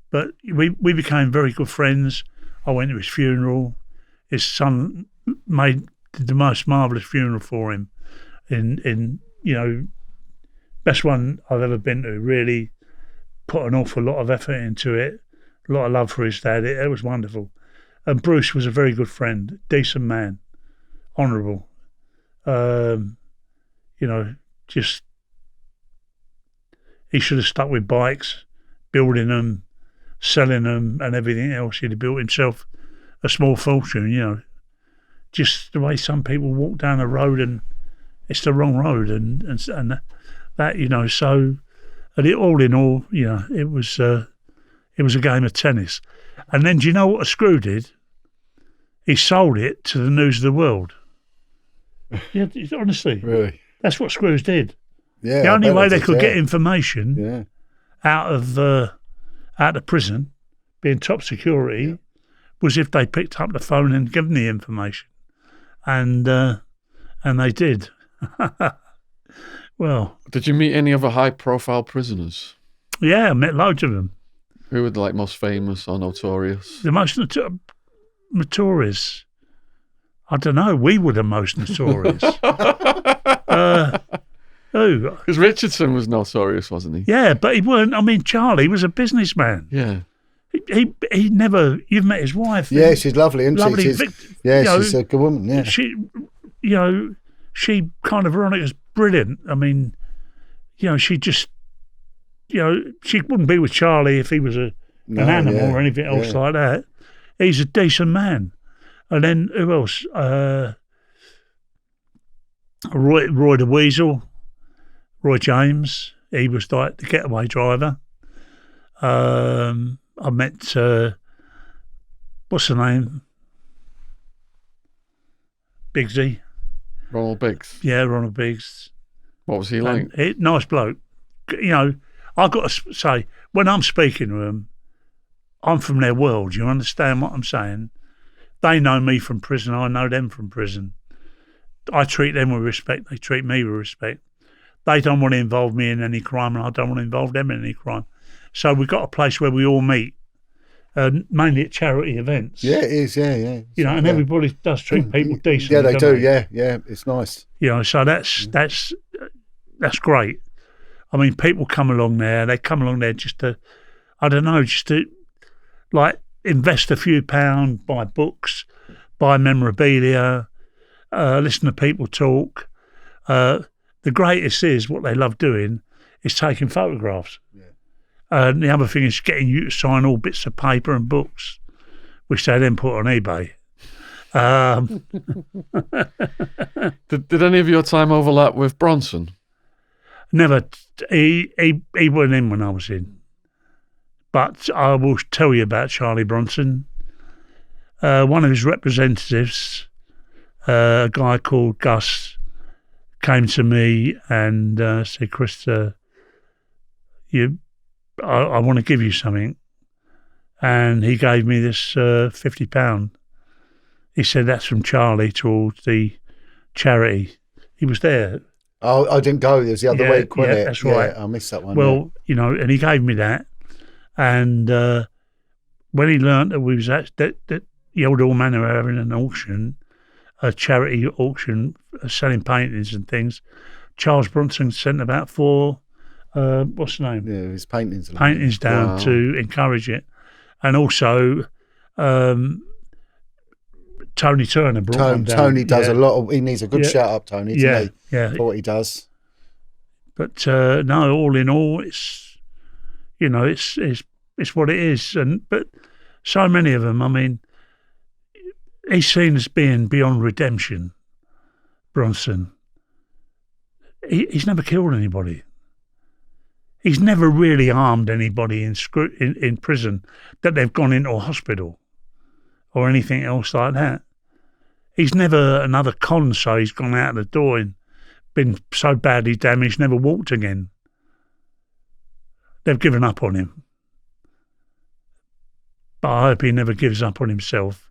But we became very good friends. I went to his funeral. His son did the most marvellous funeral for him. In best one I've ever been to. Really put an awful lot of effort into it. A lot of love for his dad. It was wonderful. And Bruce was a very good friend, decent man, honourable. just he should have stuck with bikes, building them, selling them, and everything else. He'd have built himself a small fortune. Just the way some people walk down the road and it's the wrong road, and that. So, and all in all, it was a game of tennis. And then, do you know what a screw did? He sold it to the News of the World. Yeah, honestly,
Really?
that's what screws did.
Yeah.
The only
I bet
way
they
they
did,
could
yeah.
get information out of prison, being top security, was if they picked up the phone and given the information, and they did. Well,
Did you meet any other high-profile prisoners?
yeah, I met loads of them.
Who were the most famous or notorious?
The most notorious, I don't know. We were the most notorious. Who?
Because Richardson was notorious, wasn't he?
Yeah, but he weren't. I mean, Charlie was a businessman.
Yeah.
He never. You've met his wife.
Yeah, she's lovely, isn't
Lovely.
she? She's a good woman. Yeah.
She kind of Veronica's brilliant. I mean, she just, she wouldn't be with Charlie if he was an animal or anything else like that. He's a decent man. And then who else? Roy the Weasel, Roy James. He was like the getaway driver. I met what's the name? Biggsy.
Ronald Biggs.
Yeah, Ronald Biggs.
What was he like?
Nice bloke. I've got to say, when I'm speaking to them, I'm from their world. You understand what I'm saying? They know me from prison. I know them from prison. I treat them with respect. They treat me with respect. They don't want to involve me in any crime, and I don't want to involve them in any crime. So we've got a place where we all meet, mainly at charity events.
Yeah, it is. Yeah.
And everybody does treat people decently.
Yeah, they do.
They?
Yeah. It's nice.
So that's great. I mean, people come along there. They come along there just to, I don't know, just to like invest a few pounds, buy books, buy memorabilia, listen to people talk. The greatest is what they love doing is taking photographs. Yeah. And the other thing is getting you to sign all bits of paper and books, which they then put on eBay.
Did any of your time overlap with Bronson?
Never. He wasn't in when I was in. But I will tell you about Charlie Bronson. One of his representatives, a guy called Gus, came to me and said, "Chris, I want to give you something." And he gave me this £50. He said, "That's from Charlie towards the charity." He was there.
Oh, I didn't go. It was the other week, wasn't it?
That's right.
I missed that one.
Well, and he gave me that. And when he learnt that we was at that the old Manor were having an auction, a charity auction, selling paintings and things, Charles Bronson sent about 4, what's the name?
Yeah, his paintings
down
Wow.
to encourage it. And also, Tony Turner brought one down.
Tony does a lot. He needs a good shout up, Tony.
Yeah.
For what he does.
But no, all in all, it's it's what it is. But so many of them, I mean, he's seen as being beyond redemption. Bronson. He's never killed anybody. He's never really harmed anybody in prison that they've gone into a hospital or anything else like that. He's never another con, so he's gone out the door and been so badly damaged, never walked again. They've given up on him. But I hope he never gives up on himself.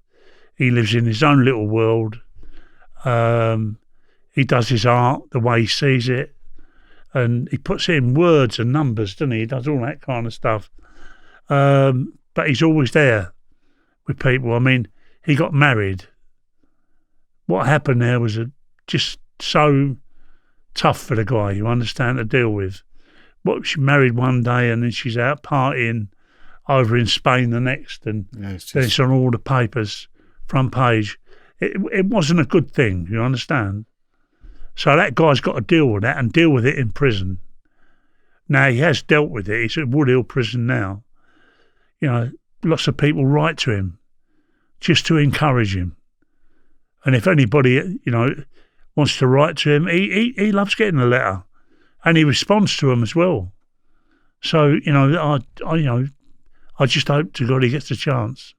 He lives in his own little world. He does his art the way he sees it. And he puts it in words and numbers, doesn't he? He does all that kind of stuff. But he's always there with people. I mean, he got married. What happened there was just so tough for the guy, you understand, to deal with. She married one day and then she's out partying over in Spain the next, and then it's on all the papers, front page. It wasn't a good thing, you understand? So that guy's got to deal with that and deal with it in prison. Now, he has dealt with it. He's at Woodhill prison now. You know, lots of people write to him just to encourage him. And if anybody, you know, wants to write to him, he loves getting a letter. And he responds to them as well. So, you know, I just hope to God he gets a chance.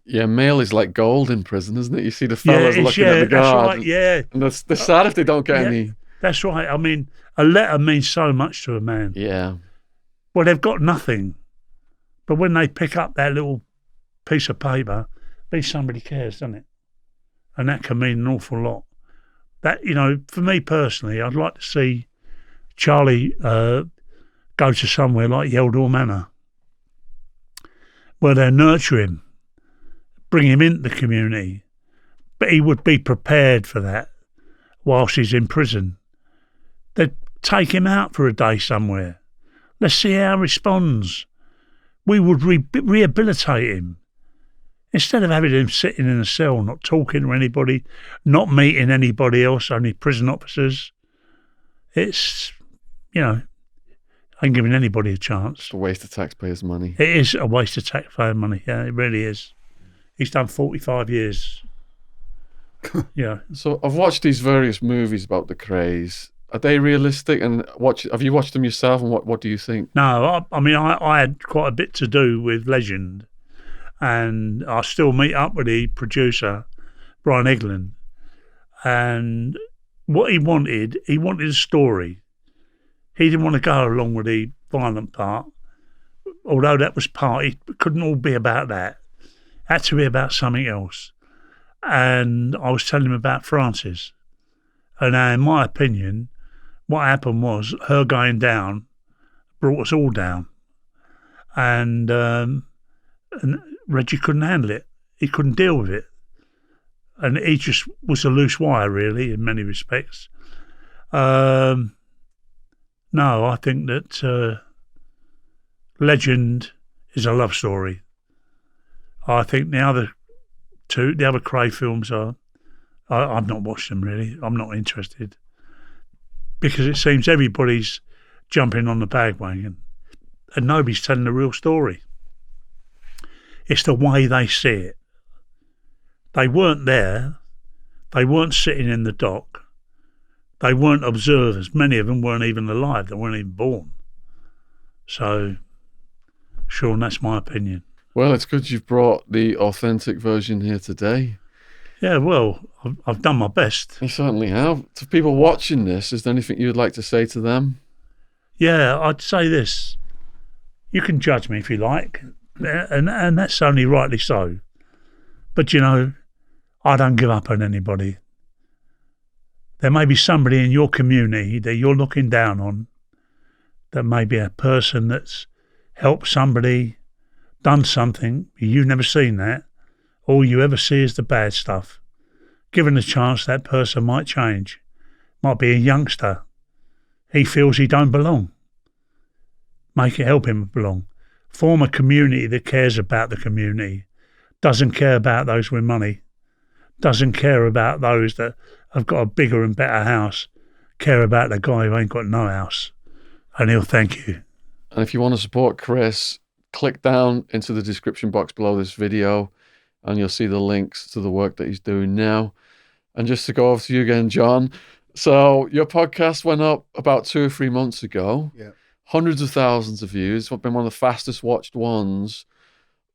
Yeah, mail is like gold in prison, isn't it? You see the fellas looking at the guard.
That's right, yeah.
And they're sad if they don't get any.
That's right. I mean, a letter means so much to a man.
Yeah.
Well, they've got nothing. But when they pick up that little piece of paper, at least somebody cares, doesn't it? And that can mean an awful lot. That, you know, for me personally, I'd like to see Charlie go to somewhere like Yeldor Manor, where they nurture him, bring him into the community. But he would be prepared for that whilst he's in prison. They'd take him out for a day somewhere. Let's see how he responds. We would rehabilitate him. Instead of having him sitting in a cell, not talking to anybody, not meeting anybody else, only prison officers, it's, you know, ain't giving anybody a chance.
It's a waste of taxpayers' money.
It is a waste of taxpayer money, yeah, it really is. He's done 45 years. Yeah.
So I've watched these various movies about the Krays. Are they realistic? And have you watched them yourself? And what do you think?
No, I mean, I had quite a bit to do with Legend, and I still meet up with the producer, Brian Eglin, and what he wanted a story. He didn't want to go along with the violent part, although that was part. It couldn't all be about that. It had to be about something else. And I was telling him about Frances. And now, in my opinion, what happened was her going down brought us all down. And Reggie couldn't handle it. He couldn't deal with it. And he just was a loose wire, really, in many respects. No, I think that Legend is a love story. I think the other Kray films I've not watched them really. I'm not interested. Because it seems everybody's jumping on the bandwagon and nobody's telling the real story. It's the way they see it. They weren't there. They weren't sitting in the dock. They weren't observers. Many of them weren't even alive. They weren't even born. So, Shaun, that's my opinion.
Well, it's good you've brought the authentic version here today.
Yeah, well, I've done my best.
You certainly have. To people watching this, is there anything you'd like to say to them?
Yeah, I'd say this. You can judge me if you like, and that's only rightly so. But, you know, I don't give up on anybody. There may be somebody in your community that you're looking down on, that may be a person that's helped somebody, done something, you've never seen that. All you ever see is the bad stuff. Given a chance, that person might change. Might be a youngster. He feels he don't belong. Make it help him belong. Form a community that cares about the community. Doesn't care about those with money. Doesn't care about those that have got a bigger and better house. Care about the guy who ain't got no house. And he'll thank you.
And if you want to support Chris, click down into the description box below this video and you'll see the links to the work that he's doing now. And just to go over to you again, John. So your podcast went up about 2 or 3 months ago.
Yeah.
Hundreds of thousands of views. It's been one of the fastest watched ones.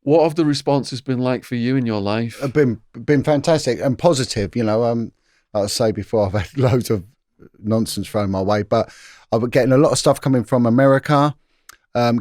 What have the responses been like for you in your life?
Been fantastic and positive. You know, like I say before, I've had loads of nonsense thrown my way, but I've been getting a lot of stuff coming from America,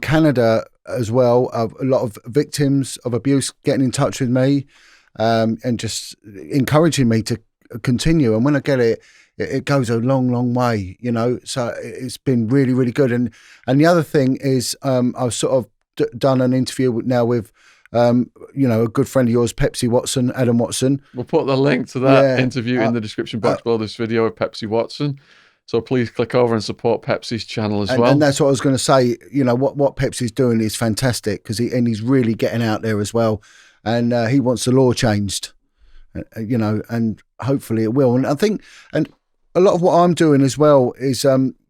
Canada as well. A lot of victims of abuse getting in touch with me, and just encouraging me to continue. And when I get it, it goes a long, long way. You know, so it's been really, really good. And the other thing is, I've sort of done an interview now with. You know, a good friend of yours, Pepsi Watson, Adam Watson.
We'll put the link to that interview in the description box below this video with Pepsi Watson. So please click over and support Pepsi's channel as well.
And that's what I was going to say. You know, what Pepsi's doing is fantastic because he's really getting out there as well. And he wants the law changed, you know, and hopefully it will. And I think, and a lot of what I'm doing as well is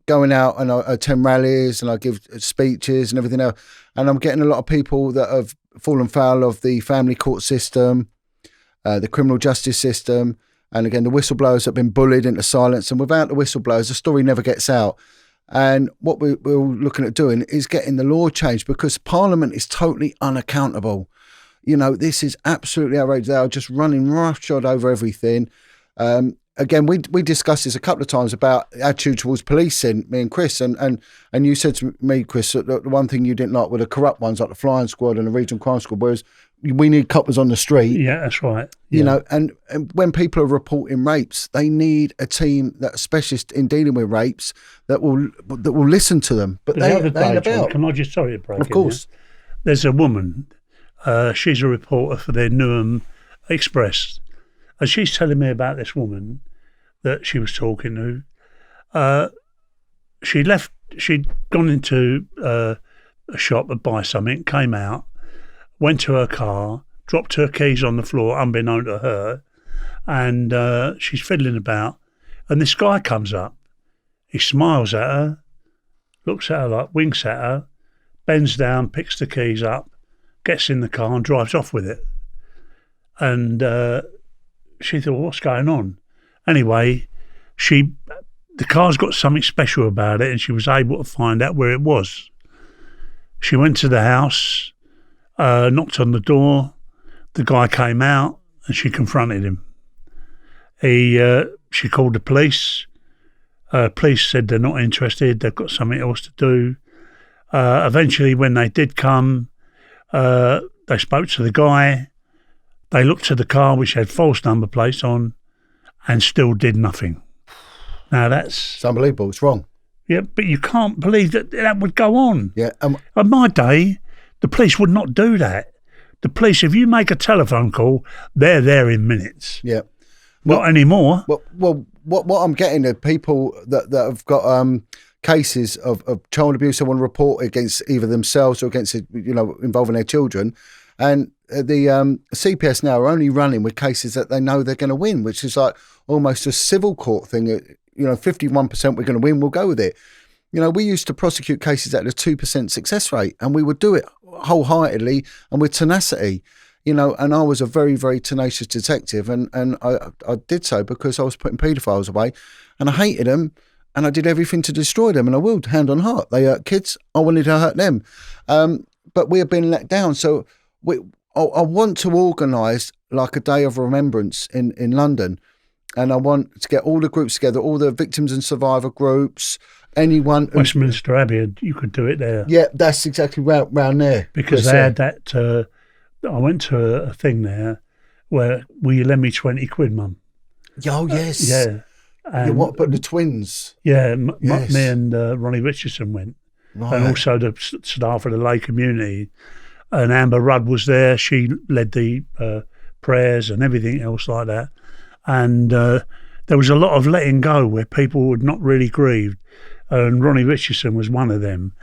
going out and I attend rallies and I give speeches and everything else. And I'm getting a lot of people that have fallen foul of the family court system, the criminal justice system. And again, the whistleblowers have been bullied into silence. And without the whistleblowers, the story never gets out. And what we're looking at doing is getting the law changed, because Parliament is totally unaccountable. You know, this is absolutely outrageous. They are just running roughshod over everything. Again, we discussed this a couple of times about attitude towards policing, me and Chris, and you said to me, Chris, that the one thing you didn't like were the corrupt ones, like the flying squad and the regional crime squad, whereas we need coppers on the street.
Yeah, that's right. Yeah.
You know, and when people are reporting rapes, they need a team that's specialist in dealing with rapes that will listen to them. But
the
they
other day,
ain't about.
John, can I just sorry to break
Of course.
In, yeah? There's a woman, she's a reporter for the Newham Express, and she's telling me about this woman that she was talking to. She'd gone into a shop to buy something, came out, went to her car, dropped her keys on the floor, unbeknown to her, and she's fiddling about. And this guy comes up. He smiles at her, looks at her, like winks at her, bends down, picks the keys up, gets in the car and drives off with it. And she thought, what's going on? Anyway, the car's got something special about it, and she was able to find out where it was. She went to the house, knocked on the door. The guy came out, and she confronted him. She called the police. Police said they're not interested. They've got something else to do. Eventually, when they did come, they spoke to the guy. They looked at the car, which had false number plates on, and still did nothing. Now
It's unbelievable. It's wrong.
Yeah, but you can't believe that would go on.
Yeah.
In my day, the police would not do that. The police, if you make a telephone call, they're there in minutes.
Yeah.
Not anymore.
Well, what I'm getting are people that have got cases of child abuse they want to report against either themselves or against, involving their children. And the CPS now are only running with cases that they know they're going to win, which is like almost a civil court thing. 51% we're going to win, we'll go with it. We used to prosecute cases at a 2% success rate, and we would do it wholeheartedly and with tenacity. And I was a very, very tenacious detective, and I did so because I was putting paedophiles away, and I hated them, and I did everything to destroy them, and I will, hand on heart. They hurt kids, I wanted to hurt them. But we have been let down, so I want to organise like a day of remembrance in London, and I want to get all the groups together, all the victims and survivor groups, anyone.
Westminster Abbey, you could do it there.
Yeah, that's exactly round there.
Because they had that, I went to a thing there where, will you lend me 20 quid, Mum?
Oh, yes.
Yeah.
But the twins?
Yeah,
yes.
Me and Ronnie Richardson went.
Right.
And also the staff of the lay community. And Amber Rudd was there. She led the prayers and everything else like that. And there was a lot of letting go where people were not really grieved. And Ronnie Richardson was one of them.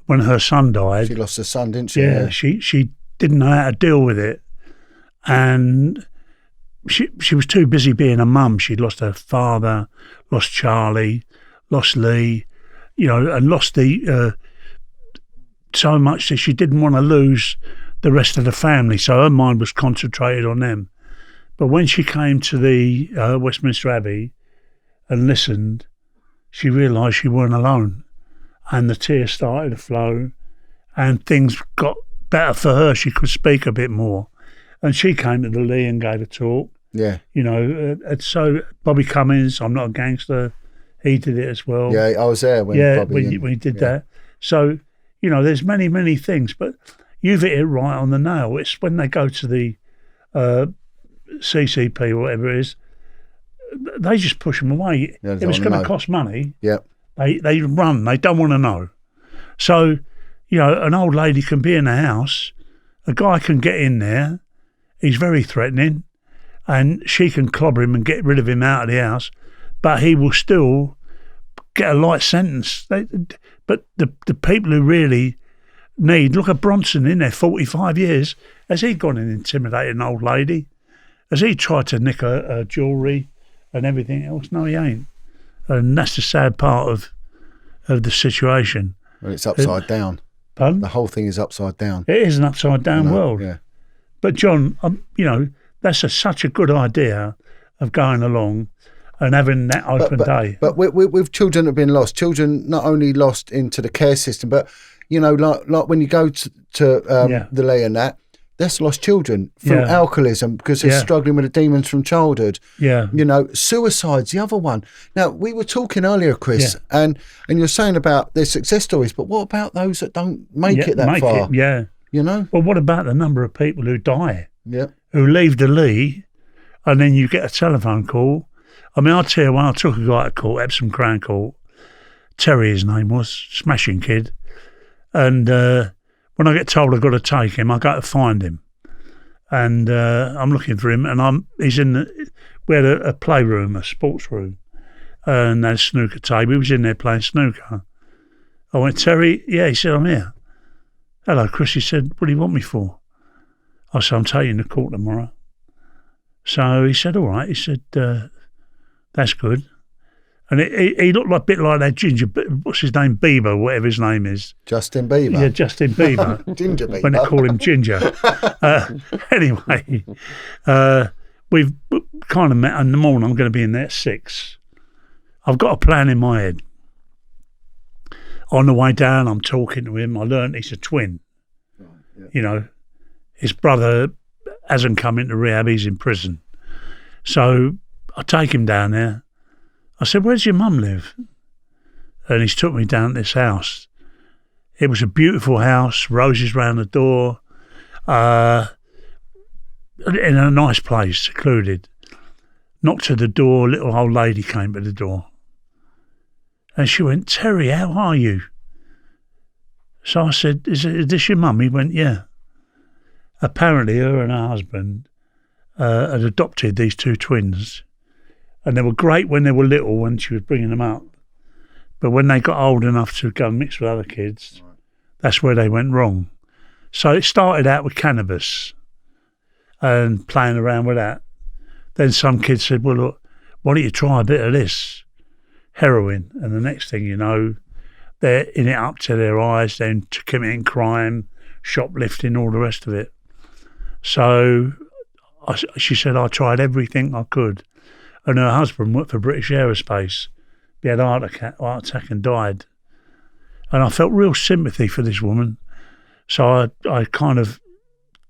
When her son died.
She lost her son, didn't she?
Yeah, she didn't know how to deal with it. And she was too busy being a mum. She'd lost her father, lost Charlie, lost Lee, and lost the so much that she didn't want to lose the rest of the family. So her mind was concentrated on them. But when she came to the Westminster Abbey and listened, she realised she weren't alone. And the tears started to flow and things got better for her. She could speak a bit more. And she came to the Lee and gave a talk.
Yeah.
And so Bobby Cummins, I'm not a gangster, he did it as well.
Yeah, I was there when Bobby
when he did that. So, there's many, many things, but you've hit it right on the nail. It's when they go to the CCP or whatever it is, they just push them away.
Yeah,
if it's going to cost money, they run. They don't want to know. So, an old lady can be in the house, a guy can get in there, he's very threatening, and she can clobber him and get rid of him out of the house, but he will still get a light sentence. But the people who really need, look at Bronson in there, 45 years. Has he gone and intimidated an old lady? Has he tried to nick her jewellery and everything else? No, he ain't. And that's the sad part of the situation.
Well, it's upside down.
Pardon?
The whole thing is upside down.
It is an upside down world.
Yeah.
But John, that's such a good idea of going along and having that open day.
But with children that have been lost, children not only lost into the care system, but like when you go to the Lea and that's lost children from alcoholism because they're struggling with the demons from childhood.
Yeah.
Suicide's the other one. Now, we were talking earlier, Chris, and you're saying about their success stories, but what about those that don't make it that far? Well, what about the number of people who die? Yeah.
Who leave the Lee, and then you get a telephone call. I mean, I'll tell you, when I took a guy to court, Epsom Crown Court, Terry his name was, smashing kid, and when I get told I've got to take him, I go to find him. And I'm looking for him, and we had a playroom, a sports room, and a snooker table. He was in there playing snooker. I went, Terry, yeah, he said, I'm here. Hello, Chris. He said, what do you want me for? I said, I'm taking you to court tomorrow. So he said, all right. He said, that's good. And he looked like a bit like that ginger, what's his name, Bieber, whatever his name is.
Justin Bieber.
Yeah, Justin Bieber.
Ginger Bieber.
When they call him Ginger. Anyway, we've kind of met in the morning. I'm going to be in there at 6. I've got a plan in my head. On the way down, I'm talking to him. I learned he's a twin. Right, yeah. His brother hasn't come into rehab. He's in prison. So I take him down there. I said, where's your mum live? And he's took me down to this house. It was a beautiful house, roses round the door, in a nice place, secluded. Knocked at the door, a little old lady came to the door. And she went, Terry, how are you? So I said, is this your mum? He went, yeah. Apparently her and her husband had adopted these 2 twins. And they were great when they were little, when she was bringing them up. But when they got old enough to go and mix with other kids, that's where they went wrong. So it started out with cannabis and playing around with that. Then some kids said, well, look, why don't you try a bit of this? Heroin. And the next thing you know, they're in it up to their eyes, then committing crime, shoplifting, all the rest of it. So she said, I tried everything I could. And her husband worked for British Aerospace. He had a heart attack and died. And I felt real sympathy for this woman. So I kind of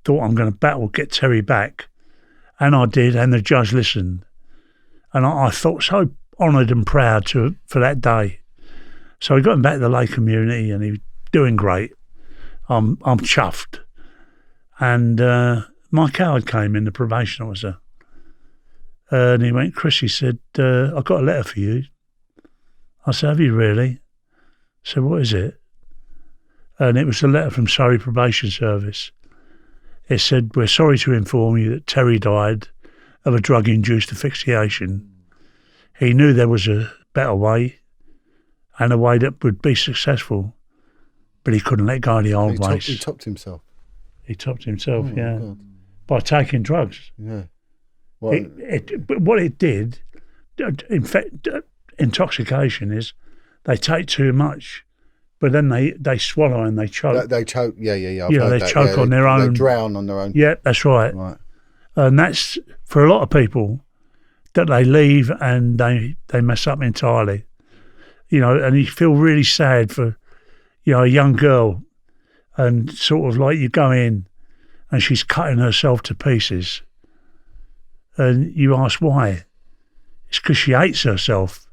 thought, I'm going to get Terry back. And I did, and the judge listened. And I felt so honoured and proud for that day. So we got him back to the lay community, and he was doing great. I'm chuffed. And my coward came in, the probation officer. And he went, Chris, he said, I've got a letter for you. I said, have you really? I said, what is it? And it was a letter from Surrey Probation Service. It said, we're sorry to inform you that Terry died of a drug-induced asphyxiation. He knew there was a better way and a way that would be successful, but he couldn't let go of the old ways.
He topped himself.
He topped himself, yeah,
God.
by taking drugs.
Yeah.
But what it did, in fact, intoxication is they take too much, but then they swallow and they choke.
They choke, yeah.
They choke on their own.
They drown on their own.
Yeah, that's right. And that's, for a lot of people, that they leave and they mess up entirely. And you feel really sad for, a young girl, and sort of like you go in and she's cutting herself to pieces. And you ask why. It's because she hates herself.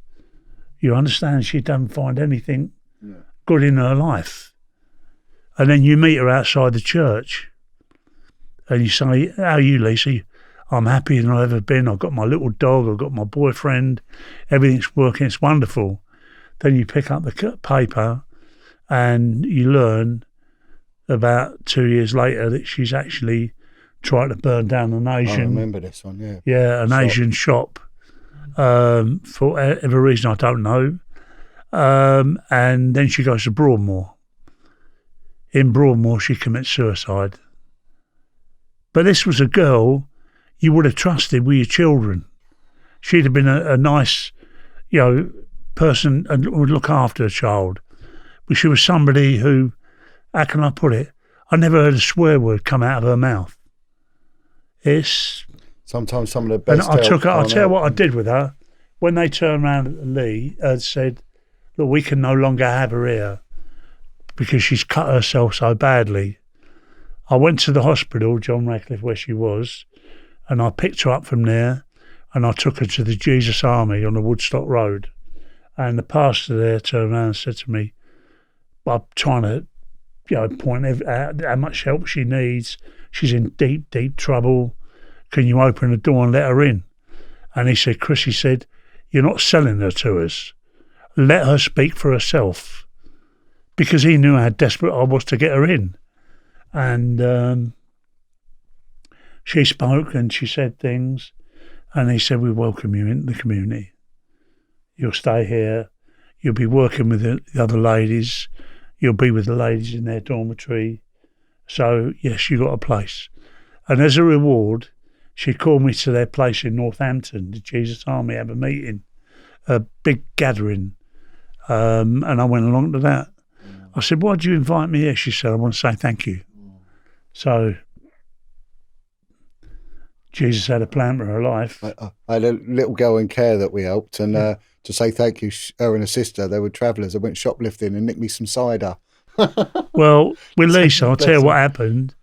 You understand? She doesn't find anything good in her life. And then you meet her outside the church and you say, how are you, Lisa? I'm happier than I've ever been. I've got my little dog. I've got my boyfriend. Everything's working. It's wonderful. Then you pick up the paper and you learn about 2 years later that she's actually tried to burn down an Asian.
I remember this one, yeah.
Yeah, an Asian shop for whatever reason I don't know. And then she goes to Broadmoor. In Broadmoor, she commits suicide. But this was a girl you would have trusted with your children. She'd have been a nice, person and would look after a child. But she was somebody who, how can I put it? I never heard a swear word come out of her mouth. It's
Sometimes some of the best.
And I took her. I'll tell you what I did with her. When they turned around at Lee and said, "Look, we can no longer have her here because she's cut herself so badly." I went to the hospital, John Radcliffe, where she was, and I picked her up from there, and I took her to the Jesus Army on the Woodstock Road. And the pastor there turned around and said to me, "I'm trying to, point out how much help she needs. She's in deep, deep trouble. Can you open the door and let her in?" And he said, "Chris," he said, "you're not selling her to us. Let her speak for herself." Because he knew how desperate I was to get her in. And she spoke and she said things. And he said, "We welcome you into the community. You'll stay here. You'll be working with the other ladies. You'll be with the ladies in their dormitory. So, yes, you got a place." And as a reward, she called me to their place in Northampton. The Jesus Army have a meeting, a big gathering. And I went along to that. I said, "Why did you invite me here?" She said, "I want to say thank you." So Jesus had a plan for her life.
I had a little girl in care that we helped, and to say thank you, her and her sister, they were travellers. I went shoplifting and nicked me some cider.
Well, with Lisa, I'll tell you what happened.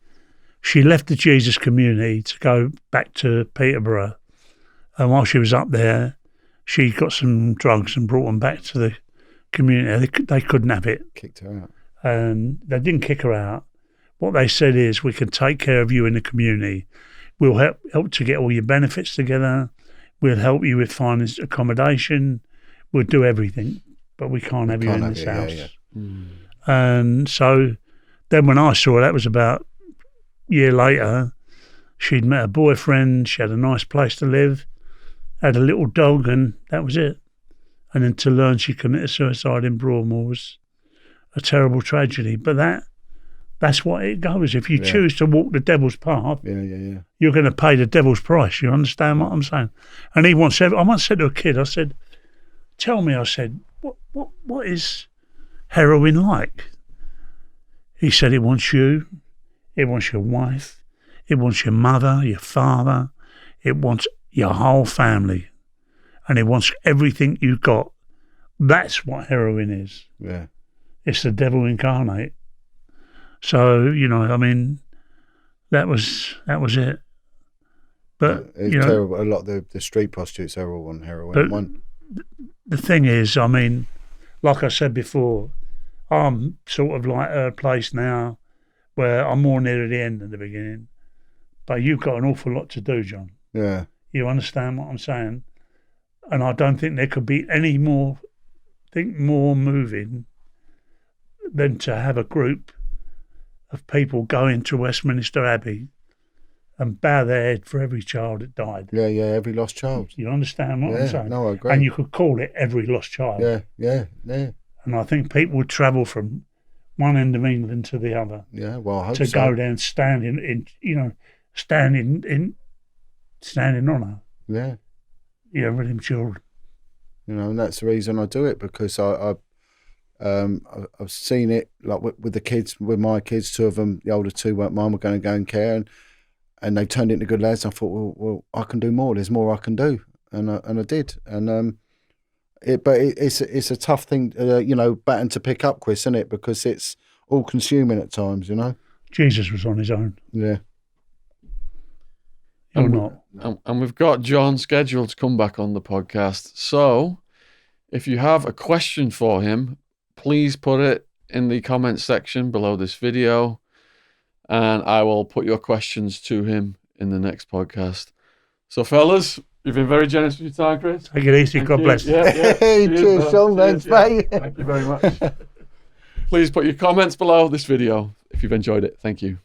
She left the Jesus community to go back to Peterborough. And while she was up there, she got some drugs and brought them back to the community. They couldn't have it.
Kicked her out.
And they didn't kick her out. What they said is, "We can take care of you in the community. We'll help to get all your benefits together. We'll help you with finding accommodation. We'll do everything, but we can't have you in this house."
Yeah.
And so then when I saw her, that was about a year later, she'd met a boyfriend, she had a nice place to live, had a little dog, and that was it. And then to learn she committed suicide in Broadmoor was a terrible tragedy. But that's what it goes. If you choose to walk the devil's path, you're going to pay the devil's price. You understand what I'm saying? And I once said to a kid, I said, "Tell me," I said, what is heroin like? He said, "It wants you, it wants your wife, it wants your mother, your father, it wants your whole family, and it wants everything you got." That's what heroin is.
Yeah.
It's the devil incarnate. So, I mean, that was it. But
it's terrible. A lot of the street prostitutes are all on heroin.
But the thing is, I mean, like I said before, I'm sort of like at a place now where I'm more near the end than the beginning. But you've got an awful lot to do, John.
Yeah.
You understand what I'm saying? And I don't think there could be any more moving than to have a group of people go into Westminster Abbey and bow their head for every child that died.
Yeah, every lost child.
You understand what I'm saying?
No, I agree.
And you could call it every lost child.
Yeah.
And I think people would travel from one end of England to the other.
Yeah, well, I hope
to
so.
go down, standing on her.
Yeah.
With them children.
And that's the reason I do it, because I've seen it, like with the kids, with my kids. Two of them, the older two weren't mine, were going to go and care, and they turned into good lads. I thought, well, I can do more. There's more I can do, and I did. And it's a tough thing, baton to pick up, Chris, isn't it? Because it's all consuming at times,
Jesus was on his own.
Yeah.
You're not.
And we've got John scheduled to come back on the podcast. So if you have a question for him, please put it in the comments section below this video, and I will put your questions to him in the next podcast. So, fellas, you've been very generous with your time, Chris.
Take it easy. God bless.
Yeah. Cheers, Shaun. Thanks, mate.
Thank you very much. Please put your comments below this video if you've enjoyed it. Thank you.